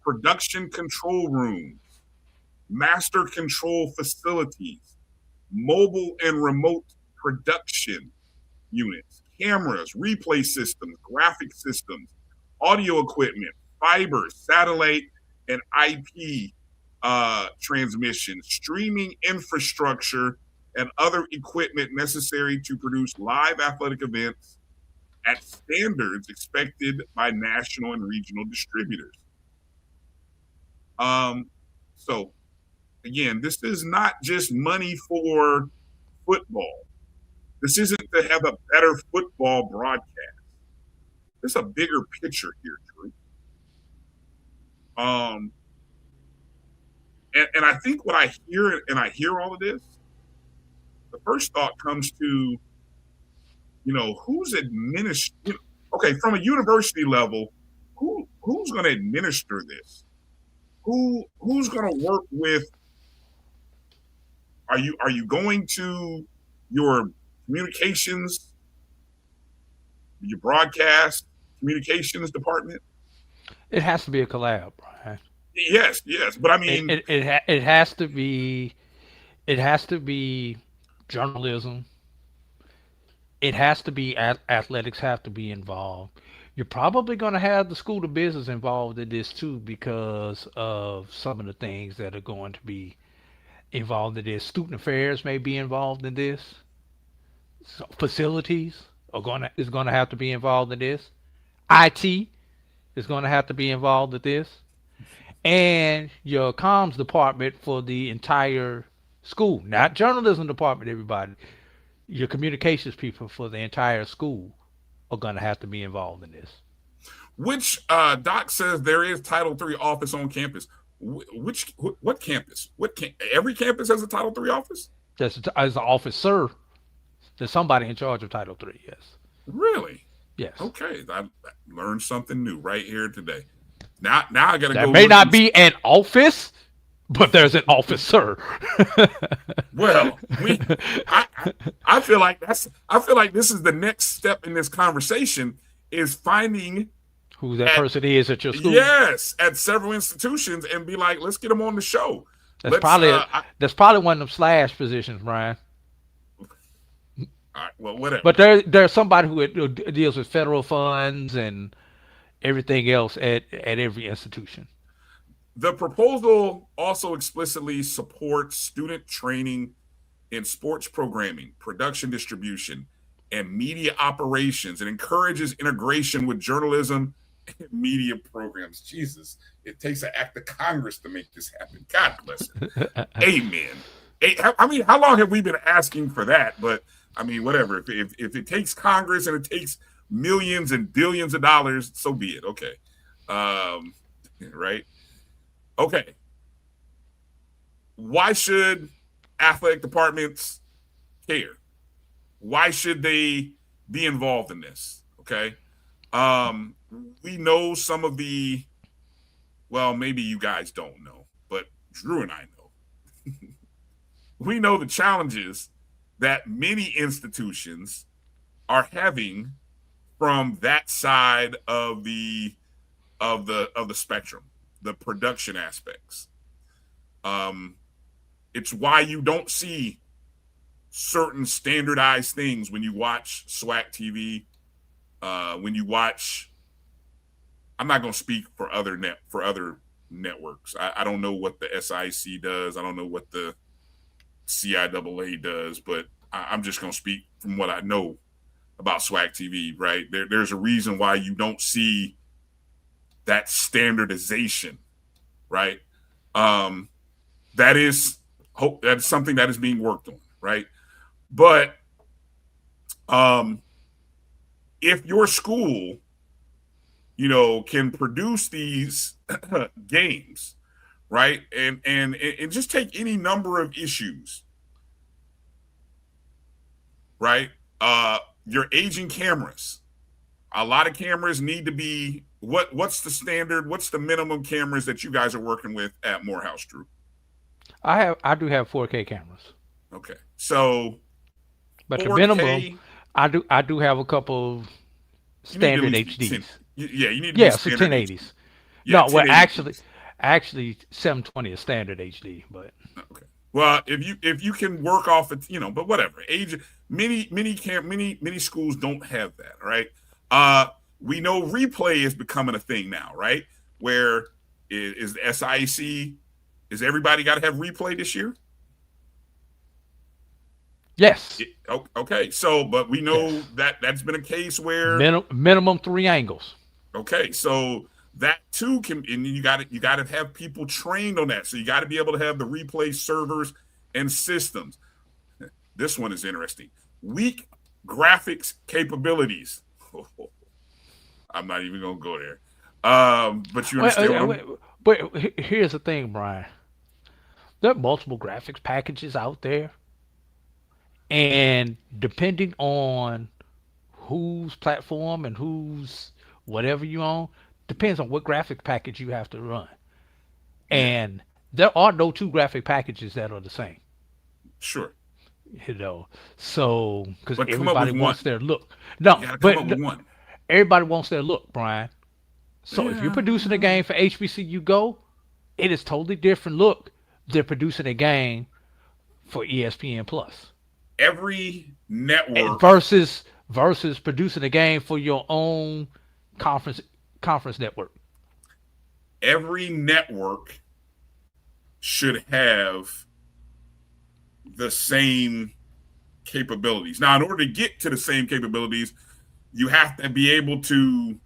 [SPEAKER 2] production control rooms, master control facilities, mobile and remote production units, cameras, replay systems, graphic systems, audio equipment, fiber, satellite, and IP transmission, streaming infrastructure, and other equipment necessary to produce live athletic events at standards expected by national and regional distributors. So again, this is not just money for football. This isn't to have a better football broadcast. There's a bigger picture here, Drew. And I think when I hear all of this, the first thought comes to, who's administering? Okay, from a university level, who's going to administer this? Who's going to work with? Are you going to your communications, your broadcast communications department?
[SPEAKER 3] It has to be a collab, Brian.
[SPEAKER 2] Yes, but I mean,
[SPEAKER 3] it has to be journalism. It has to be athletics have to be involved. You're probably going to have the school of business involved in this too because of some of the things that are going to be involved in this. Student affairs may be involved in this. So facilities is going to have to be involved in this. IT is going to have to be involved in this. And your comms department for the entire school, not journalism department, everybody. Your communications people for the entire school are going to have to be involved in this.
[SPEAKER 2] Which Doc says there is Title III office on campus. What campus? Every campus has a Title III office?
[SPEAKER 3] As an officer, there's somebody in charge of Title III. Yes.
[SPEAKER 2] Really?
[SPEAKER 3] Yes.
[SPEAKER 2] Okay, I learned something new right here today. Now I got to go.
[SPEAKER 3] There may not be an office, but there's an officer.
[SPEAKER 2] Well, I feel like this is the next step in this conversation is finding
[SPEAKER 3] who that person is at your school.
[SPEAKER 2] Yes, at several institutions, and be like, let's get them on the show.
[SPEAKER 3] That's probably one of them slash positions, Brian.
[SPEAKER 2] All right, well, whatever.
[SPEAKER 3] But there's somebody who deals with federal funds and everything else at every institution.
[SPEAKER 2] The proposal also explicitly supports student training in sports programming, production distribution, and media operations, and encourages integration with journalism and media programs. Jesus, it takes an act of Congress to make this happen. God bless it. Amen. I mean, how long have we been asking for that? But I mean, whatever. If it takes Congress and it takes millions and billions of dollars, so be it. Okay. Right. Okay. Why should athletic departments care? Why should they be involved in this? Okay. We know some of the, well, maybe you guys don't know, but Drew and I know. We know the challenges that many institutions are having from that side of the spectrum, the production aspects. It's why you don't see certain standardized things when you watch SWAC TV, when you watch. I'm not going to speak for other networks. I don't know what the SIC does. I don't know what the CIAA does, but I'm just going to speak from what I know about SWAC TV. Right there's a reason why you don't see that standardization. Right, that is something that is being worked on. Right, but if your school, can produce these games, right, and just take any number of issues, right, your aging cameras. A lot of cameras need to be what's the standard? What's the minimum cameras that you guys are working with at Morehouse, Drew?
[SPEAKER 3] I do have 4K cameras.
[SPEAKER 2] Okay, So,
[SPEAKER 3] But the
[SPEAKER 2] 4K,
[SPEAKER 3] minimum, I do have a couple
[SPEAKER 2] you need at
[SPEAKER 3] standard
[SPEAKER 2] least be 10.
[SPEAKER 3] HDs.
[SPEAKER 2] Yeah, you need to
[SPEAKER 3] Yeah,
[SPEAKER 2] be
[SPEAKER 3] so
[SPEAKER 2] standard
[SPEAKER 3] 1080s.
[SPEAKER 2] HD. Yeah,
[SPEAKER 3] No, well,
[SPEAKER 2] 1080.
[SPEAKER 3] actually, 720 is standard HD. But
[SPEAKER 2] Okay. Well, if you can work off it, but whatever. Many schools don't have that, right? We know replay is becoming a thing now, right? Where is the SIAC? Is everybody got to have replay this year?
[SPEAKER 3] yes,
[SPEAKER 2] Okay. So, but we know that's been a case where
[SPEAKER 3] minimum 3 angles.
[SPEAKER 2] okay, so that too can, and you got to have people trained on that. So you got to be able to have the replay servers and systems. This one is interesting. Weak graphics capabilities. I'm not even gonna go there. But you understand
[SPEAKER 3] But here's the thing, Brian. There are multiple graphics packages out there, and depending on whose platform and whose whatever you own, depends on what graphics package you have to run. And there are no 2 graphic packages that are the same.
[SPEAKER 2] Sure.
[SPEAKER 3] So because
[SPEAKER 2] But
[SPEAKER 3] everybody wants
[SPEAKER 2] one.
[SPEAKER 3] their look. No,
[SPEAKER 2] You gotta
[SPEAKER 3] but
[SPEAKER 2] come up with one.
[SPEAKER 3] everybody wants their look, Brian. So if you're producing a game for HBCU Go, it is totally different look than producing a game for ESPN Plus.
[SPEAKER 2] Every network
[SPEAKER 3] versus producing a game for your own conference network.
[SPEAKER 2] Every network should have the same capabilities. Now, in order to get to the same capabilities, you have to be able to.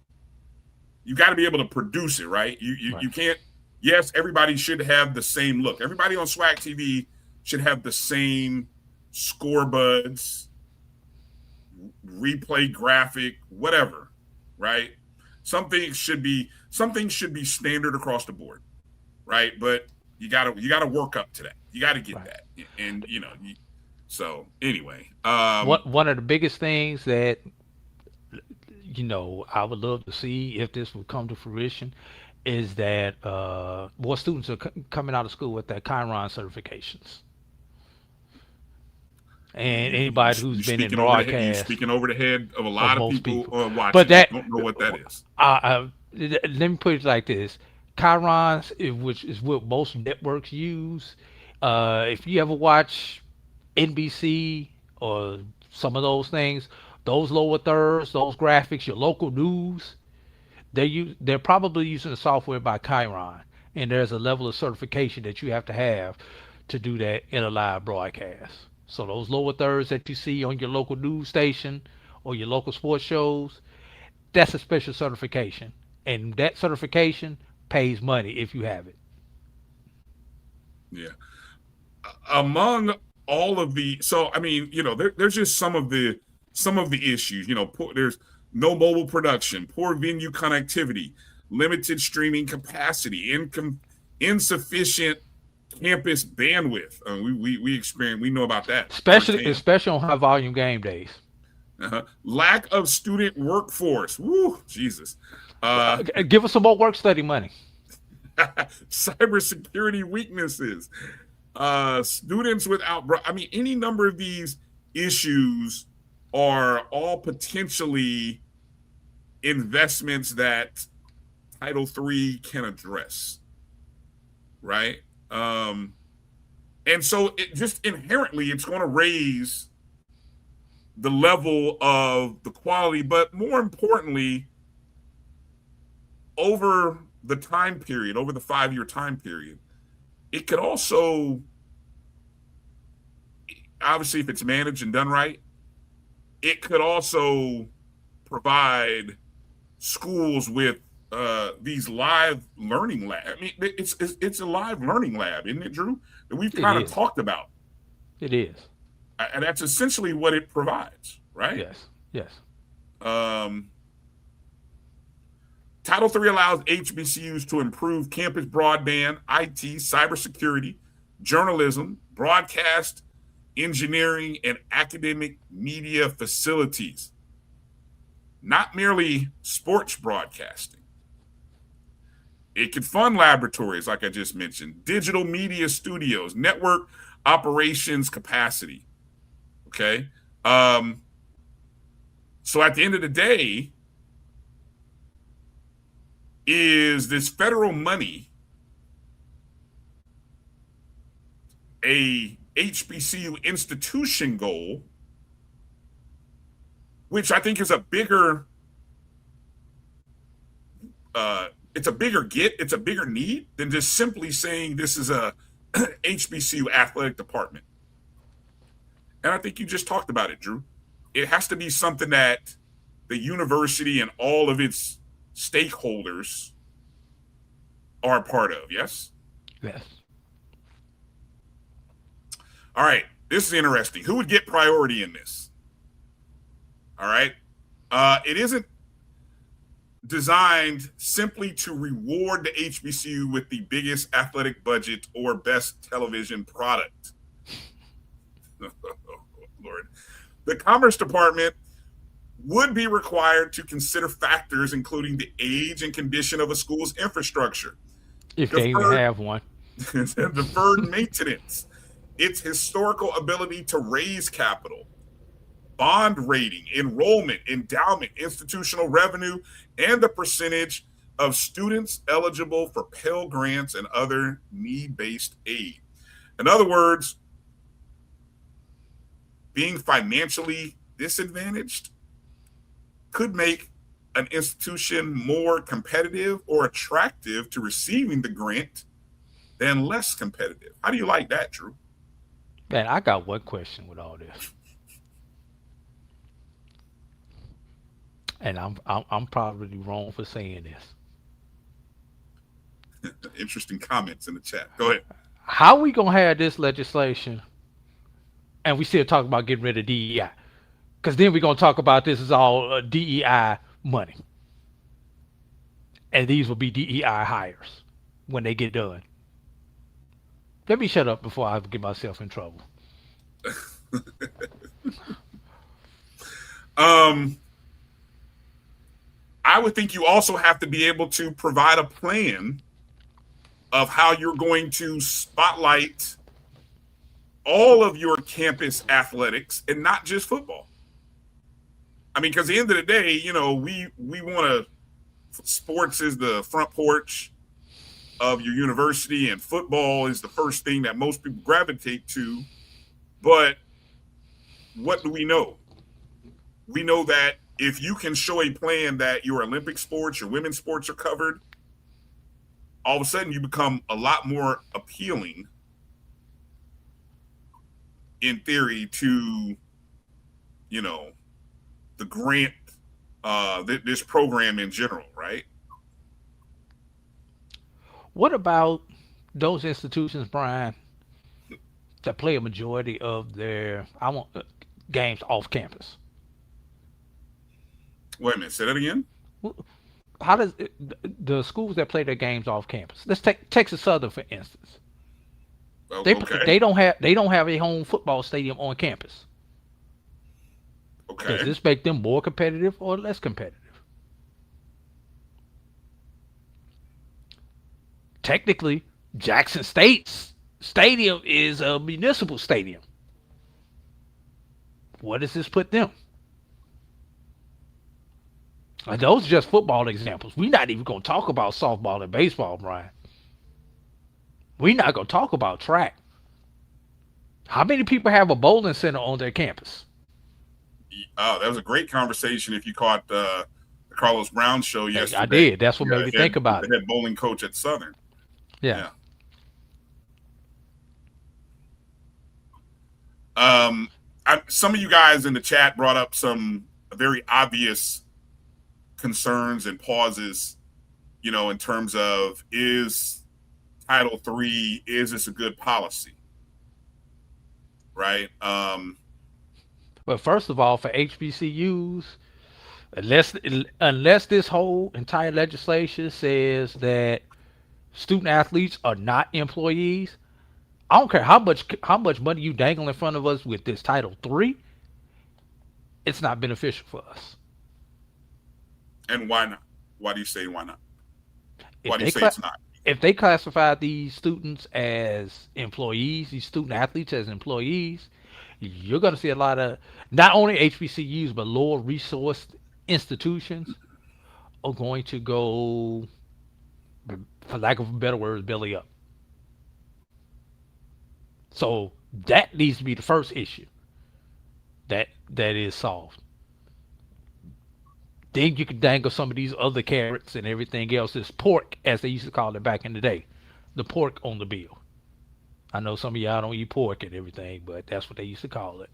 [SPEAKER 2] You got to be able to produce it, right? You can't. Yes, everybody should have the same look. Everybody on SWAC TV should have the same score buds, replay graphic, whatever, right? Something should be standard across the board, right? But you gotta work up to that. You got to get that, and so anyway,
[SPEAKER 3] one of the biggest things that I would love to see if this would come to fruition is that more students are coming out of school with their Chiron certifications. And anybody who's been in broadcast,
[SPEAKER 2] you're speaking over the head of a lot of people watching.
[SPEAKER 3] But that
[SPEAKER 2] don't know what that is.
[SPEAKER 3] Let me put it like this: Chiron, which is what most networks use. If you ever watch NBC or some of those things, those lower thirds, those graphics, your local news, they're probably using the software by Chiron, and there's a level of certification that you have to do that in a live broadcast. So those lower thirds that you see on your local news station or your local sports shows, that's a special certification, and that certification pays money if you have it.
[SPEAKER 2] Yeah. Among all of the, there's just some of the issues. There's no mobile production, poor venue connectivity, limited streaming capacity, insufficient campus bandwidth. We know about that.
[SPEAKER 3] Especially on high volume game days.
[SPEAKER 2] Lack of student workforce. Woo, Jesus.
[SPEAKER 3] Give us some more work study money.
[SPEAKER 2] Cybersecurity weaknesses. Students without, any number of these issues are all potentially investments that Title III can address, right? And so it just inherently, it's going to raise the level of the quality, but more importantly, over the time period, over the 5-year time period, it could also, obviously, if it's managed and done right, it could also provide schools with these live learning labs. It's a live learning lab, isn't it, Drew? That we've kind of talked about.
[SPEAKER 3] It is.
[SPEAKER 2] And that's essentially what it provides, right?
[SPEAKER 3] Yes.
[SPEAKER 2] Title III allows HBCUs to improve campus broadband, IT, cybersecurity, journalism, broadcast, engineering, and academic media facilities. Not merely sports broadcasting. It can fund laboratories, like I just mentioned, digital media studios, network operations capacity, Okay. So at the end of the day, is this federal money a HBCU institution goal, which I think is a bigger it's a bigger need than just simply saying this is a HBCU athletic department. And I think you just talked about it, Drew. It has to be something that the university and all of its stakeholders are a part of, yes?
[SPEAKER 3] Yes.
[SPEAKER 2] All right, this is interesting. Who would get priority in this? All right. It isn't designed simply to reward the HBCU with the biggest athletic budget or best television product. Oh, Lord. The Commerce Department would be required to consider factors including the age and condition of a school's infrastructure.
[SPEAKER 3] If they even have one.
[SPEAKER 2] Deferred maintenance, its historical ability to raise capital, bond rating, enrollment, endowment, institutional revenue, and the percentage of students eligible for Pell Grants and other need-based aid. In other words, being financially disadvantaged could make an institution more competitive or attractive to receiving the grant than less competitive. How do you like that, Drew?
[SPEAKER 3] Man, I got one question with all this. And I'm probably wrong for saying this.
[SPEAKER 2] Interesting comments in the chat. Go ahead.
[SPEAKER 3] How we gonna have this legislation and we still talk about getting rid of DEI? Because then we're gonna talk about this is all DEI money, and these will be DEI hires when they get done. Let me shut up before I get myself in trouble.
[SPEAKER 2] I would think you also have to be able to provide a plan of how you're going to spotlight all of your campus athletics and not just football. I mean, because at the end of the day, you know, we want to, sports is the front porch of your university and football is the first thing that most people gravitate to. But what do we know? We know that if you can show a plan that your Olympic sports, your women's sports are covered, all of a sudden you become a lot more appealing in theory to, you know, the grant, this program in general, right?
[SPEAKER 3] What about those institutions, Brian, that play a majority of their games off campus?
[SPEAKER 2] Wait a minute, say that again?
[SPEAKER 3] How does the schools that play their games off campus? Let's take Texas Southern for instance. They don't have a home football stadium on campus.
[SPEAKER 2] Okay.
[SPEAKER 3] Does this make them more competitive or less competitive? Technically, Jackson State's stadium is a municipal stadium. What does this put them? Those are just football examples. We're not even going to talk about softball and baseball, Brian. We're not going to talk about track. How many people have a bowling center on their campus?
[SPEAKER 2] Oh, that was a great conversation if you caught the Carlos Brown show yesterday.
[SPEAKER 3] I did. That's what made me think about it.
[SPEAKER 2] The head bowling coach at Southern.
[SPEAKER 3] Yeah.
[SPEAKER 2] Some of you guys in the chat brought up some very obvious concerns and pauses, you know, in terms of is Title III, is this a good policy? Right?
[SPEAKER 3] But first of all, for HBCUs, unless this whole entire legislation says that student athletes are not employees, I don't care how much money you dangle in front of us with this Title III, it's not beneficial for us.
[SPEAKER 2] And why not? Why do you say why not? Why do you say it's not?
[SPEAKER 3] If they classify these students as employees, these student athletes as employees, you're going to see a lot of not only HBCUs but lower resource institutions are going to go, for lack of a better word, belly up. So that needs to be the first issue that is solved. Then you can dangle some of these other carrots and everything else. This pork, as they used to call it back in the day, the pork on the bill. I know some of y'all don't eat pork and everything, but that's what they used to call it.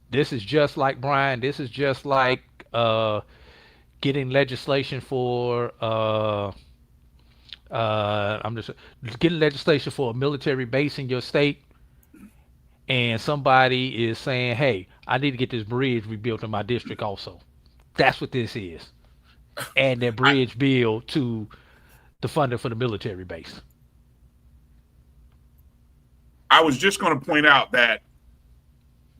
[SPEAKER 3] This is just like Brian. This is just like getting legislation for I'm just getting legislation for a military base in your state, and somebody is saying, "Hey, I need to get this bridge rebuilt in my district." Also, that's what this is. Add that bridge bill to the funding for the military base.
[SPEAKER 2] I was just going to point out that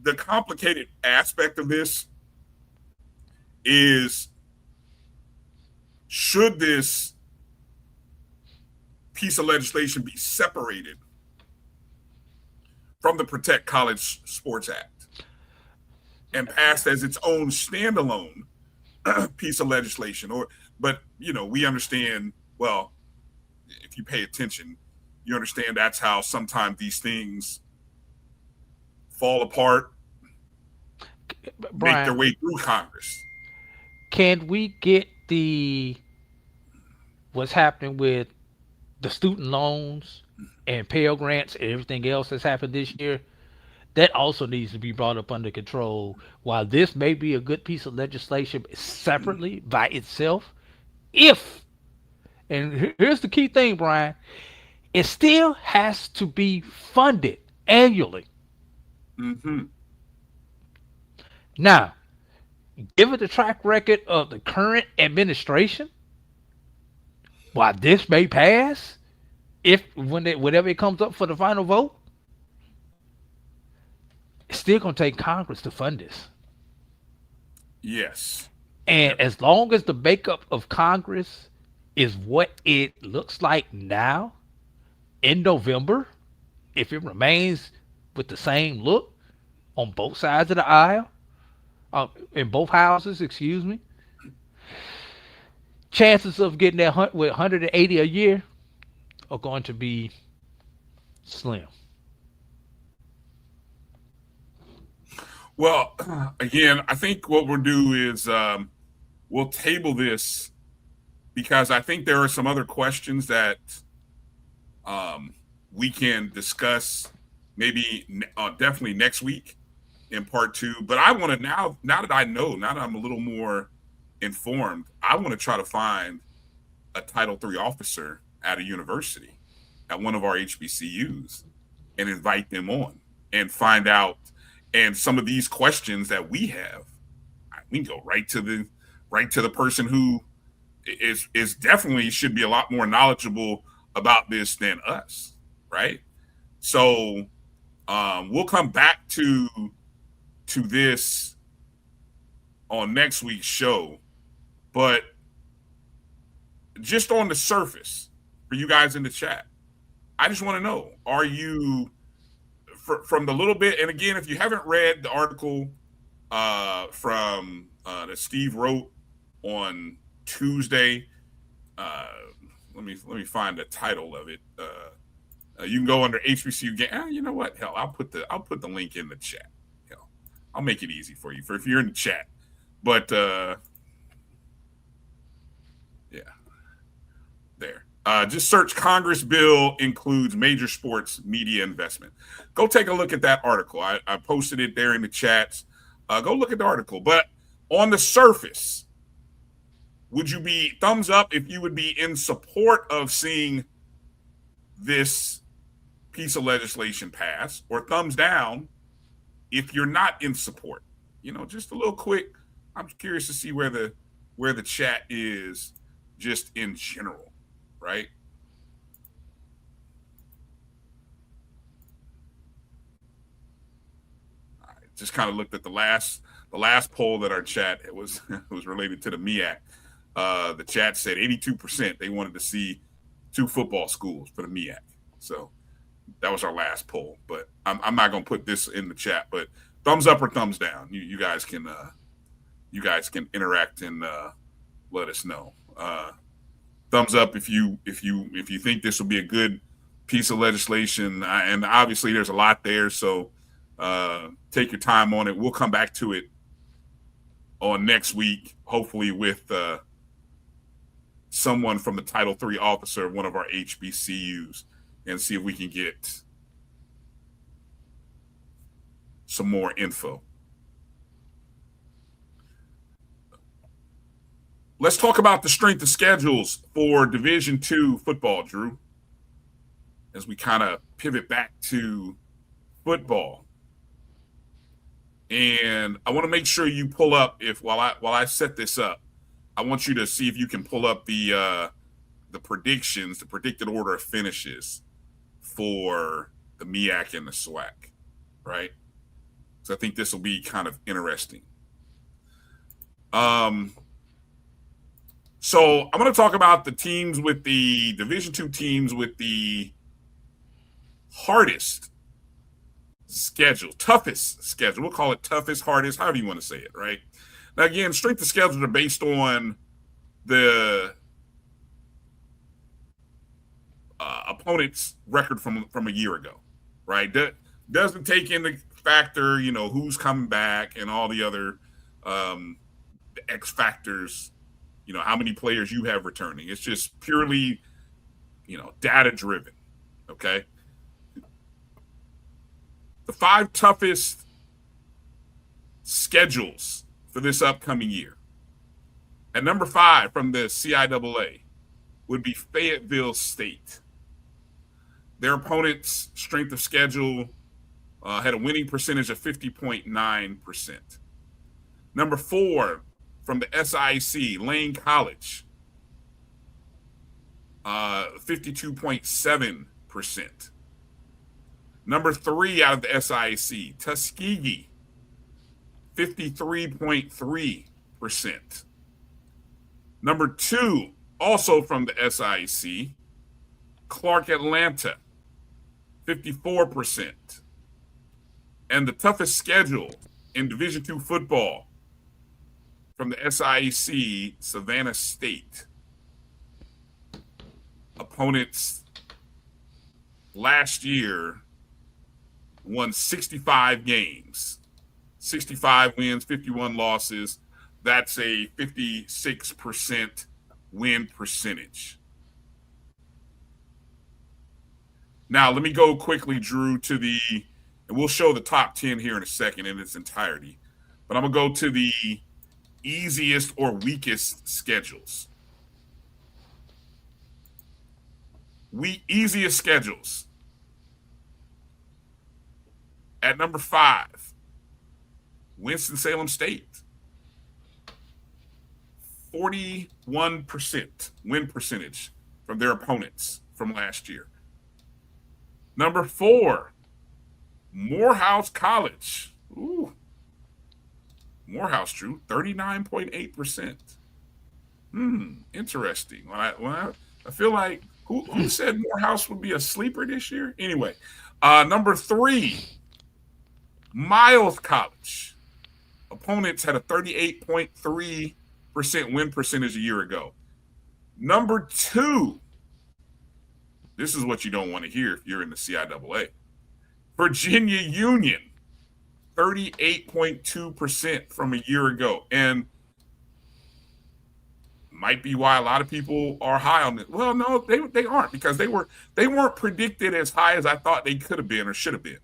[SPEAKER 2] the complicated aspect of this is, should this piece of legislation be separated from the Protect College Sports Act and passed as its own standalone piece of legislation? But we understand, well, if you pay attention, you understand that's how sometimes these things fall apart,
[SPEAKER 3] Brian,
[SPEAKER 2] make their way through Congress.
[SPEAKER 3] Can we get what's happening with the student loans and Pell Grants and everything else that's happened this year? That also needs to be brought up under control. While this may be a good piece of legislation separately by itself, and here's the key thing, Brian, it still has to be funded annually.
[SPEAKER 2] Mm-hmm.
[SPEAKER 3] Now, given the track record of the current administration, while this may pass, whenever it comes up for the final vote, it's still going to take Congress to fund this.
[SPEAKER 2] Yes.
[SPEAKER 3] And as long as the makeup of Congress is what it looks like now, in November, if it remains with the same look on both sides of the aisle, in both houses, excuse me, chances of getting that with 180 a year are going to be slim.
[SPEAKER 2] Well, again, I think what we'll do is we'll table this because I think there are some other questions that we can discuss maybe definitely next week in part 2. But I want to now that I'm a little more informed, I want to try to find a Title III officer at a university, at one of our HBCUs, and invite them on and find out. And some of these questions that we have, we can go right to the person who is definitely should be a lot more knowledgeable about this than us, right? So we'll come back to this on next week's show. But just on the surface, for you guys in the chat, I just want to know, are you, from the little bit, and again, if you haven't read the article from that Steve wrote on Tuesday, let me find the title of it. You can go under HBCU game. You know what? Hell, I'll put the link in the chat. Hell, I'll make it easy for you if you're in the chat. But yeah, there. Just search Congress bill includes major sports media investment. Go take a look at that article. I posted it there in the chats. Go look at the article. But on the surface, would you be thumbs up if you would be in support of seeing this piece of legislation pass, or thumbs down if you're not in support? Just a little quick. I'm curious to see where the chat is just in general, right? All right, just kind of looked at the last poll that our chat, it was related to the MEAC. The chat said 82% they wanted to see 2 football schools for the MEAC. So that was our last poll. But I'm not going to put this in the chat. But thumbs up or thumbs down. You guys can interact and let us know. Thumbs up if you think this will be a good piece of legislation. And obviously there's a lot there. So take your time on it. We'll come back to it on next week, hopefully with someone from the Title III officer of one of our HBCUs, and see if we can get some more info. Let's talk about the strength of schedules for Division II football, Drew, as we kind of pivot back to football. And I want to make sure you pull up, while I set this up, I want you to see if you can pull up the predictions, the predicted order of finishes for the MEAC and the SWAC, right? So I think this will be kind of interesting. So I'm going to talk about the teams with the Division II teams with the hardest schedule, toughest schedule. We'll call it toughest, hardest, however you want to say it, right? Now, again, strength of schedules are based on the opponent's record from a year ago, right? That doesn't take into factor, who's coming back and all the other the X factors, how many players you have returning. It's just purely, data driven, okay? The 5 toughest schedules for this upcoming year. At number 5 from the CIAA would be Fayetteville State. Their opponent's strength of schedule had a winning percentage of 50.9%. Number 4 from the SIC, Lane College, 52.7%. Number 3 out of the SIC, Tuskegee, 53.3%. Number 2, also from the SIC, Clark Atlanta, 54%. And the toughest schedule in Division II football from the SIC, Savannah State. Opponents last year won 65 games, 65 wins, 51 losses. That's a 56% win percentage. Now, let me go quickly, Drew, and we'll show the top 10 here in a second in its entirety. But I'm going to go to the easiest or weakest schedules. Easiest schedules. At number 5, Winston-Salem State. 41% win percentage from their opponents from last year. Number 4, Morehouse College. Ooh. Morehouse, Drew, 39.8%. Interesting. I feel like, who said Morehouse would be a sleeper this year? Anyway, number 3, Miles College. Opponents had a 38.3% win percentage a year ago. Number 2, this is what you don't want to hear if you're in the CIAA. Virginia Union, 38.2% from a year ago. And might be why a lot of people are high on it. Well, no, they aren't, because they weren't predicted as high as I thought they could have been or should have been.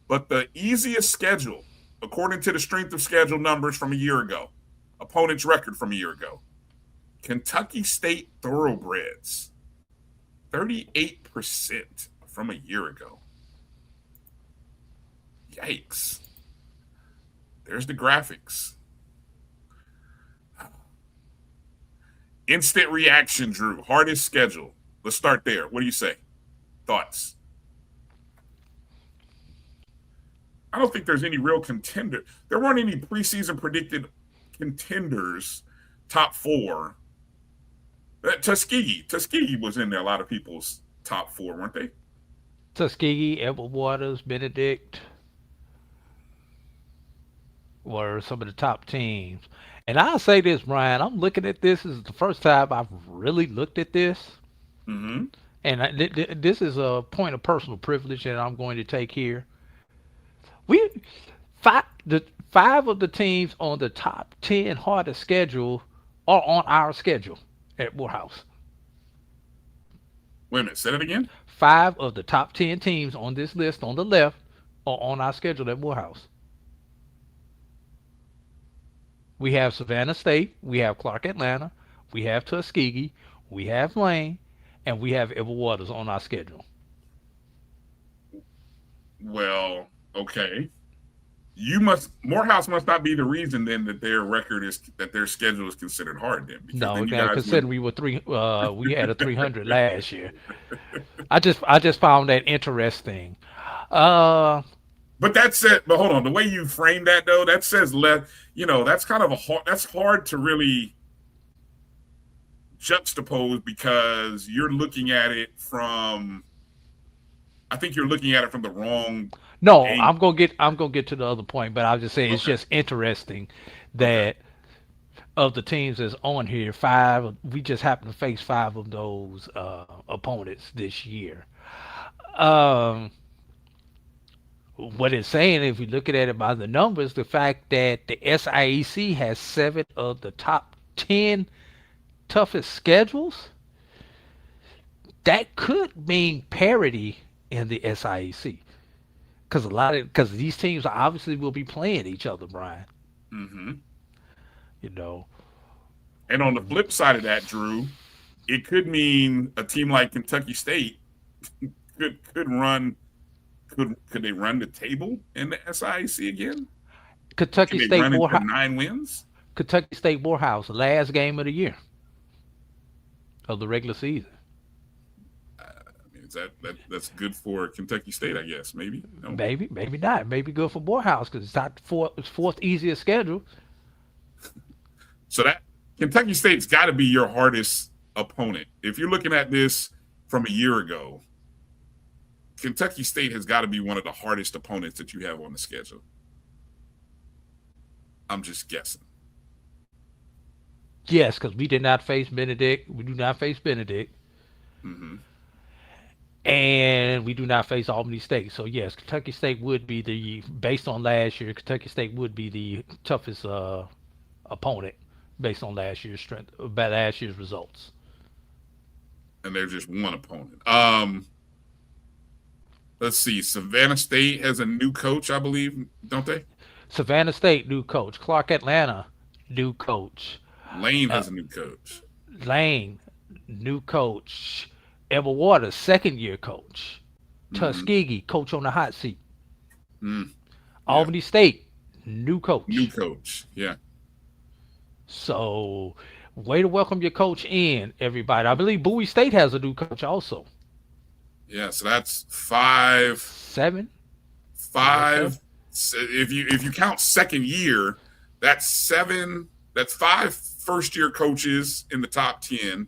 [SPEAKER 2] But the easiest schedule, according to the strength of schedule numbers from a year ago, opponent's record from a year ago, Kentucky State Thoroughbreds, 38% from a year ago. Yikes. There's the graphics. Instant reaction, Drew. Hardest schedule. Let's start there. What do you say? Thoughts? I don't think there's any real contender. There weren't any preseason predicted contenders, top 4, Tuskegee was in there. A lot of people's top 4, weren't they?
[SPEAKER 3] Tuskegee, Edward Waters, Benedict were some of the top teams. And I'll say this, Brian, I'm looking at this. This is the first time I've really looked at this.
[SPEAKER 2] Mm-hmm.
[SPEAKER 3] And this is a point of personal privilege that I'm going to take here. Five of the teams on the top 10 hardest schedule are on our schedule at Morehouse.
[SPEAKER 2] Wait a minute, say that again?
[SPEAKER 3] 5 of the top 10 teams on this list on the left are on our schedule at Morehouse. We have Savannah State, we have Clark Atlanta, we have Tuskegee, we have Lane, and we have Edward Waters on our schedule.
[SPEAKER 2] Well, okay. Morehouse must not be the reason then that their schedule is considered hard then.
[SPEAKER 3] No, considering we had a 300 last year. I just found that interesting.
[SPEAKER 2] But hold on, the way you frame that though, that says that's kind of that's hard to really juxtapose because you're looking at it from the wrong.
[SPEAKER 3] No,
[SPEAKER 2] game.
[SPEAKER 3] I'm gonna get to the other point, but I'll just say it's just interesting that of the teams that's on here, we just happen to face 5 of those opponents this year. What it's saying, if you look at it by the numbers, the fact that the SIAC has 7 of the top 10 toughest schedules, that could mean parity in the SIAC. Because these teams obviously will be playing each other, Brian.
[SPEAKER 2] Mm-hmm.
[SPEAKER 3] And
[SPEAKER 2] on the flip side of that, Drew, it could mean a team like Kentucky State could they run the table in the SIAC again?
[SPEAKER 3] Kentucky State
[SPEAKER 2] Morehouse 9 wins.
[SPEAKER 3] Kentucky State Morehouse, last game of the year of the regular season.
[SPEAKER 2] That's good for Kentucky State, I guess. Maybe. No.
[SPEAKER 3] Maybe not. Maybe good for Morehouse because it's not fourth easiest schedule.
[SPEAKER 2] So that Kentucky State's got to be your hardest opponent. If you're looking at this from a year ago, Kentucky State has got to be one of the hardest opponents that you have on the schedule. I'm just guessing.
[SPEAKER 3] Yes, because we did not face Benedict. We do not face Benedict.
[SPEAKER 2] Mm-hmm.
[SPEAKER 3] And we do not face Albany State. So, yes, Kentucky State would be based on last year, Kentucky State would be the toughest opponent based on last year's results.
[SPEAKER 2] And they're just one opponent. Let's see. Savannah State has a new coach, I believe, don't they?
[SPEAKER 3] Savannah State, new coach. Clark Atlanta, new coach.
[SPEAKER 2] Lane has a new coach.
[SPEAKER 3] Lane, new coach. Edward Waters, second-year coach. Tuskegee, coach on the hot seat.
[SPEAKER 2] Yeah.
[SPEAKER 3] Albany State, new coach.
[SPEAKER 2] New coach, yeah.
[SPEAKER 3] So, way to welcome your coach in, everybody. I believe Bowie State has a new coach also.
[SPEAKER 2] Yeah, so that's 5.
[SPEAKER 3] 7?
[SPEAKER 2] 5. If you count second year, that's 7. That's 5 first-year coaches in the top 10.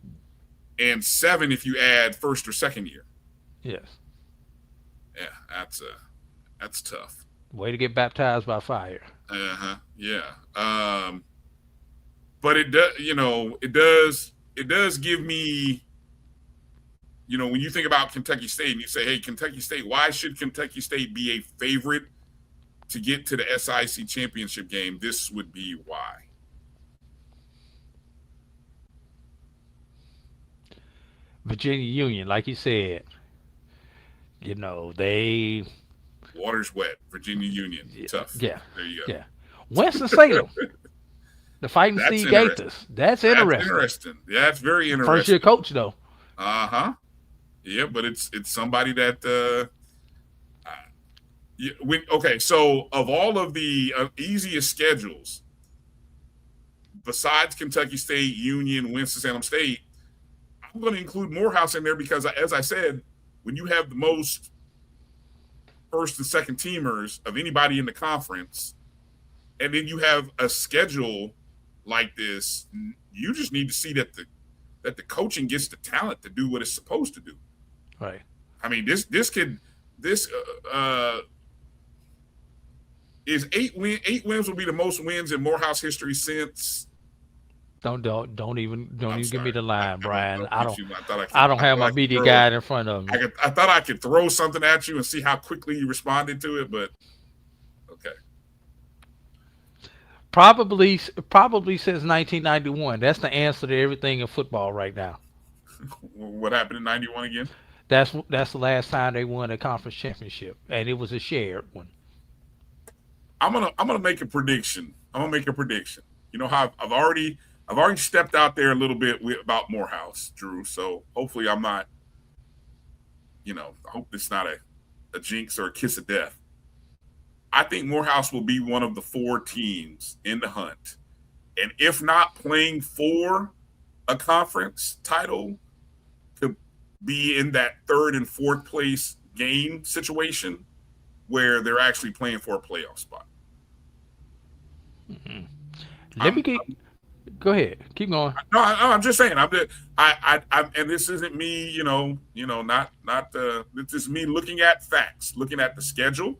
[SPEAKER 2] And 7 if you add first or second year.
[SPEAKER 3] Yes.
[SPEAKER 2] Yeah, that's tough.
[SPEAKER 3] Way to get baptized by fire.
[SPEAKER 2] Yeah. But it does give me, when you think about Kentucky State and you say, hey, Kentucky State, why should Kentucky State be a favorite to get to the SIC championship game? This would be why.
[SPEAKER 3] Virginia Union, like you said, they
[SPEAKER 2] water's wet. Virginia Union, tough.
[SPEAKER 3] Yeah,
[SPEAKER 2] there you go.
[SPEAKER 3] Yeah, Winston-Salem, the Fighting Steve Gators. That's interesting.
[SPEAKER 2] Yeah, that's very interesting.
[SPEAKER 3] First year coach though.
[SPEAKER 2] Yeah, but it's somebody that. Okay, so of all of the easiest schedules, besides Kentucky State, Union, Winston-Salem State, I'm going to include Morehouse in there because, as I said, when you have the most first and second teamers of anybody in the conference, and then you have a schedule like this, you just need to see that that the coaching gets the talent to do what it's supposed to do.
[SPEAKER 3] Right.
[SPEAKER 2] I mean, this is 8 wins will be the most wins in Morehouse history since.
[SPEAKER 3] Don't even give me the line, Brian.
[SPEAKER 2] I
[SPEAKER 3] don't have my media guide in front of me.
[SPEAKER 2] I thought I could throw something at you and see how quickly you responded to it, but okay.
[SPEAKER 3] Probably since 1991. That's the answer to everything in football right now.
[SPEAKER 2] What happened in 91 again?
[SPEAKER 3] That's the last time they won a conference championship, and it was a shared one.
[SPEAKER 2] I'm gonna make a prediction. You know how I've already stepped out there a little bit about Morehouse, Drew. So hopefully I'm not. I hope it's not a jinx or a kiss of death. I think Morehouse will be one of the 4 teams in the hunt. And if not playing for a conference title, to be in that 3rd and 4th place game situation where they're actually playing for a playoff spot.
[SPEAKER 3] Mm-hmm. Go ahead. Keep going.
[SPEAKER 2] No, I'm just saying. And this isn't me, this is me looking at facts, looking at the schedule,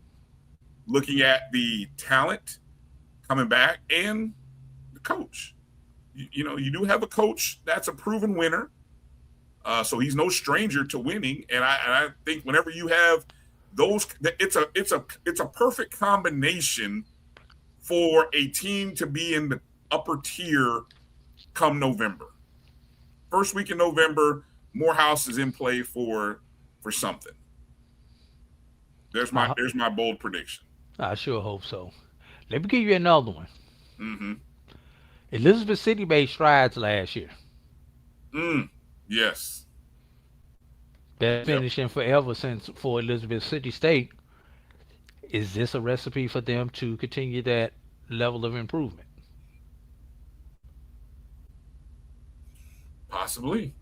[SPEAKER 2] looking at the talent coming back, and the coach. You do have a coach that's a proven winner, so he's no stranger to winning. And I think whenever you have those, it's a perfect combination for a team to be in the upper tier come November. First week in November, Morehouse is in play for something. There's my bold prediction.
[SPEAKER 3] I sure hope so. Let me give you another one.
[SPEAKER 2] Mm-hmm.
[SPEAKER 3] Elizabeth City made strides last year.
[SPEAKER 2] Yes.
[SPEAKER 3] They're finishing forever for Elizabeth City State. Is this a recipe for them to continue that level of improvement?
[SPEAKER 2] Possibly.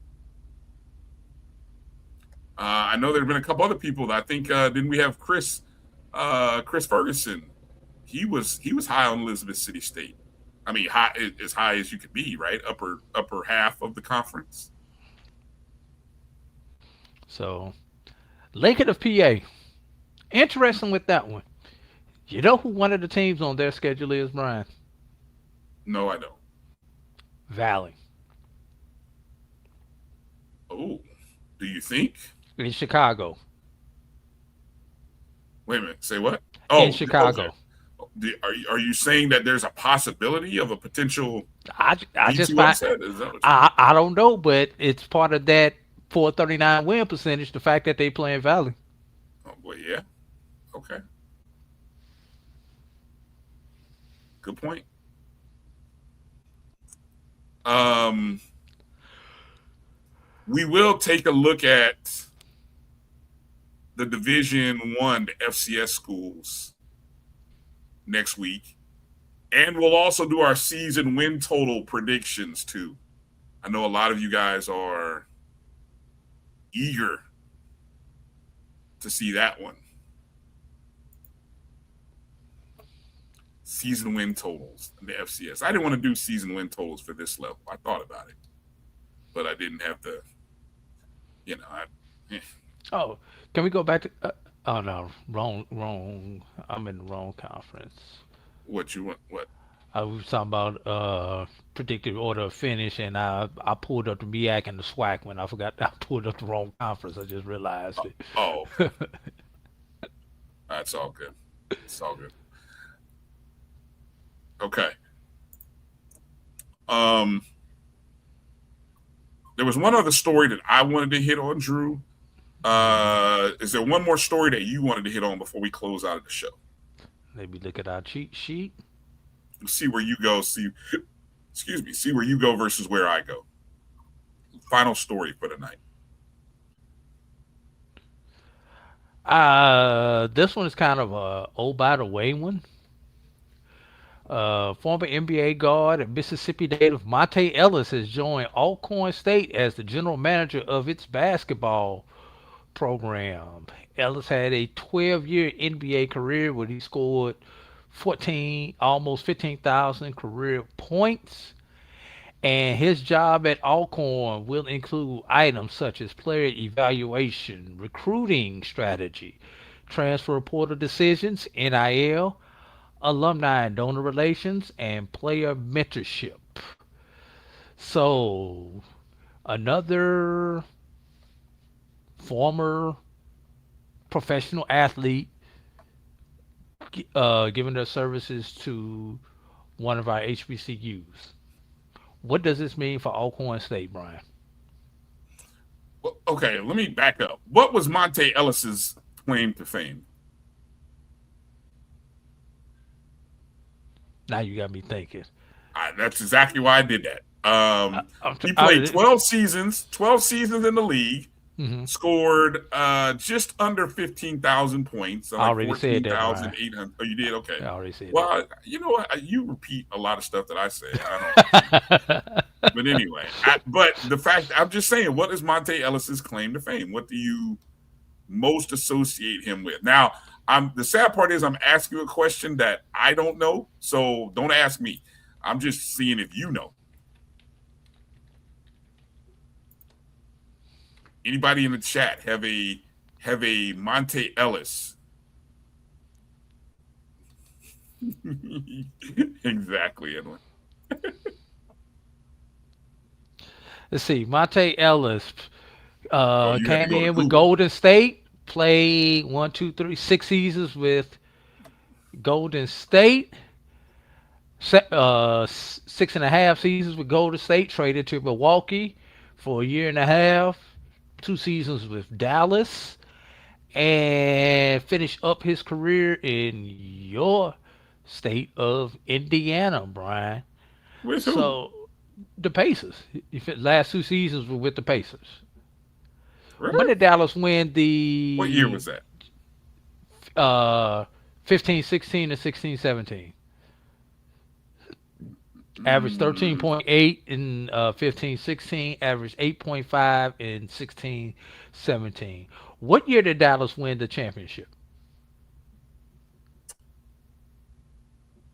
[SPEAKER 2] I know there have been a couple other people that I think didn't we have Chris Ferguson? He was high on Elizabeth City State. I mean, as high as you could be, right? Upper half of the conference.
[SPEAKER 3] So, Lincoln of PA. Interesting with that one. You know who one of the teams on their schedule is, Brian?
[SPEAKER 2] No, I don't.
[SPEAKER 3] Valley.
[SPEAKER 2] Oh, do you think?
[SPEAKER 3] In Chicago.
[SPEAKER 2] Wait a minute. Say what? Oh,
[SPEAKER 3] in Chicago.
[SPEAKER 2] Okay. Are you saying that there's a possibility of a potential?
[SPEAKER 3] I don't know, but it's part of that 439 win percentage. The fact that they play in Valley.
[SPEAKER 2] Oh boy, yeah. Okay. Good point. We will take a look at the Division I, the FCS schools next week. And we'll also do our season win total predictions too. I know a lot of you guys are eager to see that one. Season win totals in the FCS. I didn't want to do season win totals for this level. I thought about it, but I didn't have the,
[SPEAKER 3] Oh, can we go back to? Oh no, wrong. I'm in the wrong conference.
[SPEAKER 2] What you want? What?
[SPEAKER 3] I was talking about predicted order of finish, and I pulled up the MEAC and the SWAC when I forgot I pulled up the wrong conference. I just realized it.
[SPEAKER 2] Oh. That's all good. It's all good. Okay. There was one other story that I wanted to hit on, Drew. Is there one more story that you wanted to hit on before we close out of the show?
[SPEAKER 3] Maybe look at our cheat sheet.
[SPEAKER 2] See where you go. See where you go versus where I go. Final story for the night.
[SPEAKER 3] This one is kind of a by the way one. Former NBA guard and Mississippi native Monte Ellis has joined Alcorn State as the general manager of its basketball program. Ellis had a 12-year NBA career where he scored almost 15,000 career points And his job at Alcorn will include items such as player evaluation, recruiting strategy, transfer portal decisions, NIL, alumni and donor relations, and player mentorship. So, another former professional athlete giving their services to one of our HBCUs. What does this mean for Alcorn State, Brian?
[SPEAKER 2] Okay, let me back up. What was Monte Ellis's claim to fame?
[SPEAKER 3] Now you got me thinking.
[SPEAKER 2] That's exactly why I did that. He
[SPEAKER 3] I-
[SPEAKER 2] played 12 seasons in the league,
[SPEAKER 3] Mhm.
[SPEAKER 2] scored just under 15,000 points. So
[SPEAKER 3] I already said that, Brian.
[SPEAKER 2] 14,800. Oh, you did? Okay.
[SPEAKER 3] I already said
[SPEAKER 2] Well, you know what? You repeat a lot of stuff that I say. I don't. But anyway, but the fact, I'm just saying, what is Monte Ellis's claim to fame? What do you most associate him with? Now, the sad part is I'm asking you a question that I don't know, so don't ask me. I'm just seeing if you know. Anybody in the chat have a Monte Ellis? Exactly, Edwin.
[SPEAKER 3] Let's see. Monte Ellis came in with
[SPEAKER 2] Google.
[SPEAKER 3] Golden State, played 6 seasons with Golden State, 6.5 seasons with Golden State, traded to Milwaukee for a year and a half, 2 seasons with Dallas, and finished up his career in your state of Indiana, Brian.
[SPEAKER 2] With who?
[SPEAKER 3] So the Pacers. Last 2 seasons were with the Pacers.
[SPEAKER 2] Really?
[SPEAKER 3] When did Dallas win the?
[SPEAKER 2] What year was that?
[SPEAKER 3] 15-16 and 16-17. Averaged 13.8 in 15-16. Averaged 8.5 in 16-17. What year did Dallas win the championship?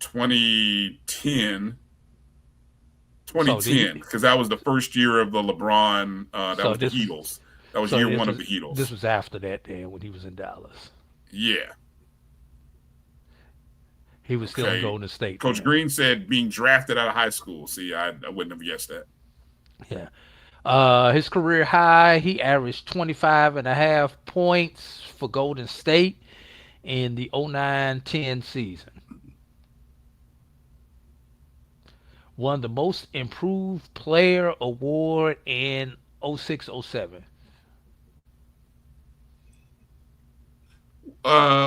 [SPEAKER 2] 2010. 2010, because that was the first year of the LeBron. That was the Heatles. That was year one of the Heatles.
[SPEAKER 3] This was after that, then, when he was in Dallas.
[SPEAKER 2] Yeah.
[SPEAKER 3] He was still in Golden State.
[SPEAKER 2] Coach Green said being drafted out of high school. See, I wouldn't have guessed that.
[SPEAKER 3] Yeah. His career high, he averaged 25.5 points for Golden State in the 09-10 season. Won the Most Improved Player award in 06-07.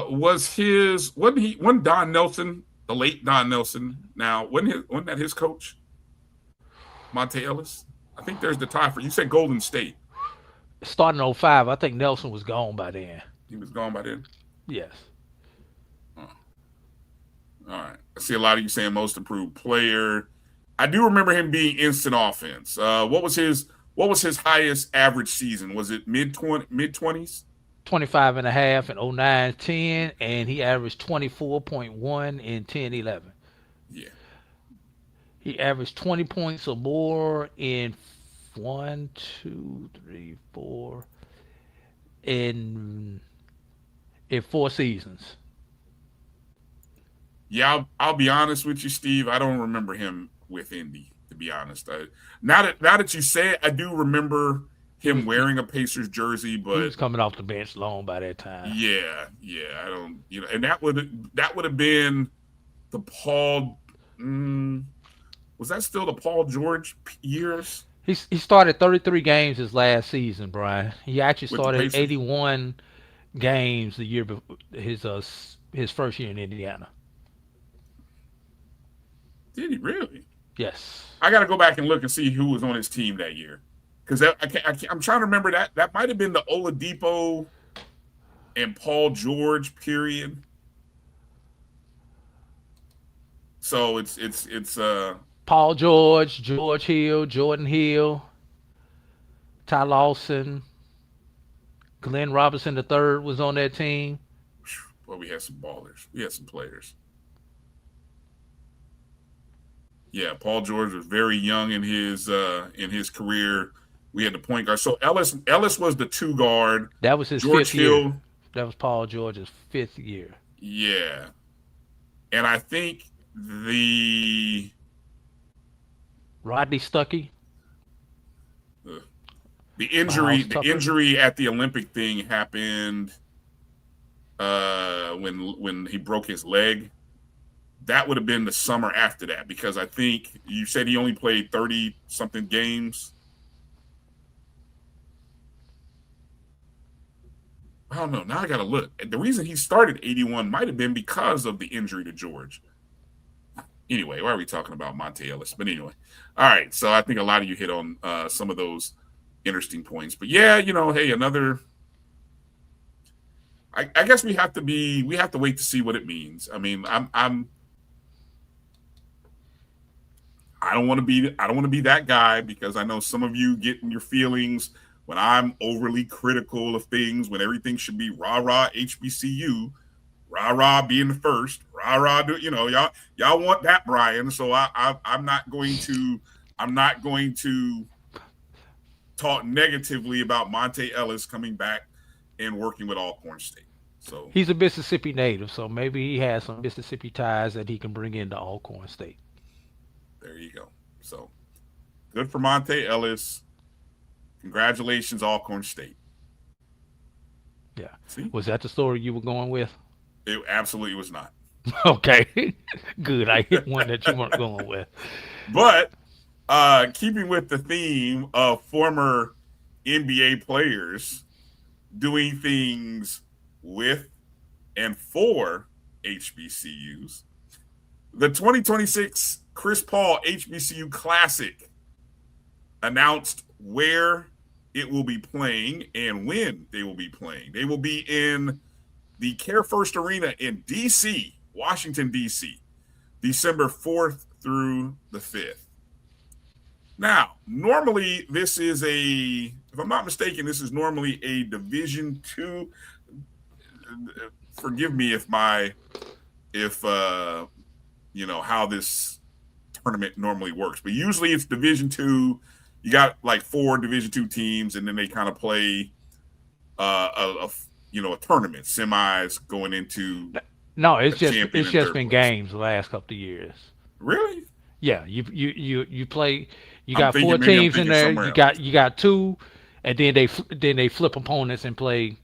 [SPEAKER 2] Wasn't Don Nelson, the late Don Nelson, now wasn't that his coach? Monte Ellis? I think there's the tie for you said Golden State.
[SPEAKER 3] Starting 05, I think Nelson was gone by then.
[SPEAKER 2] He was gone by then?
[SPEAKER 3] Yes.
[SPEAKER 2] Oh. All right. I see a lot of you saying most improved player. I do remember him being instant offense. What was his highest average season? Was it mid 20s?
[SPEAKER 3] 25.5 in 09-10, and he averaged 24.1 in 10-11.
[SPEAKER 2] Yeah.
[SPEAKER 3] He averaged 20 points or more in 4 seasons.
[SPEAKER 2] Yeah, I'll be honest with you, Steve. I don't remember him with Indy, to be honest. Now that you say it, I do remember him wearing a Pacers jersey, but
[SPEAKER 3] he was coming off the bench long by that time.
[SPEAKER 2] Yeah, I don't, and that would have been the Paul. Was that still the Paul George years?
[SPEAKER 3] He started 33 games his last season, Brian. He actually started 81 games the year before his first year in Indiana.
[SPEAKER 2] Did he really?
[SPEAKER 3] Yes.
[SPEAKER 2] I got to go back and look and see who was on his team that year, because I'm trying to remember that might have been the Oladipo and Paul George period. So it's
[SPEAKER 3] Paul George, George Hill, Jordan Hill, Ty Lawson, Glenn Robinson III was on that team.
[SPEAKER 2] Well, we had some ballers. We had some players. Yeah, Paul George was very young in his career. We had the point guard. So Ellis was the 2 guard.
[SPEAKER 3] That was his
[SPEAKER 2] George
[SPEAKER 3] 5th year.
[SPEAKER 2] Hill.
[SPEAKER 3] That was Paul George's 5th year.
[SPEAKER 2] Yeah. And I think the
[SPEAKER 3] Rodney Stuckey.
[SPEAKER 2] The injury at the Olympic thing happened when he broke his leg. That would have been the summer after that, because I think you said he only played 30-something games. I don't know. Now I got to look. The reason he started 81 might have been because of the injury to George. Anyway, why are we talking about Monte Ellis? But anyway, all right. So I think a lot of you hit on some of those interesting points. But yeah, hey, another. I guess we have to wait to see what it means. I mean, I don't want to be that guy, because I know some of you get in your feelings when I'm overly critical of things, when everything should be rah-rah HBCU, rah-rah being the first, rah-rah, y'all want that, Bryan. So I'm not going to talk negatively about Monte Ellis coming back and working with Alcorn State. So
[SPEAKER 3] he's a Mississippi native, so maybe he has some Mississippi ties that he can bring into Alcorn State.
[SPEAKER 2] There you go. So good for Monte Ellis. Congratulations, Alcorn State.
[SPEAKER 3] Yeah.
[SPEAKER 2] See?
[SPEAKER 3] Was that the story you were going with?
[SPEAKER 2] It absolutely was not.
[SPEAKER 3] Okay. Good. I hit one that you weren't going with.
[SPEAKER 2] But keeping with the theme of former NBA players doing things with and for HBCUs, the 2026 Chris Paul HBCU Classic announced where it will be playing and when they will be playing. They will be in the Care First Arena in D.C., Washington, D.C., December 4th through the 5th. Now, normally this is if I'm not mistaken, this is normally a Division II. Forgive me how this tournament normally works, but usually it's Division II. You got like 4 Division II teams, and then they kind of play a tournament, semis going into.
[SPEAKER 3] No, it's just been games the last couple of years.
[SPEAKER 2] Really?
[SPEAKER 3] Yeah, you play. You got 4 teams in there. You got 2, and then they flip opponents and play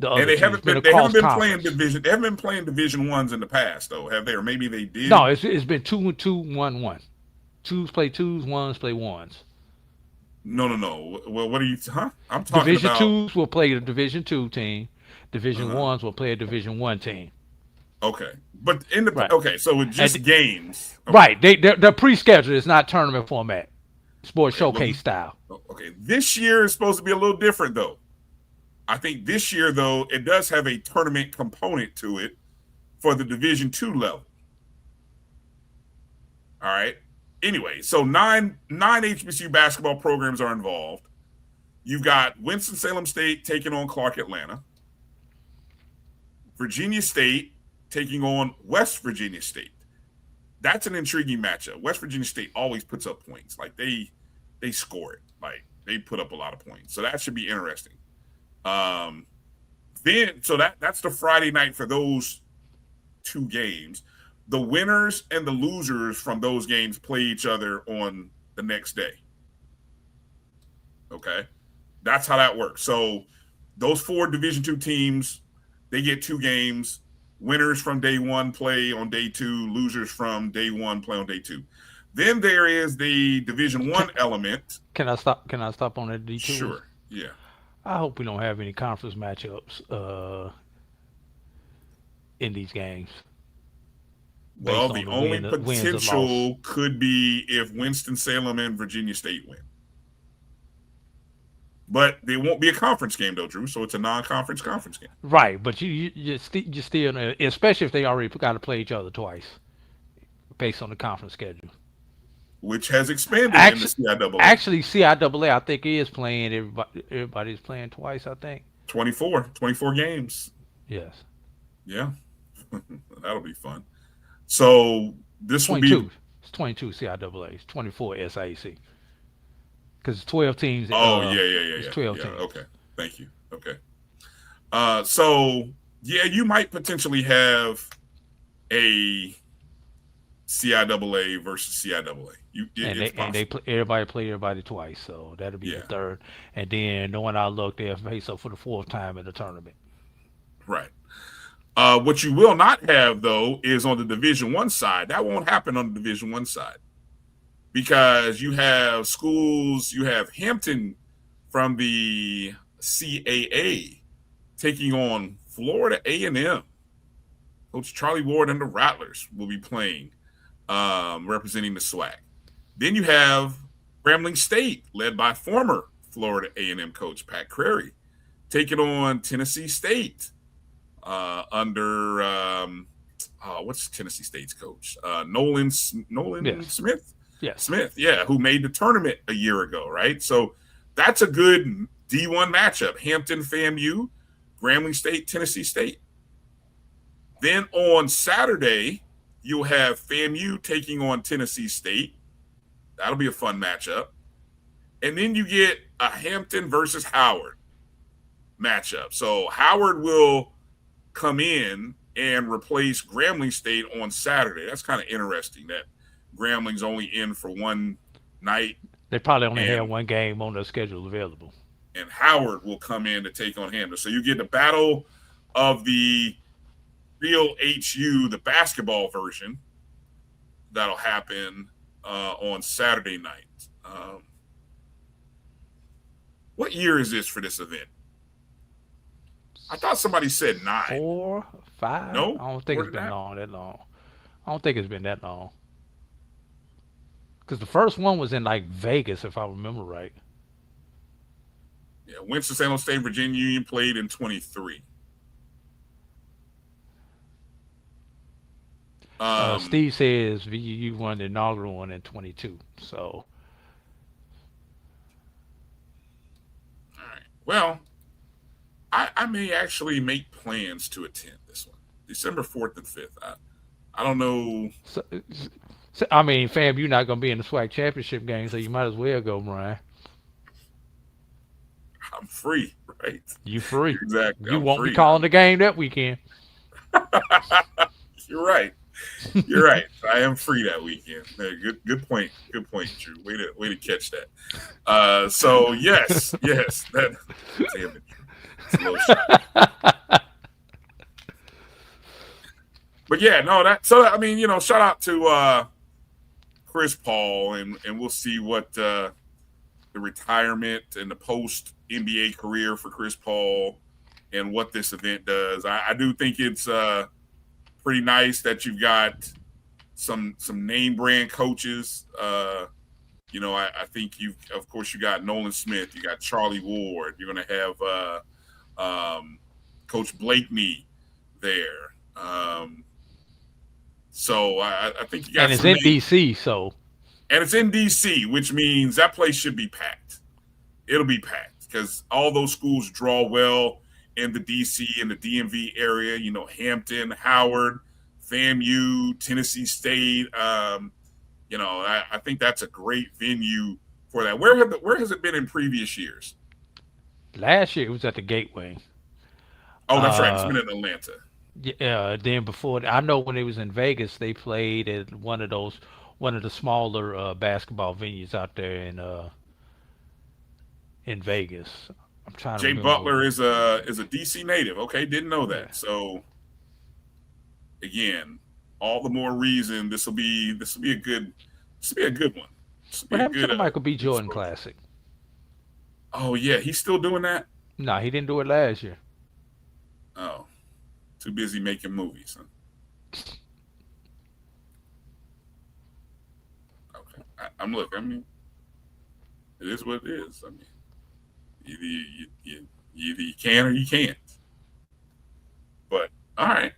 [SPEAKER 3] the other.
[SPEAKER 2] And they
[SPEAKER 3] haven't been
[SPEAKER 2] playing division. They haven't been playing Division Ones in the past, though, have they? Or maybe they did.
[SPEAKER 3] No, it's been 2 and 2, 1 1. 2s play 2s, 1s play 1s.
[SPEAKER 2] No. Well, what are you? Huh? I'm talking
[SPEAKER 3] Division
[SPEAKER 2] about.
[SPEAKER 3] Division 2s will play a Division 2 team. Division 1s will play a Division 1 team.
[SPEAKER 2] Okay, but so with just games. Okay.
[SPEAKER 3] Right, they're pre-scheduled. It's not tournament format. Sports showcase style.
[SPEAKER 2] Okay, this year is supposed to be a little different, though. I think this year, though, it does have a tournament component to it for the Division II level. All right. Anyway, so nine HBCU basketball programs are involved. You've got Winston-Salem State taking on Clark Atlanta. Virginia State taking on West Virginia State. That's an intriguing matchup. West Virginia State always puts up points. Like they score it. Like they put up a lot of points. So that should be interesting. So that's the Friday night for those 2 games. The winners and the losers from those games play each other on the next day. Okay? That's how that works. So those 4 Division II teams, they get 2 games. Winners from day 1 play on day 2. Losers from day 1 play on day 2. Then there is the Division I element.
[SPEAKER 3] Can I stop on that D2?
[SPEAKER 2] Sure. Yeah.
[SPEAKER 3] I hope we don't have any conference matchups in these games.
[SPEAKER 2] Well, the only potential could be if Winston-Salem and Virginia State win. But they won't be a conference game, though, Drew, so it's a non-conference conference game.
[SPEAKER 3] Right, but you still, especially if they already got to play each other twice based on the conference schedule.
[SPEAKER 2] Which has expanded in the CIAA.
[SPEAKER 3] Actually, CIAA, I think, is playing. Everybody's playing twice, I think.
[SPEAKER 2] 24 games.
[SPEAKER 3] Yes.
[SPEAKER 2] Yeah. That'll be fun. So this will be
[SPEAKER 3] It's 22 CIAA. It's 24 SIAC. Because it's 12 teams.
[SPEAKER 2] Oh, yeah.
[SPEAKER 3] It's 12 teams.
[SPEAKER 2] Okay. Thank you. Okay. So yeah, you might potentially have a CIAA versus CIAA.
[SPEAKER 3] Everybody play everybody twice, so that'll be the third. And then knowing our luck, they'll face up for the fourth time in the tournament.
[SPEAKER 2] Right. What you will not have though is on the Division I side. That won't happen on the Division I side because you have schools. You have Hampton from the CAA taking on Florida A&M. Coach Charlie Ward and the Rattlers will be playing, representing the SWAC. Then you have Grambling State, led by former Florida A&M coach Pat Crary, taking on Tennessee State under what's Tennessee State's coach? Nolan Smith.
[SPEAKER 3] Yes.
[SPEAKER 2] Smith, who made the tournament a year ago, right? So that's a good D1 matchup. Hampton, FAMU, Grambling State, Tennessee State. Then on Saturday, you'll have FAMU taking on Tennessee State. That'll be a fun matchup. And then you get a Hampton versus Howard matchup. So Howard will come in and replace Grambling State on Saturday. That's kind of interesting that Grambling's only in for one night.
[SPEAKER 3] They probably only have one game on their schedule available.
[SPEAKER 2] And Howard will come in to take on Hampton. So you get the battle of the real HU, the basketball version, that'll happen on Saturday night. What year is this for this event? I thought somebody said 9.
[SPEAKER 3] 4, 5?
[SPEAKER 2] No?
[SPEAKER 3] I don't think it's been that long. I don't think it's been that long. Because the first one was in like Vegas, if I remember right.
[SPEAKER 2] Yeah, Winston-Salem State Virginia Union played in 23.
[SPEAKER 3] Steve says VU won the inaugural one in 22. So,
[SPEAKER 2] all right. Well, I may actually make plans to attend this one, December 4th and 5th. I don't know.
[SPEAKER 3] So, I mean, fam, you're not going to be in the SWAC championship game, so you might as well go, Bryan.
[SPEAKER 2] I'm free, right?
[SPEAKER 3] You free.
[SPEAKER 2] Exactly.
[SPEAKER 3] You won't be calling the game that weekend.
[SPEAKER 2] You're right. You're right. I am free that weekend. Good point. Good point, Drew. Way to catch that. So yes. That. Damn it. It's a low shot. But yeah, no. I mean, shout out to Chris Paul, and we'll see what the retirement and the post NBA career for Chris Paul and what this event does. I do think it's pretty nice that you've got some name brand coaches. I think you got Nolan Smith, you got Charlie Ward, you're going to have Coach Blakeney there. So I think you got.
[SPEAKER 3] And it's in DC, so.
[SPEAKER 2] And it's in DC, which means that place should be packed. It'll be packed because all those schools draw well in the DC and the DMV area. Hampton, Howard, FAMU, Tennessee State. I think that's a great venue for that. Where has it been in previous years?
[SPEAKER 3] Last year it was at the Gateway.
[SPEAKER 2] Oh, that's right. It's been in Atlanta.
[SPEAKER 3] Yeah. Then before, I know when it was in Vegas, they played at one of the smaller basketball venues out there in Vegas. I'm trying to
[SPEAKER 2] Jay
[SPEAKER 3] remember.
[SPEAKER 2] Butler is a DC native. Okay, didn't know that. So again, all the more reason this will be a good one.
[SPEAKER 3] What happened to the Michael B. Jordan Classic?
[SPEAKER 2] Oh yeah, he's still doing that?
[SPEAKER 3] No, he didn't do it last year.
[SPEAKER 2] Oh, too busy making movies, huh? Okay, I mean, it is what it is. I mean, either you can or you can't. But all right.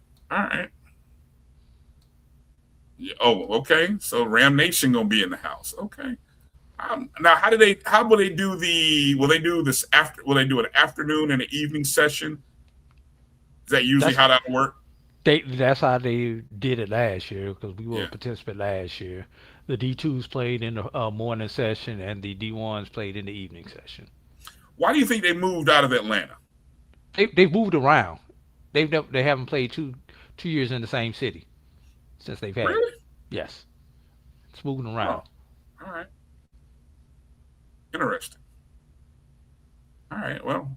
[SPEAKER 2] Yeah, okay. So Ram Nation gonna be in the house. Okay. Now, how will they do will they do an afternoon and an evening session? Is that usually how that work?
[SPEAKER 3] That's how they did it last year because we were a participant last year. The D2s played in the morning session, and the D1s played in the evening session.
[SPEAKER 2] Why do you think they moved out of Atlanta?
[SPEAKER 3] They've moved around. They haven't played 2 years in the same city since they've had it.
[SPEAKER 2] Really?
[SPEAKER 3] Yes, it's moving
[SPEAKER 2] Oh,
[SPEAKER 3] around.
[SPEAKER 2] all right. Interesting. All right. Well,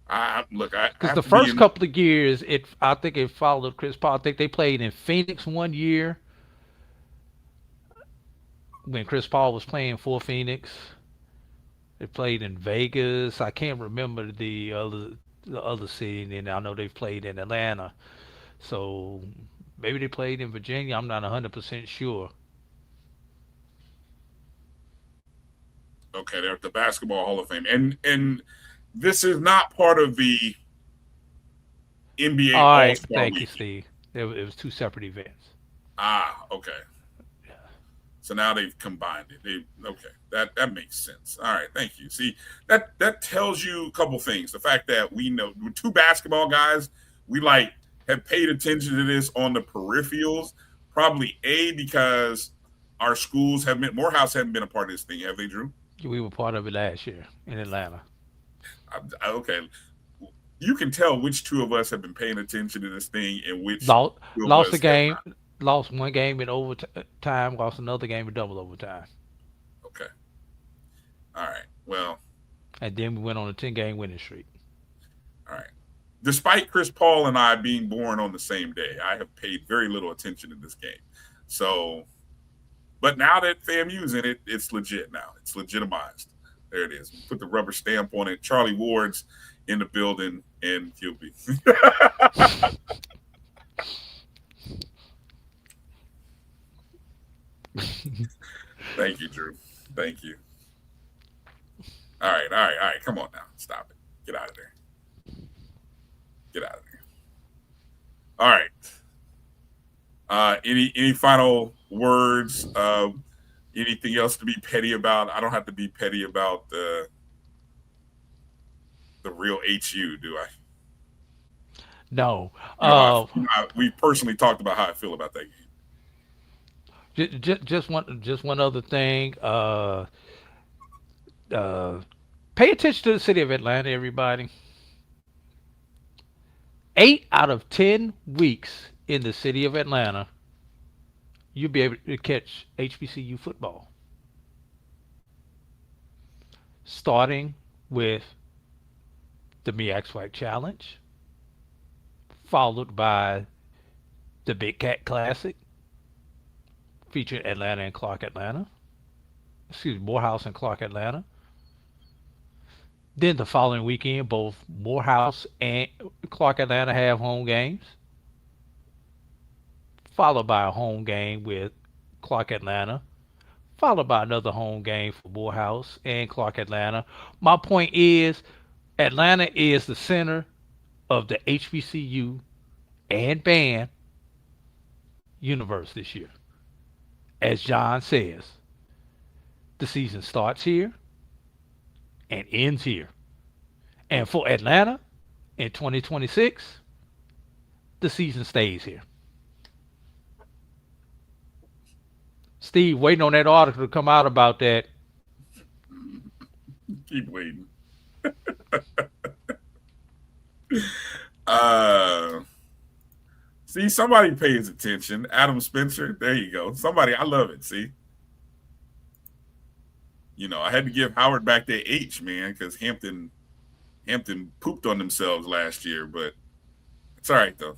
[SPEAKER 2] I
[SPEAKER 3] Because
[SPEAKER 2] have
[SPEAKER 3] the
[SPEAKER 2] to be
[SPEAKER 3] first couple of years, I think it followed Chris Paul. I think they played in Phoenix one year when Chris Paul was playing for Phoenix. They played in Vegas. I can't remember the other city, and I know they've played in Atlanta. So maybe they played in Virginia. I'm not 100% sure.
[SPEAKER 2] okay. They're at the Basketball Hall of Fame, and this is not part of the NBA
[SPEAKER 3] All
[SPEAKER 2] All
[SPEAKER 3] right,
[SPEAKER 2] Star
[SPEAKER 3] thank you,
[SPEAKER 2] Weekend.
[SPEAKER 3] Steve. It was two separate events.
[SPEAKER 2] Ah, okay. So now they've combined it. Okay, that makes sense. All right, thank you. See, that tells you a couple things. The fact that we know we're two basketball guys, we have paid attention to this on the peripherals. Probably because our schools have been Morehouse haven't been a part of this thing, have they, Drew?
[SPEAKER 3] We were part of it last year in Atlanta.
[SPEAKER 2] Okay, you can tell which two of us have been paying attention to this thing and which
[SPEAKER 3] Lost,
[SPEAKER 2] two of
[SPEAKER 3] lost
[SPEAKER 2] us
[SPEAKER 3] the
[SPEAKER 2] have
[SPEAKER 3] game.
[SPEAKER 2] not.
[SPEAKER 3] Lost one game in overtime. Lost another game in double overtime.
[SPEAKER 2] Okay, all right. Well,
[SPEAKER 3] And then we went on a 10-game winning streak.
[SPEAKER 2] all right. Despite Chris Paul and I being born on the same day, I have paid very little attention to this game. So, but now that FAMU's in it, it's legit now. It's legitimized. There it is. Put the rubber stamp on it. Charlie Ward's in the building, and he'll be. Thank you, Drew. Thank you. All right. Come on now. Stop it. Get out of there. Get out of there. All right. Any final words? Anything else to be petty about? I don't have to be petty about the real HU, do I?
[SPEAKER 3] No.
[SPEAKER 2] We personally talked about how I feel about that game.
[SPEAKER 3] Just one other thing. Pay attention to the city of Atlanta, everybody. 8 out of 10 weeks in the city of Atlanta, you'll be able to catch HBCU football. Starting with the MEAC SWAC Challenge, followed by the Big Cat Classic, featuring Atlanta and Clark Atlanta. Morehouse and Clark Atlanta. Then the following weekend, both Morehouse and Clark Atlanta have home games, followed by a home game with Clark Atlanta, followed by another home game for Morehouse and Clark Atlanta. My point is, Atlanta is the center of the HBCU and band universe this year. As John says, the season starts here and ends here. And for Atlanta in 2026, the season stays here. Steve, waiting on that article to come out about that.
[SPEAKER 2] Keep waiting. See, somebody pays attention. Adam Spencer, there you go. Somebody, I love it. See, I had to give Howard back that H, man, because Hampton pooped on themselves last year, but it's all right though.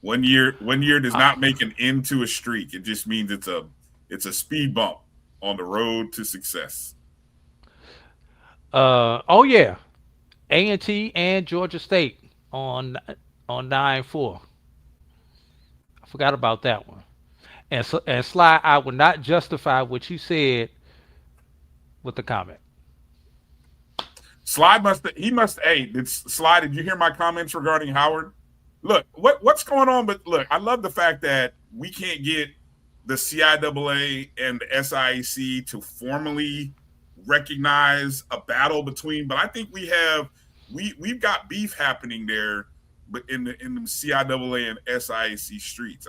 [SPEAKER 2] One year does not make an end to a streak. It just means it's a speed bump on the road to success.
[SPEAKER 3] Oh yeah, A&T and Georgia State on 9-4. I forgot about that one. And Sly, I would not justify what you said with the comment.
[SPEAKER 2] Slide Slide, did you hear my comments regarding Howard? Look, what's going on? But look, I love the fact that we can't get the CIAA and the SIAC to formally recognize a battle between, but I think we've got beef happening there, but in the CIAA and SIAC streets.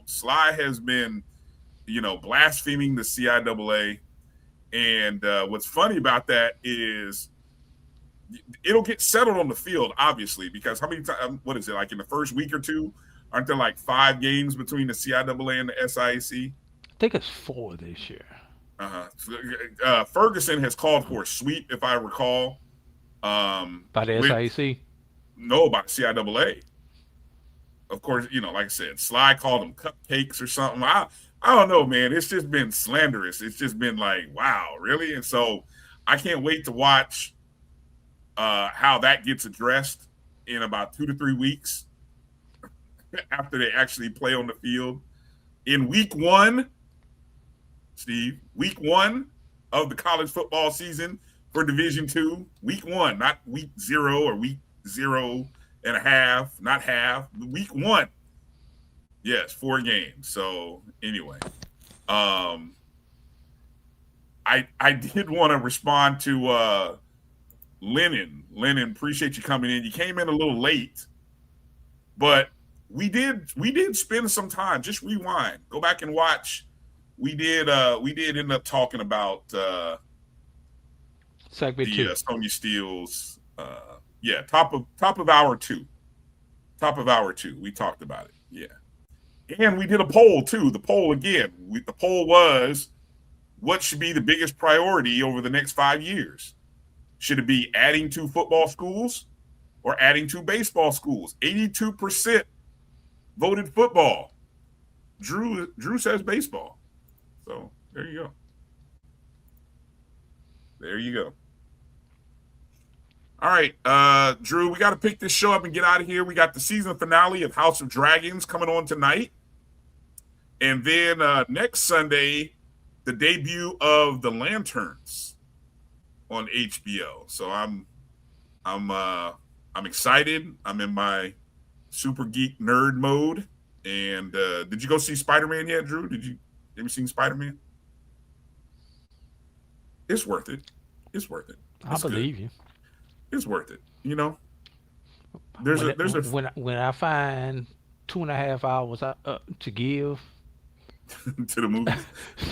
[SPEAKER 2] Sly has been blaspheming the CIAA. And what's funny about that is it'll get settled on the field, obviously, because how many times, what is it, like in the first week or two, aren't there like 5 games between the CIAA and the SIAC?
[SPEAKER 3] I think it's 4 this year.
[SPEAKER 2] Ferguson has called for a sweep, if I recall.
[SPEAKER 3] By the SIAC?
[SPEAKER 2] No, by the CIAA. Of course, like I said, Sly called them cupcakes or something. I don't know, man. It's just been slanderous. It's just been like, wow, really? And so I can't wait to watch how that gets addressed in about 2 to 3 weeks after they actually play on the field. In week 1, Steve, week 1 of the college football season for Division II, week 1, not week 0 or week 0 and a half, not half, week 1. Yes, 4 games. So anyway, I did want to respond to Lennon. Lennon, appreciate you coming in. You came in a little late, but we did spend some time. Just rewind, go back and watch. We did end up talking about
[SPEAKER 3] segment 2.
[SPEAKER 2] Sonya Steele's top of hour 2. Top of hour 2. We talked about it. Yeah. And we did a poll too. The poll again. The poll was, what should be the biggest priority over the next 5 years? Should it be adding 2 football schools or adding 2 baseball schools? 82% voted football. Drew says baseball. So there you go. There you go. All right, Drew, we got to pick this show up and get out of here. We got the season finale of House of Dragons coming on tonight. And then next Sunday, the debut of The Lanterns on HBO. So I'm excited. I'm in my super geek nerd mode. And did you go see Spider-Man yet, Drew? Have you seen Spider-Man? It's worth it. It's worth it.
[SPEAKER 3] I believe you.
[SPEAKER 2] It's worth it.
[SPEAKER 3] When I find 2.5 hours to give
[SPEAKER 2] to the movies.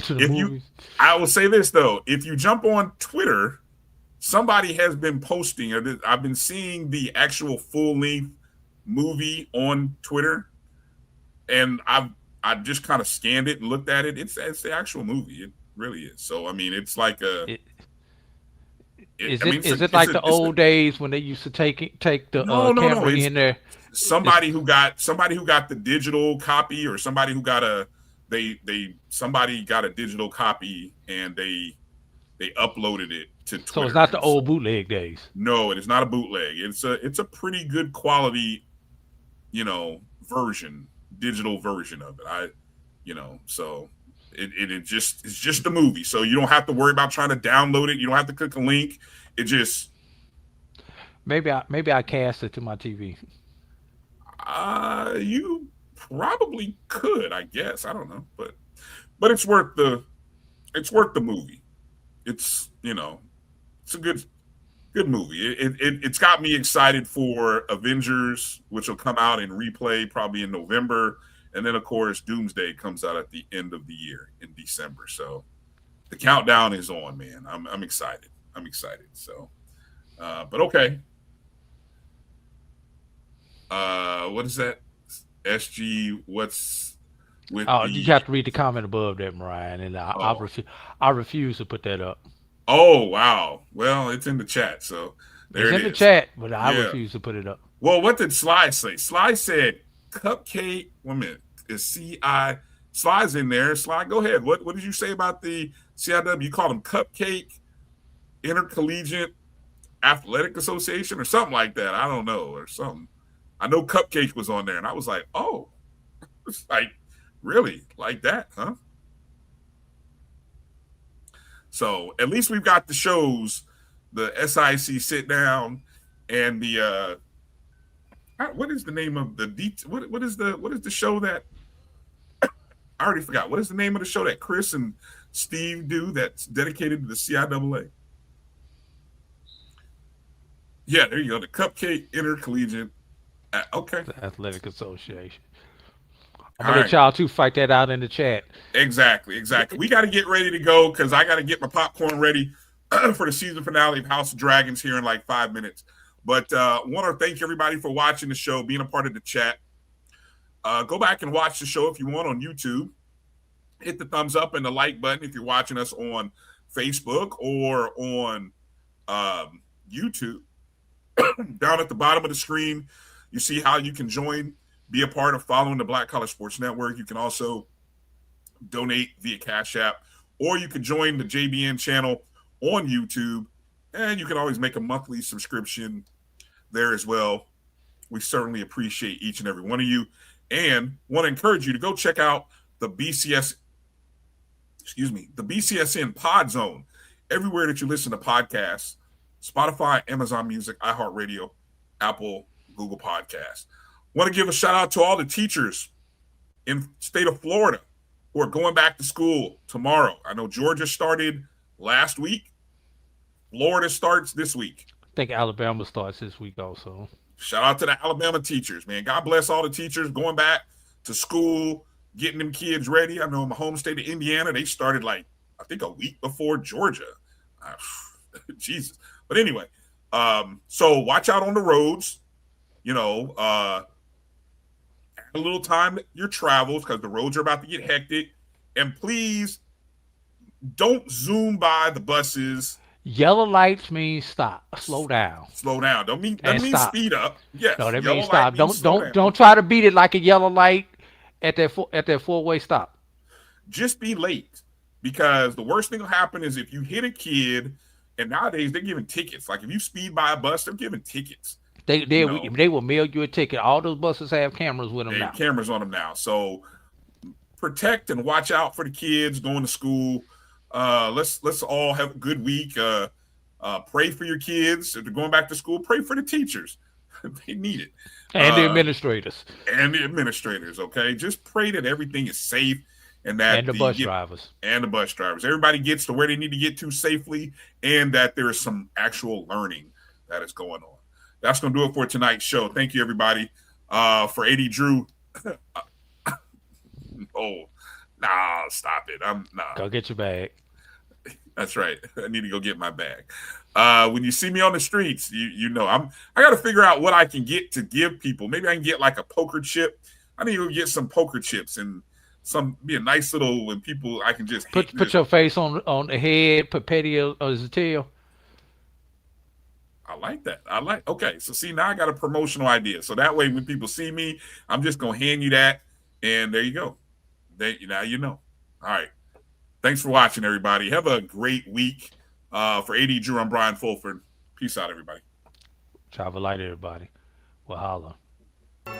[SPEAKER 3] to the movies.
[SPEAKER 2] I will say this though, if you jump on Twitter, somebody has been posting, or I've been seeing the actual full-length movie on Twitter, and I just kind of scanned it and looked at it. It's the actual movie. It really is. So I mean, it's like a.
[SPEAKER 3] Is it like the old days when they used to take the camera in there?
[SPEAKER 2] Somebody who got the digital copy, or somebody who got somebody got a digital copy and they uploaded it to Twitter.
[SPEAKER 3] So it's not the old bootleg days.
[SPEAKER 2] No, it is not a bootleg. It's a pretty good quality, digital version of it. So it's just a movie. So you don't have to worry about trying to download it. You don't have to click a link. It just
[SPEAKER 3] maybe I cast it to my TV.
[SPEAKER 2] You probably could, I guess. I don't know, but it's worth the movie. It's it's a good movie. It's got me excited for Avengers, which will come out in replay probably in November. And then, of course, Doomsday comes out at the end of the year in December. So the countdown is on, man. I'm excited. So, but okay. What is that? SG, what's with
[SPEAKER 3] you have to read the comment above that, Bryan, and I refuse to put that up.
[SPEAKER 2] Oh, wow. Well, it's in the chat, so there it is.
[SPEAKER 3] It's in the chat, but I refuse to put it up.
[SPEAKER 2] Well, what did Sly say? Sly said cupcake. 1 minute. Is CI Sly's in there? Sly, go ahead. What did you say about the CIW? You called them Cupcake Intercollegiate Athletic Association or something like that. I don't know, or something. I know Cupcake was on there, and I was like, oh, it's like, really? Like that, huh? So at least we've got the shows, the SIC sit down, and the what is the name of the what is the show that I already forgot. What is the name of the show that Chris and Steve do that's dedicated to the CIAA? Yeah, there you go. The Cupcake Intercollegiate. Okay.
[SPEAKER 3] The Athletic Association. I'm gonna let y'all two fight that out in the chat.
[SPEAKER 2] Exactly. We got to get ready to go because I got to get my popcorn ready for the season finale of House of Dragons here in like 5 minutes. But want to thank everybody for watching the show, being a part of the chat. Go back and watch the show if you want on YouTube. Hit the thumbs up and the like button if you're watching us on Facebook or on YouTube. Down at the bottom of the screen, you see how you can join, be a part of following the Black College Sports Network. You can also donate via Cash App, or you can join the JBN channel on YouTube, and you can always make a monthly subscription there as well. We certainly appreciate each and every one of you, and want to encourage you to go check out the BCSN Pod Zone everywhere that you listen to podcasts: Spotify, Amazon Music, iHeartRadio, Apple, Google Podcasts. Want to give a shout out to all the teachers in the state of Florida who are going back to school tomorrow. I know Georgia started last week. Florida starts this week.
[SPEAKER 3] I think Alabama starts this week also.
[SPEAKER 2] Shout out to the Alabama teachers, man. God bless all the teachers going back to school, getting them kids ready. I know in my home state of Indiana, they started I think a week before Georgia. Jesus. But anyway, so watch out on the roads. A little time your travels because the roads are about to get hectic. And please don't zoom by the buses.
[SPEAKER 3] Yellow lights means stop. Slow down.
[SPEAKER 2] Don't mean speed up. Yes.
[SPEAKER 3] No, that means stop. Don't try to beat it like a yellow light at that four-way stop.
[SPEAKER 2] Just be late, because the worst thing will happen is if you hit a kid, and nowadays they're giving tickets. Like if you speed by a bus, they're giving tickets.
[SPEAKER 3] They will mail you a ticket. All those buses have cameras with them now.
[SPEAKER 2] Cameras on them now. So protect and watch out for the kids going to school. Let's all have a good week. Pray for your kids. If they're going back to school, pray for the teachers. They need it.
[SPEAKER 3] And the administrators.
[SPEAKER 2] Okay? Just pray that everything is safe and that
[SPEAKER 3] the bus drivers.
[SPEAKER 2] And the bus drivers. Everybody gets to where they need to get to safely, and that there is some actual learning that is going on. That's going to do it for tonight's show. Thank you, everybody. For A.D. Drew. Stop it.
[SPEAKER 3] Go get your bag.
[SPEAKER 2] That's right. I need to go get my bag. When you see me on the streets, you know I got to figure out what I can get to give people. Maybe I can get like a poker chip. I need to get some poker chips and be a nice little when people I can just
[SPEAKER 3] put your face on the head, put petty or his tail.
[SPEAKER 2] I like that. Okay. So see, now I got a promotional idea. So that way when people see me, I'm just going to hand you that. And there you go. Now you know. All right. Thanks for watching, everybody. Have a great week. For A.D. Drew, I'm Brian Fulford. Peace out, everybody.
[SPEAKER 3] Travel light, everybody. We'll holler.
[SPEAKER 1] Yo,